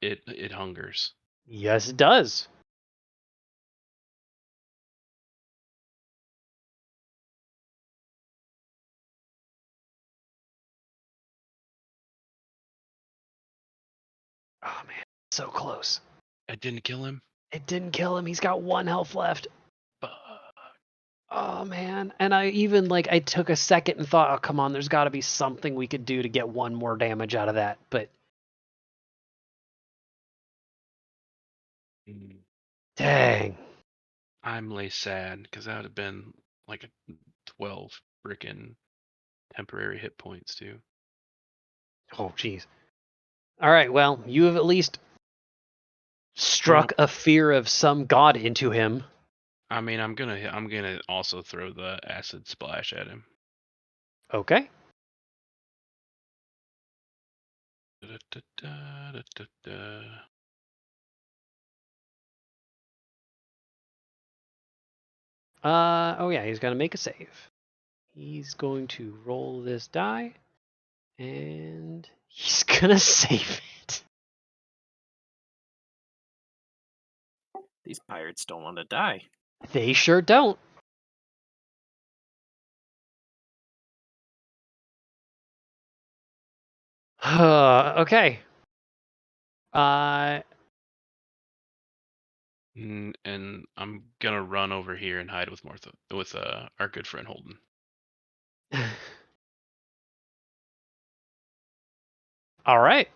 it hungers. Yes, it does. Oh, man. So close. I didn't kill him. It didn't kill him. He's got 1 health left. Fuck. Oh, man. And I even, I took a second and thought, oh, come on, there's got to be something we could do to get 1 more damage out of that. But. Dang. I'm lay sad because that would have been like a 12 frickin' temporary hit points too. Oh, jeez. All right, well, you have at least struck a fear of some god into him. I mean, I'm gonna also throw the acid splash at him. Okay. Oh yeah, he's gonna make a save. He's going to roll this die, and he's gonna save it. These pirates don't want to die. They sure don't. Okay. And I'm gonna run over here and hide with our good friend Holden. All right.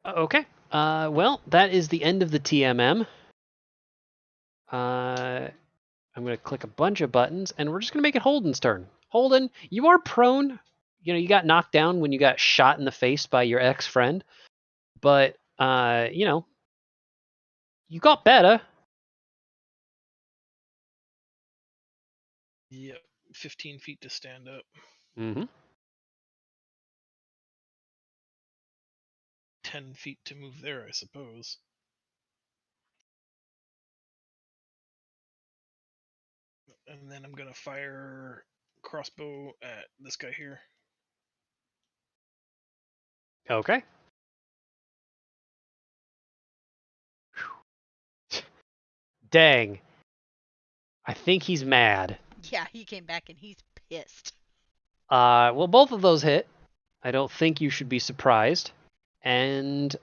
Okay. Well, that is the end of the TMM. I'm going to click a bunch of buttons, and we're just going to make it Holden's turn. Holden, you are prone. You got knocked down when you got shot in the face by your ex-friend. But, you got better. Yep, 15 feet to stand up. Mm-hmm. 10 feet to move there, I suppose. And then I'm going to fire crossbow at this guy here. Okay. Dang. I think he's mad. Yeah, he came back and he's pissed. Well, both of those hit. I don't think you should be surprised. And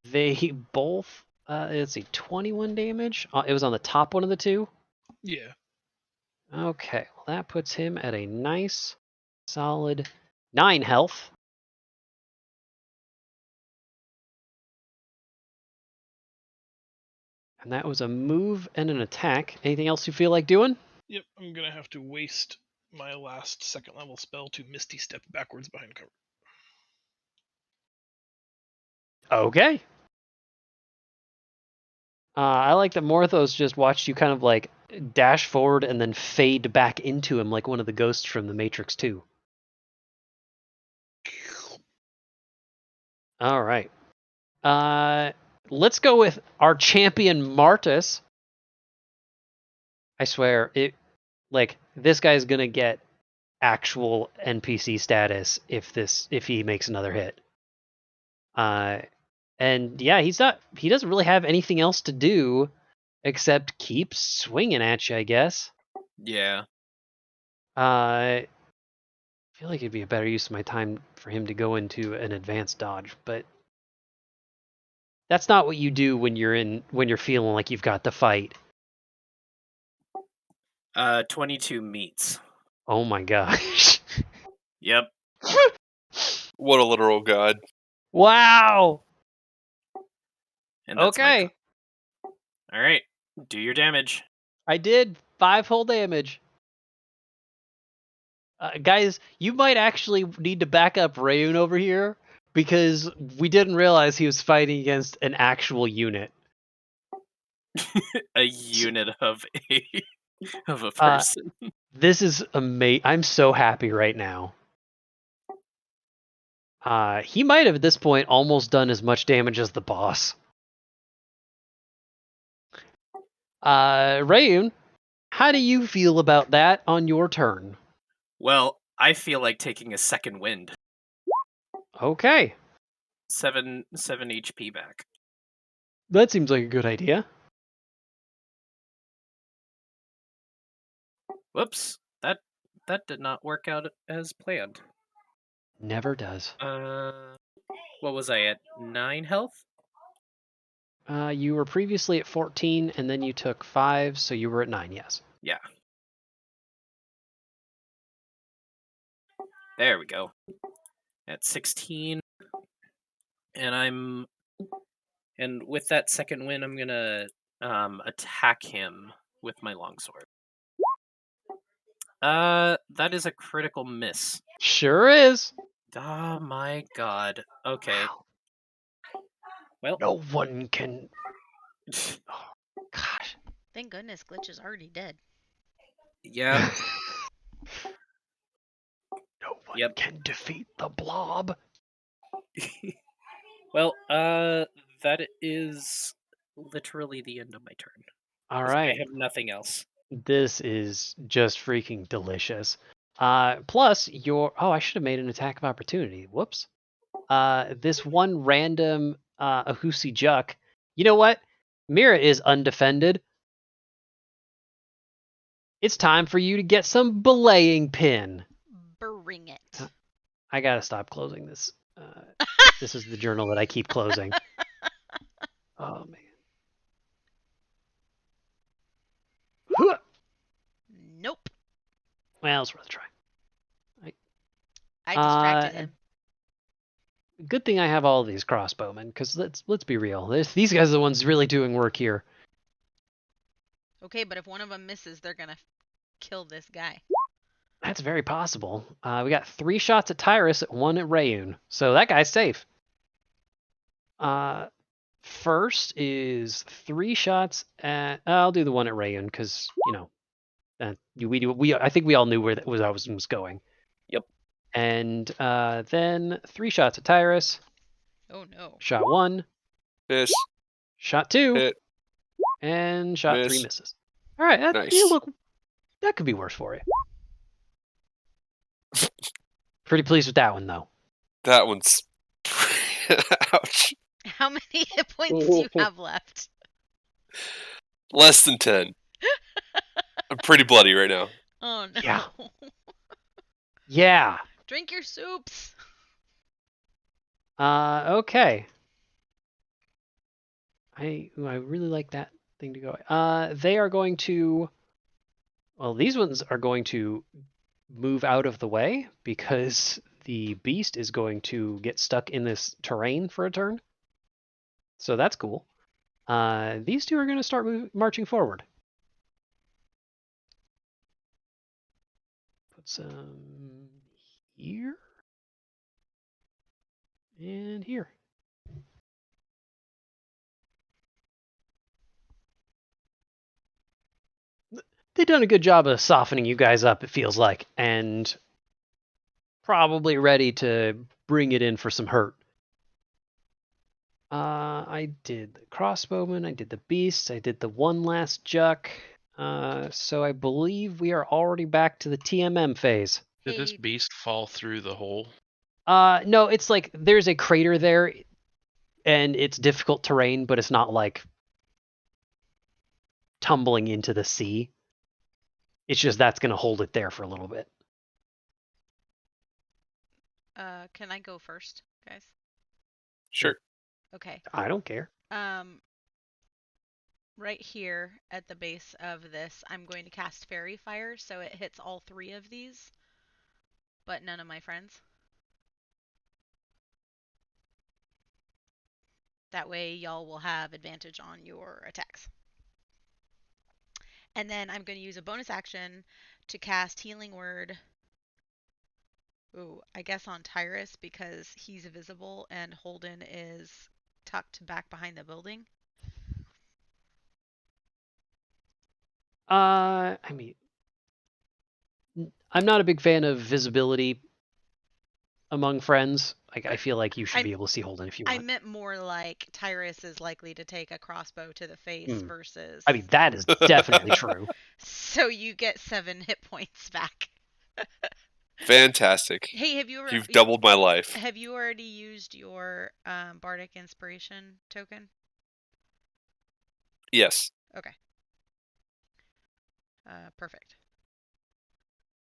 they both, let's see, 21 damage. It was on the top one of the two? Yeah. Okay, well, that puts him at a nice, solid 9 health. And that was a move and an attack. Anything else you feel like doing? Yep, I'm going to have to waste my last 2nd level spell to Misty Step backwards behind cover. Okay. I like that Morthos just watched you kind of dash forward and then fade back into him like one of the ghosts from The Matrix 2. All right. Let's go with our champion Martus. I swear, this guy's gonna get actual NPC status if he makes another hit. And yeah, he doesn't really have anything else to do except keep swinging at you, I guess. Yeah. I feel like it'd be a better use of my time for him to go into an advanced dodge, but that's not what you do when you're feeling like you've got to fight. 22 meets. Oh my gosh. Yep. What a literal god. Wow. And that's my Okay. All right. Do your damage. I did 5 whole damage. Guys, you might actually need to back up Rayun over here because we didn't realize he was fighting against an actual unit. A unit of a of a Uh, person. This is amazing. I'm so happy right now. He might have at this point almost done as much damage as the boss. Rayun, how do you feel about that on your turn? Well, I feel like taking a second wind. Okay, 7 HP back. that seems like a good idea. Whoops. That did not work out as planned. Never does. What was I at? 9 health? You were previously at 14, and then you took 5, so you were at 9, yes. Yeah. There we go. At 16. And with that second win, I'm gonna attack him with my longsword. That is a critical miss. Sure is. Oh my god. Okay. Wow. Well, No one can. Oh, gosh. Thank goodness Glitch is already dead. yeah. No one Yep. can defeat the blob. Well, that is literally the end of my turn. All 'Cause right. I have nothing else. This is just freaking delicious. Plus, I should have made an attack of opportunity. Whoops. This one random Ahusi Juck. You know what? Mira is undefended. It's time for you to get some belaying pin. Bring it. I gotta stop closing this. This is the journal that I keep closing. Oh man. Nope. Well, it's worth a try. I distracted him. Good thing I have all of these crossbowmen, because let's be real. These guys are the ones really doing work here. Okay, but if one of them misses, they're gonna kill this guy. That's very possible. We got 3 shots at Tyrus, 1 at Rayun, so that guy's safe. First is 3 shots at. I'll do the one at Rayun because I think we all knew where I was going. Yep. And then 3 shots at Tyrus. Oh no. Shot 1. Miss. Shot 2. Hit. And shot 3 Miss. misses. All right, Nice. look, that could be worse for you. Pretty pleased with that one though. That one's. Ouch. How many hit points do you have left? Less than 10. I'm pretty bloody right now. Oh no. Yeah. Yeah. Drink your soups. Okay. I really like that thing to go. They are going to. Well, these ones are going to move out of the way because the beast is going to get stuck in this terrain for a turn. So that's cool. These two are going to start marching forward. Put some here and here. They've done a good job of softening you guys up, it feels like, and probably ready to bring it in for some hurt. I did the crossbowman, I did the beast, I did the one last Juck. So I believe we are already back to the TMM phase. Did this beast fall through the hole? No, it's like there's a crater there, and it's difficult terrain, but it's not like tumbling into the sea. It's just that's going to hold it there for a little bit. Can I go first, guys? Sure. Okay. I don't care. right here at the base of this, I'm going to cast Fairy Fire, so it hits all 3 of these, but none of my friends. That way, y'all will have advantage on your attacks. And then I'm going to use a bonus action to cast Healing Word. Ooh, I guess on Tyrus because he's visible and Holden is tucked back behind the building. I mean, I'm not a big fan of visibility among friends. Like, I feel like you should be able to see Holden if you want. I meant more like Tyrus is likely to take a crossbow to the face versus. I mean, that is definitely true. So you get 7 hit points back. Fantastic. Hey, You've doubled my life. Have you already used your Bardic Inspiration token? Yes. Okay. Perfect.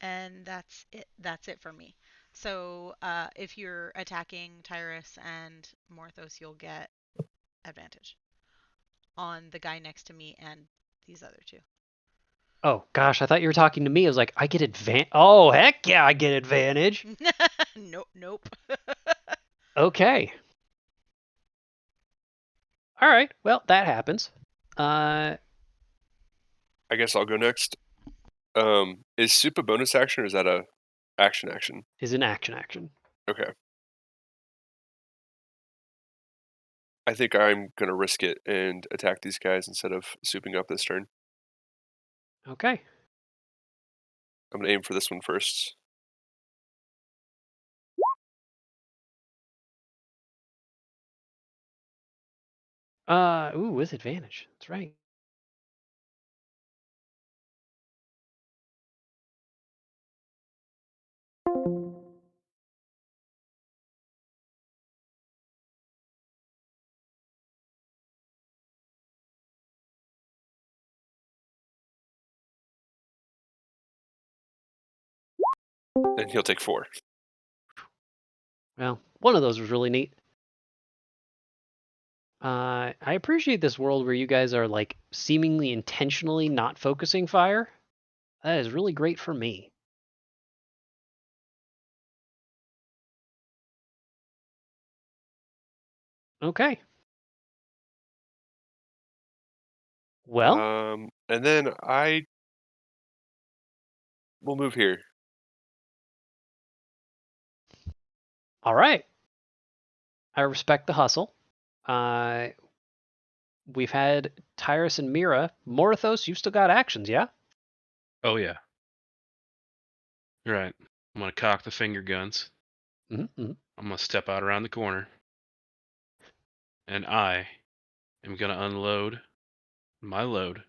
And that's it. That's it for me. So if you're attacking Tyrus and Morthos, you'll get advantage on the guy next to me and these other 2. Oh gosh, I thought you were talking to me. I was like, I get advantage. Oh heck yeah, I get advantage. Nope. Okay. All right. Well, that happens. I guess I'll go next. Is soup a bonus action or is that a action? Is an action. Okay. I think I'm gonna risk it and attack these guys instead of souping up this turn. Okay. I'm gonna aim for this one first. Ooh, with advantage. That's right. And he'll take 4. Well, one of those was really neat. I appreciate this world where you guys are like seemingly intentionally not focusing fire. That is really great for me. Okay. Well, and then I will move here. all right. I respect the hustle. We've had Tyrus and Mira. Morthos, you've still got actions, yeah? Oh yeah. Right. I'm gonna cock the finger guns. Mm-hmm. I'm gonna step out around the corner, and I am gonna unload my load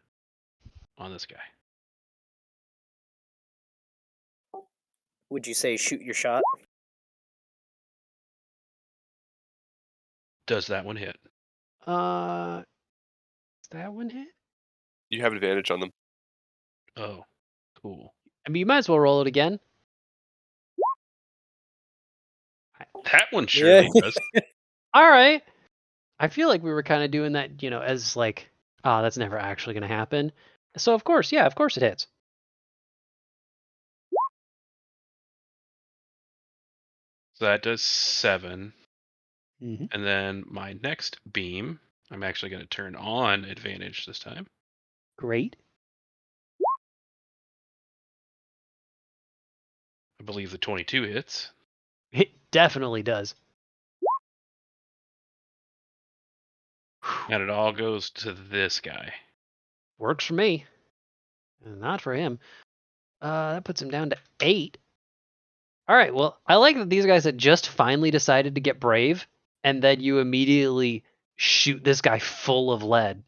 on this guy. Would you say shoot your shot? Does that one hit? Does that one hit? You have advantage on them. Oh, cool. I mean, you might as well roll it again. That one surely does. All right. I feel like we were kind of doing that, as like, that's never actually going to happen. So of course it hits. So that does 7. Mm-hmm. And then my next beam, I'm actually going to turn on advantage this time. Great. I believe the 22 hits. It definitely does. And it all goes to this guy. Works for me. Not for him. That puts him down to 8. All right, well, I like that these guys had just finally decided to get brave, and then you immediately shoot this guy full of lead.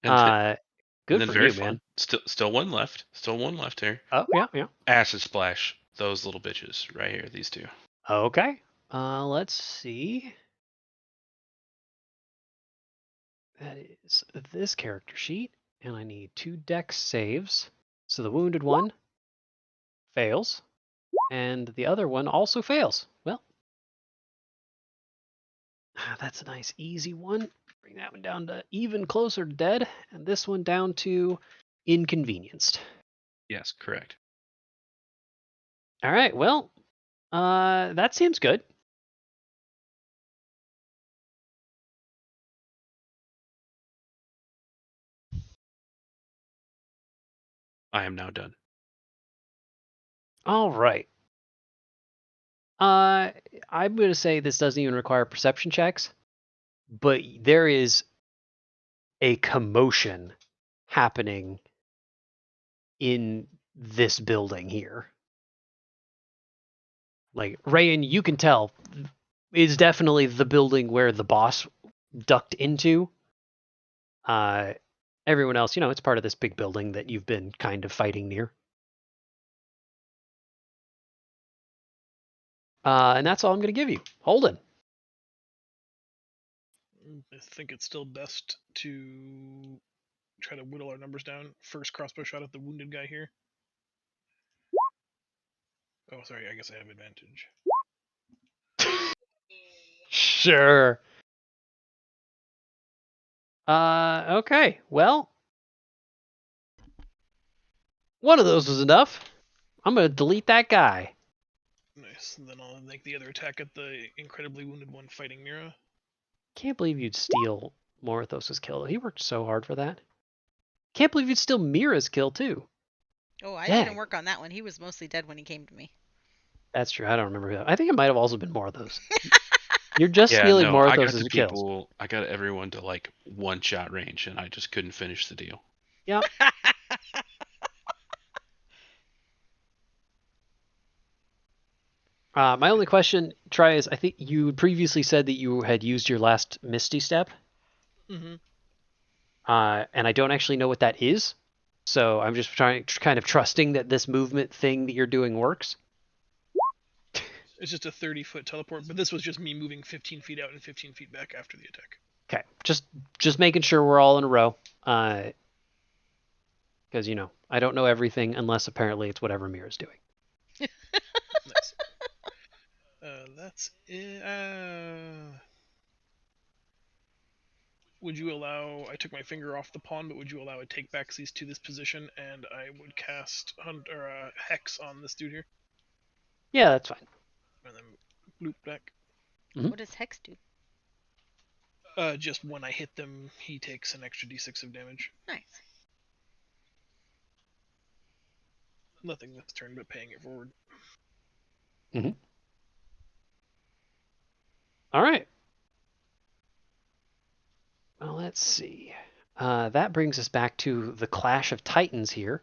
And Good and for very you, fun. man. Still one left. Still one left here. Oh, yeah. Acid splash. Those little bitches right here, these 2. Okay. Let's see. That is this character sheet, and I need 2 dex saves. So the wounded one fails, and the other one also fails. Well, that's a nice easy one. Bring that one down to even closer to dead, and this one down to inconvenienced. Yes, correct. All right, well, that seems good. I am now done. All right. I'm going to say this doesn't even require perception checks, but there is a commotion happening in this building here. Like, Rayan, you can tell, is definitely the building where the boss ducked into. Everyone else, it's part of this big building that you've been kind of fighting near. And that's all I'm going to give you. Holden. I think it's still best to try to whittle our numbers down. First crossbow shot at the wounded guy here. Oh, sorry, I guess I have advantage. Sure. Okay. Well, one of those was enough. I'm going to delete that guy. Nice. And then I'll make the other attack at the incredibly wounded one fighting Mira. Can't believe you'd steal Morithos' kill. He worked so hard for that. Can't believe you'd steal Mira's kill, too. Oh, I Dang. didn't work on that one. He was mostly dead when he came to me. That's true. I don't remember who. I think it might have also been Morithos. You're just stealing Morithos' kills. I got everyone to like one-shot range, and I just couldn't finish the deal. Yep. My only question, Tri, is I think you previously said that you had used your last Misty Step. Mm-hmm. And I don't actually know what that is. So I'm just kind of trusting that this movement thing that you're doing works. It's just a 30-foot teleport, but this was just me moving 15 feet out and 15 feet back after the attack. Okay, just making sure we're all in a row. Because, I don't know everything unless apparently it's whatever Mira's doing. Nice. That's it. Would you allow... I took my finger off the pawn, but would you allow a take-backsies to this position, and I would cast Hex on this dude here? Yeah, that's fine. And then loop back. Mhm. What does Hex do? Just when I hit them, he takes an extra d6 of damage. Nice. Nothing this turn but paying it forward. All right. Well, let's see. That brings us back to the Clash of Titans here.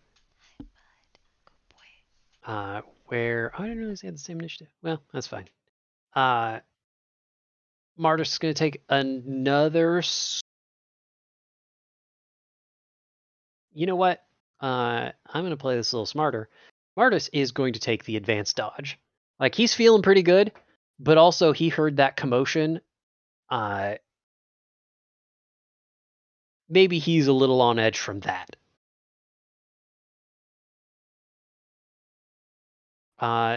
Where I didn't realize they had the same initiative. Well, that's fine. Martis is going to take another. You know what? I'm going to play this a little smarter. Martis is going to take the advanced dodge. Like, he's feeling pretty good, but also he heard that commotion. Maybe he's a little on edge from that.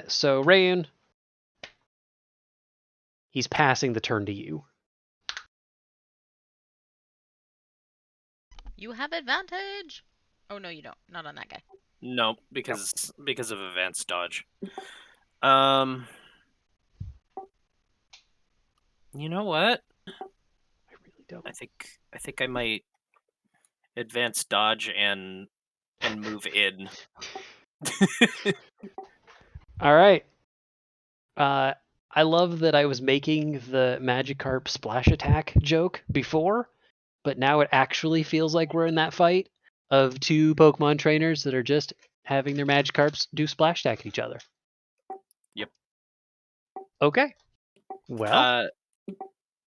So Rayan, he's passing the turn to you. You have advantage. Oh no, you don't. Not on that guy. No, because of advanced dodge. You know what? I really don't. I think I might advance dodge and move in. All right. I love that I was making the Magikarp splash attack joke before, but now it actually feels like we're in that fight of two Pokemon trainers that are just having their Magikarps do splash attack at each other. Yep. Okay. Well,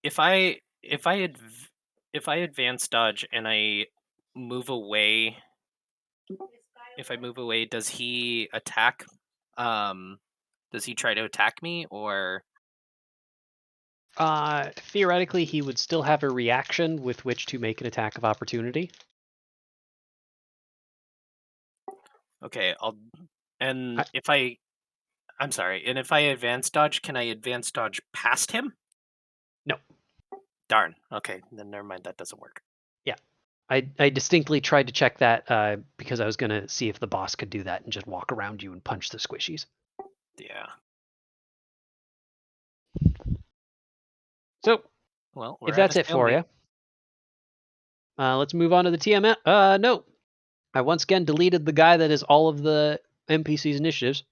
if I advance dodge and I move away, does he attack? Does he try to attack me, or? Theoretically, he would still have a reaction with which to make an attack of opportunity. Okay, if I advance dodge, can I advance dodge past him? No. Darn. Okay, then never mind. That doesn't work. I distinctly tried to check that because I was going to see if the boss could do that and just walk around you and punch the squishies. Yeah. So, Well, if that's it for you, let's move on to the TMF. No. I once again deleted the guy that is all of the NPC's initiatives.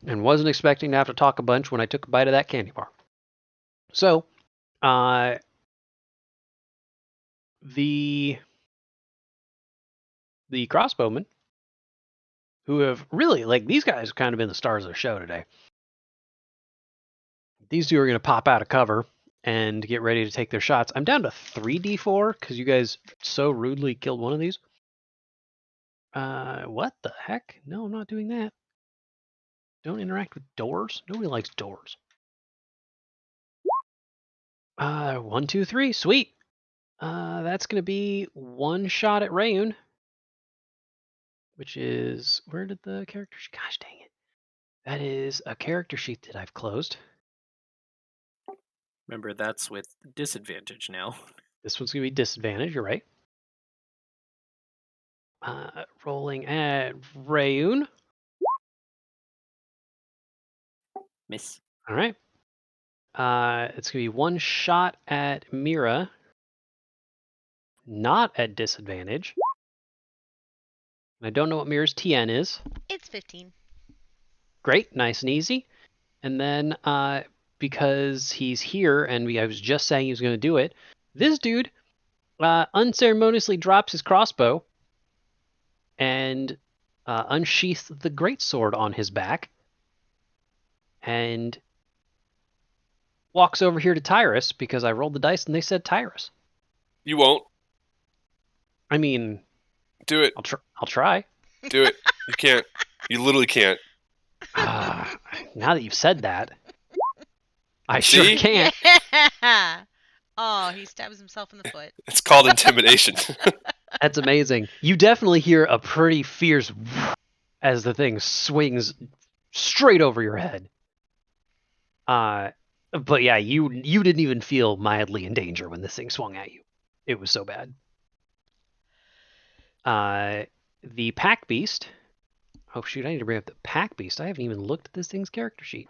And wasn't expecting to have to talk a bunch when I took a bite of that candy bar. So, the crossbowmen, who have really, like, these guys have kind of been the stars of the show today. These two are going to pop out of cover and get ready to take their shots. I'm down to 3d4 because you guys so rudely killed one of these. What the heck? No, I'm not doing that. Don't interact with doors. Nobody likes doors. 1, 2, 3. Sweet. That's going to be one shot at Rayun. Which is, where did the character sheet, gosh dang it. That is a character sheet that I've closed. remember that's with disadvantage now. This one's going to be disadvantage, you're right. Rolling at Rayun. Miss. All right. It's going to be one shot at Mira. Not at disadvantage. I don't know what Mira's TN is. It's 15. Great, nice and easy. And then, because he's here and I was just saying he was going to do it, this dude unceremoniously drops his crossbow and unsheaths the greatsword on his back and walks over here to Tyrus because I rolled the dice and they said Tyrus. You won't. I mean, Do it. I'll try. Do it. You can't. You literally can't. Now that you've said that, I See? sure can't. Yeah. Oh, he stabs himself in the foot. It's called intimidation. That's amazing. You definitely hear a pretty fierce as the thing swings straight over your head. But yeah, you didn't even feel mildly in danger when this thing swung at you. It was so bad. The Pack Beast. Oh shoot, I need to bring up the Pack Beast. I haven't even looked at this thing's character sheet.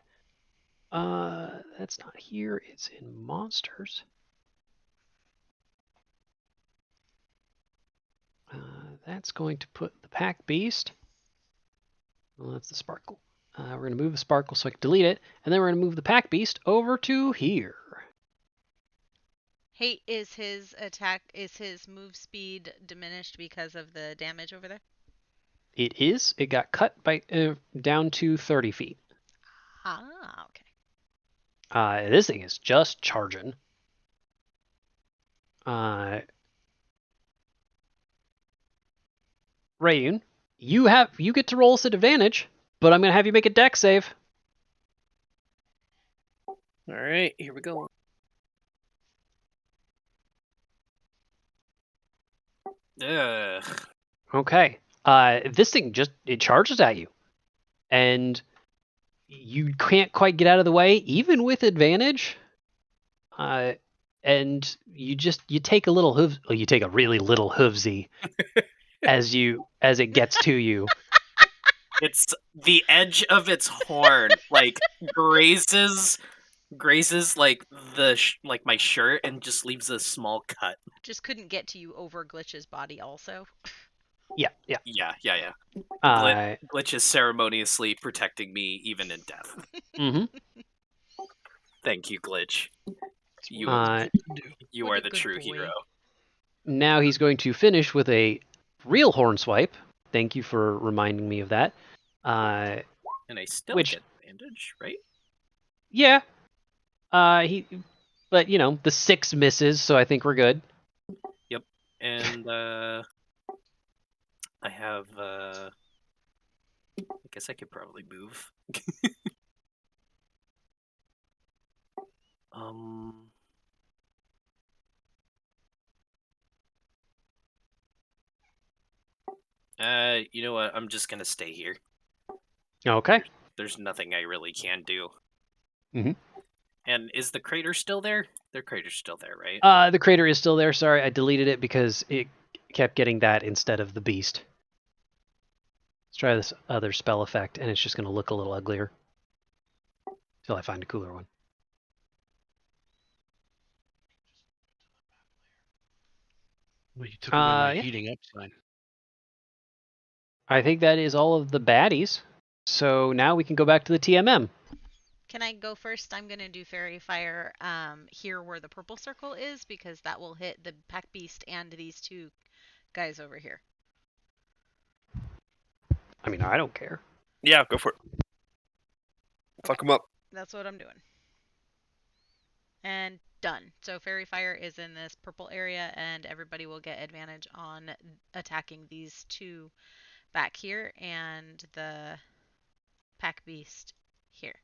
That's not here. It's in monsters. That's going to put the Pack Beast. Well, that's the Sparkle. We're going to move the Sparkle so I can delete it, and then we're going to move the Pack Beast over to here. Hey, is his move speed diminished because of the damage over there? It is. It got cut by down to 30 feet. Ah, okay. This thing is just charging. Rayun, you get to roll us at advantage, but I'm going to have you make a dex save. All right, here we go. Ugh. Okay. This thing it charges at you, and you can't quite get out of the way, even with advantage. And you take a little you take a really little hoovsy as it gets to you. It's the edge of its horn, like grazes like like my shirt and just leaves a small cut. Just couldn't get to you over Glitch's body also. Yeah. Yeah. Uh, Glitch is ceremoniously protecting me even in death. mhm. Thank you, Glitch. You What are a the good true boy. hero. Now he's going to finish with a real horn swipe. Thank you for reminding me of that. And I still Which- get advantage, right? Yeah. But the 6 misses, so I think we're good. Yep. And I have I guess I could probably move. You know what? I'm just gonna stay here. Okay. There's nothing I really can do. Mhm. And is the crater still there? The crater's still there, right? The crater is still there. Sorry, I deleted it because it kept getting that instead of the beast. Let's try this other spell effect, and it's just going to look a little uglier. Till I find a cooler one. Well, you took away my Yeah. heating up sign. I think that is all of the baddies. So now we can go back to the TMM. Can I go first? I'm gonna do Fairy Fire here where the purple circle is because that will hit the Pack Beast and these two guys over here. I mean, I don't care. Yeah, go for it. Fuck them up. That's what I'm doing. And done. So Fairy Fire is in this purple area, and everybody will get advantage on attacking these two back here and the Pack Beast here.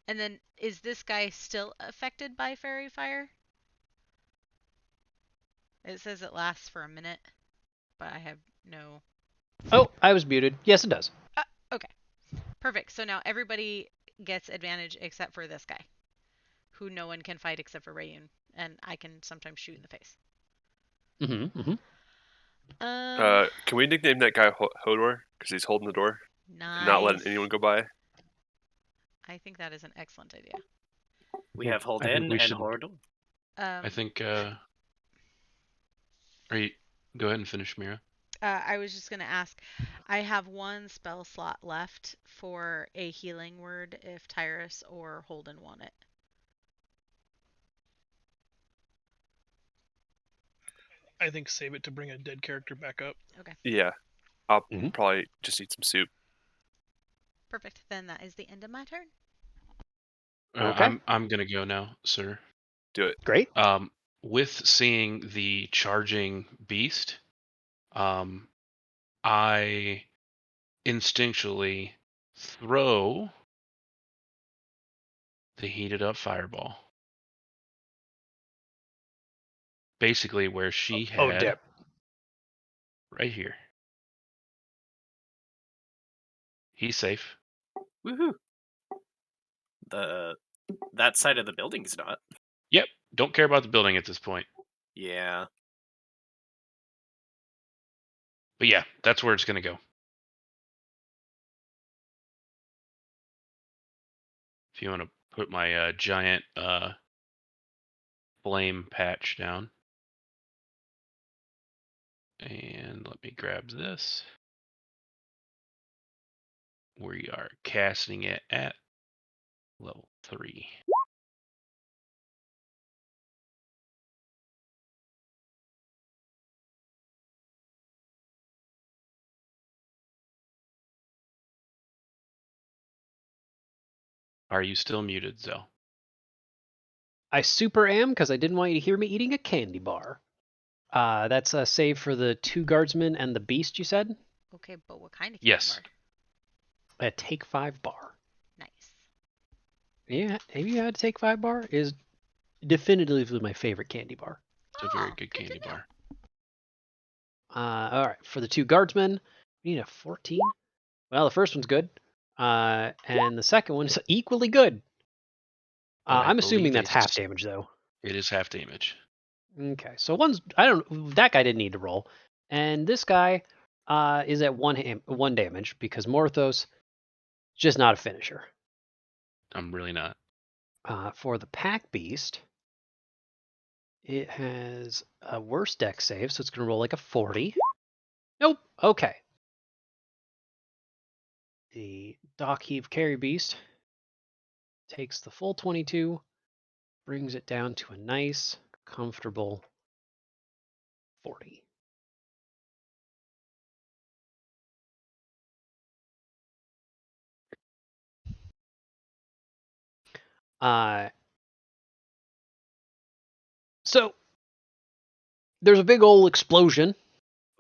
And then, is this guy still affected by Fairy Fire? It says it lasts for a minute, but I have no... Oh, I was muted. Yes, it does. Okay. Perfect. So now everybody gets advantage except for this guy, who no one can fight except for Rayun, and I can sometimes shoot in the face. Can we nickname that guy Hodor? Because he's holding the door. Nice. Not letting anyone go by. I think that is an excellent idea. We Well, have Hold I think In we and should- Hordle. I think. Are you? Go ahead and finish, Mira. I was just going to ask, I have one spell slot left for a healing word if Tyrus or Holden want it. I think save it to bring a dead character back up. Okay. Yeah. I'll Mhm. probably just eat some soup. Perfect. Then that is the end of my turn. Okay. I'm gonna go now, sir. Do it. Great. With seeing the charging beast, I instinctually throw the heated up fireball. Basically where she had Oh, dip. right here. He's safe. Woohoo! That side of the building's not. Yep. Don't care about the building at this point. Yeah. But yeah, that's where it's gonna go. If you want to put my giant flame patch down. And let me grab this. We are casting it at level 3. Are you still muted, Zell? I super am because I didn't want you to hear me eating a candy bar. That's a save for the 2 guardsmen and the beast, you said? Okay, but what kind of candy Yes. bar? A take 5 bar. Nice. Yeah, have you had a take 5 bar? Is definitively my favorite candy bar. It's a very Oh, good good to candy know. bar. All right, for the 2 guardsmen, we need a 14. Well, the first one's good, and the second one is equally good. But I I'm assuming believe that's they half damage, though. It is half damage. Okay, so one's that guy didn't need to roll, and this guy is at 1 damage because Morthos just not a finisher. I'm really not. For the Pack Beast, it has a worse dex save, so it's going to roll like a 40. Nope. Okay. The Dock Heave Carry Beast takes the full 22, brings it down to a nice, comfortable 40. So there's a big old explosion.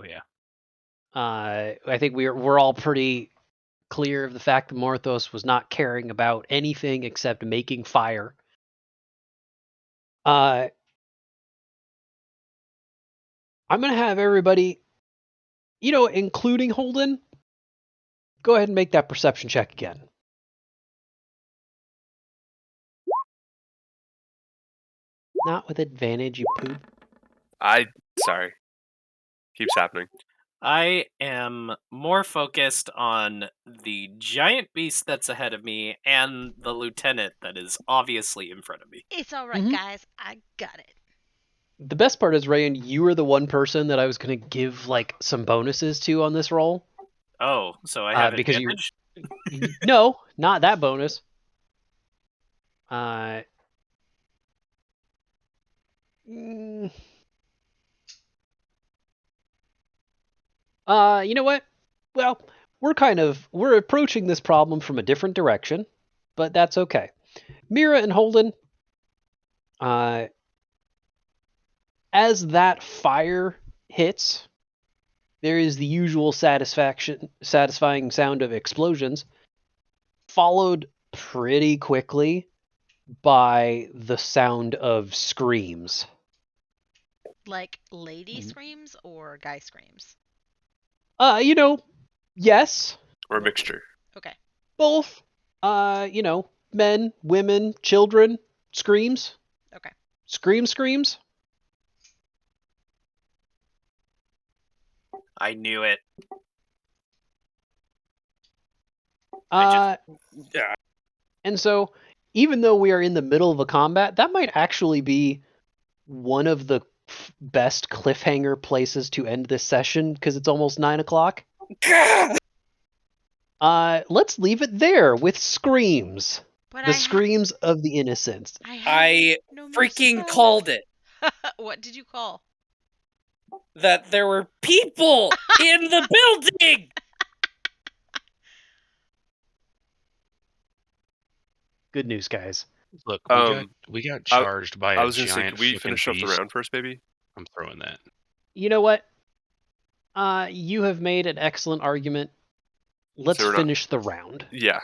Oh yeah. I think we're all pretty clear of the fact that Morthos was not caring about anything except making fire. I'm gonna have everybody, including Holden, go ahead and make that perception check again. Not with advantage, you poop. Sorry. Keeps happening. I am more focused on the giant beast that's ahead of me and the lieutenant that is obviously in front of me. It's all right, Mhm. guys. I got it. The best part is, Rayan, you were the one person that I was going to give like some bonuses to on this roll. Oh, so I have Because advantage? No, not that bonus. Mm, you know what? Well, we're approaching this problem from a different direction, but that's okay. Mira and Holden, as that fire hits, there is the usual satisfying sound of explosions, followed pretty quickly by the sound of screams. Like lady screams or guy screams? Yes, Or a mixture. Okay. both. Men, women, children, screams. Okay. Screams. I knew it. Yeah. And so, even though we are in the middle of a combat, that might actually be one of the best cliffhanger places to end this session because it's almost 9:00. Let's leave it there with screams. But The screams of the innocents. I no more freaking spells. called it. What did you call? That there were people in the building! Good news, guys. Look, we got I- charged by I a was going to say, giant can we fucking finish off the beast. round first, baby? I'm throwing that. You know what? You have made an excellent argument. Let's So we're not- finish the round. Yeah.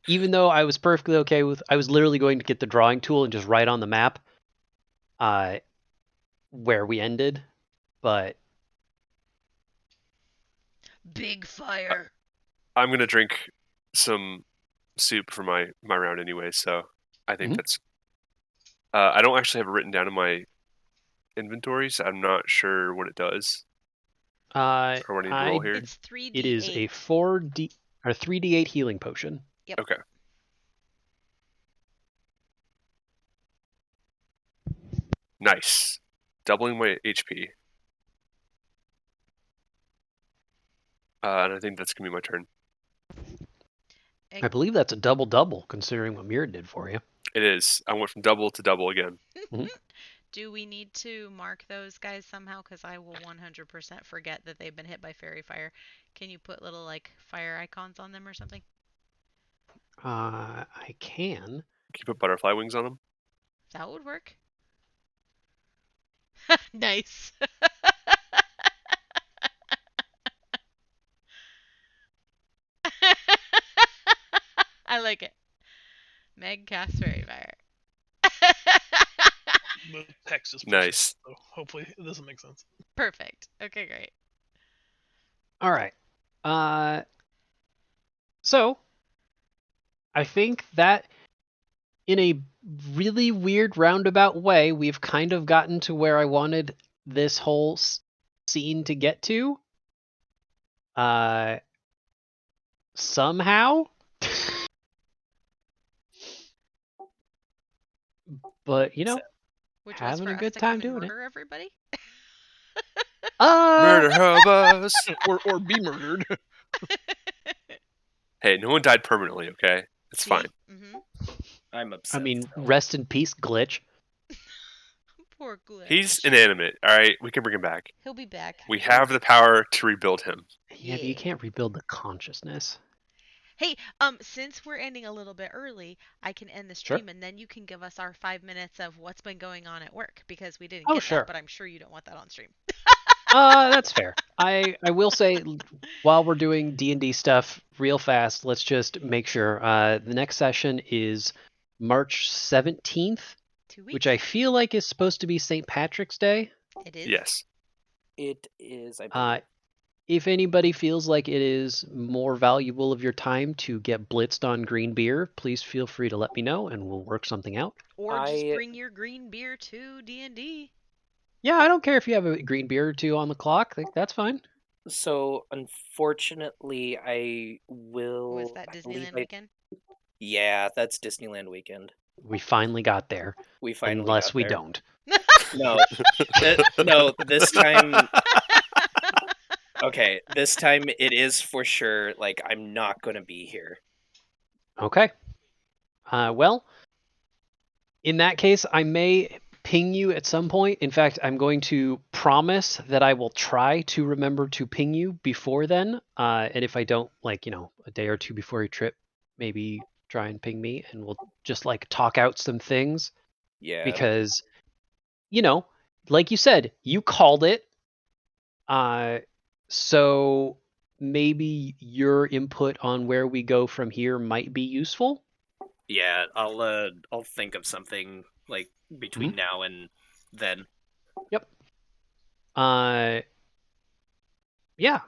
Even though I was perfectly okay with, I was literally going to get the drawing tool and just write on the map where we ended, but Big fire. I'm going to drink some soup for my round anyway, so I think Mhm. that's... I don't actually have it written down in my inventory, so I'm not sure what it does. Or what I need to roll here. It's 3d8. it is a 3d8 healing potion. Okay. Nice. Doubling my HP. And I think that's going to be my turn. I believe that's a double-double, considering what Mira did for you. It is. I went from double to double again. Do we need to mark those guys somehow? Because I will 100% forget that they've been hit by fairy fire. Can you put little, like, fire icons on them or something? I can. Can you put butterfly wings on them? That would work. Nice. I like it. Meg casts fairy fire. The text is Nice. so hopefully it doesn't make sense. Perfect. Okay, great. All right. So I think that in a really weird roundabout way, we've kind of gotten to where I wanted this whole scene to get to. Somehow. But, you know, Which having was for a us good to time come and doing it. murder everybody? Murder hobos! Or be murdered. Hey, no one died permanently, okay? It's fine. Mm-hmm. I'm upset. I mean, still. rest in peace, Glitch. Poor Glitch. He's inanimate, alright? We can bring him back. He'll be back. We have the power to rebuild him. Yeah, but you can't rebuild the consciousness. Hey, since we're ending a little bit early, I can end the Sure. stream and then you can give us our 5 minutes of what's been going on at work because we didn't Oh, get sure. that, but I'm sure you don't want that on stream. That's fair. I will say, while we're doing D&D stuff real fast, let's just make sure the next session is March 17th, 2 weeks. which I feel like is supposed to be St. Patrick's Day. It is. Yes. It is, I believe. If anybody feels like it is more valuable of your time to get blitzed on green beer, please feel free to let me know and we'll work something out. Or just bring your green beer to D&D. Yeah, I don't care if you have a green beer or two on the clock. That's fine. So unfortunately, I will. Was that I believe Disneyland weekend? Yeah, that's Disneyland weekend. We finally got there. We finally Unless got we there. don't. No, no. This time, okay. This time it is for sure. Like I'm not gonna be here. Okay. Well, in that case, I may ping you at some point. In fact, I'm going to promise that I will try to remember to ping you before then. And if I don't, like, a day or two before your trip, maybe try and ping me and we'll just like talk out some things. Yeah. Because, like you said, you called it. So maybe your input on where we go from here might be useful. Yeah, I'll think of something like between now and then. Yep. Yeah.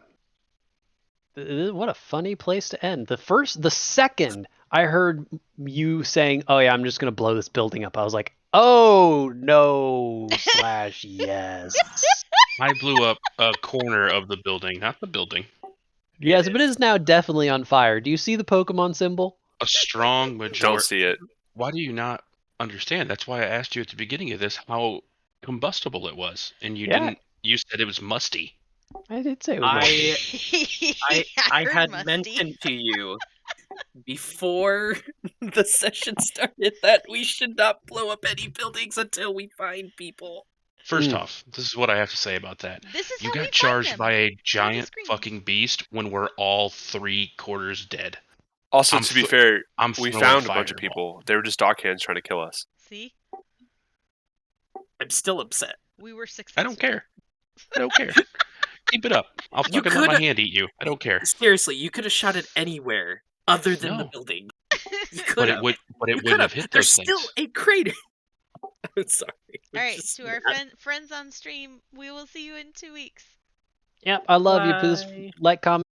What a funny place to end. The second I heard you saying, "Oh yeah, I'm just gonna blow this building up," I was like, "Oh no!" / yes. I blew up a corner of the building, not the building. Yes, but it is now definitely on fire. Do you see the Pokemon symbol? A strong majority. Don't see it. Why do you not understand? That's why I asked you at the beginning of this how combustible it was, and you didn't. You said it was musty. I did say it was musty. I had musty. mentioned to you before the session started that we should not blow up any buildings until we find people. First off, this is what I have to say about that. This is You how we got charged find by them. a giant fucking beast when we're all 3/4 dead. Also, to be fair, we throwing found a bunch of fireball. people. They were just dockhands trying to kill us. See? I'm still upset. We were successful. I don't care. I don't care. Keep it up. I'll You fucking let my coulda- hand eat you. I don't care. Seriously, you could have shot it anywhere other than the No. building. You But could it have. would. But it wouldn't have hit There's those still things. a crater. I'm sorry. All right, to our friends on stream, we will see you in 2 weeks. Yep, I love you. Please Bye. like, comment.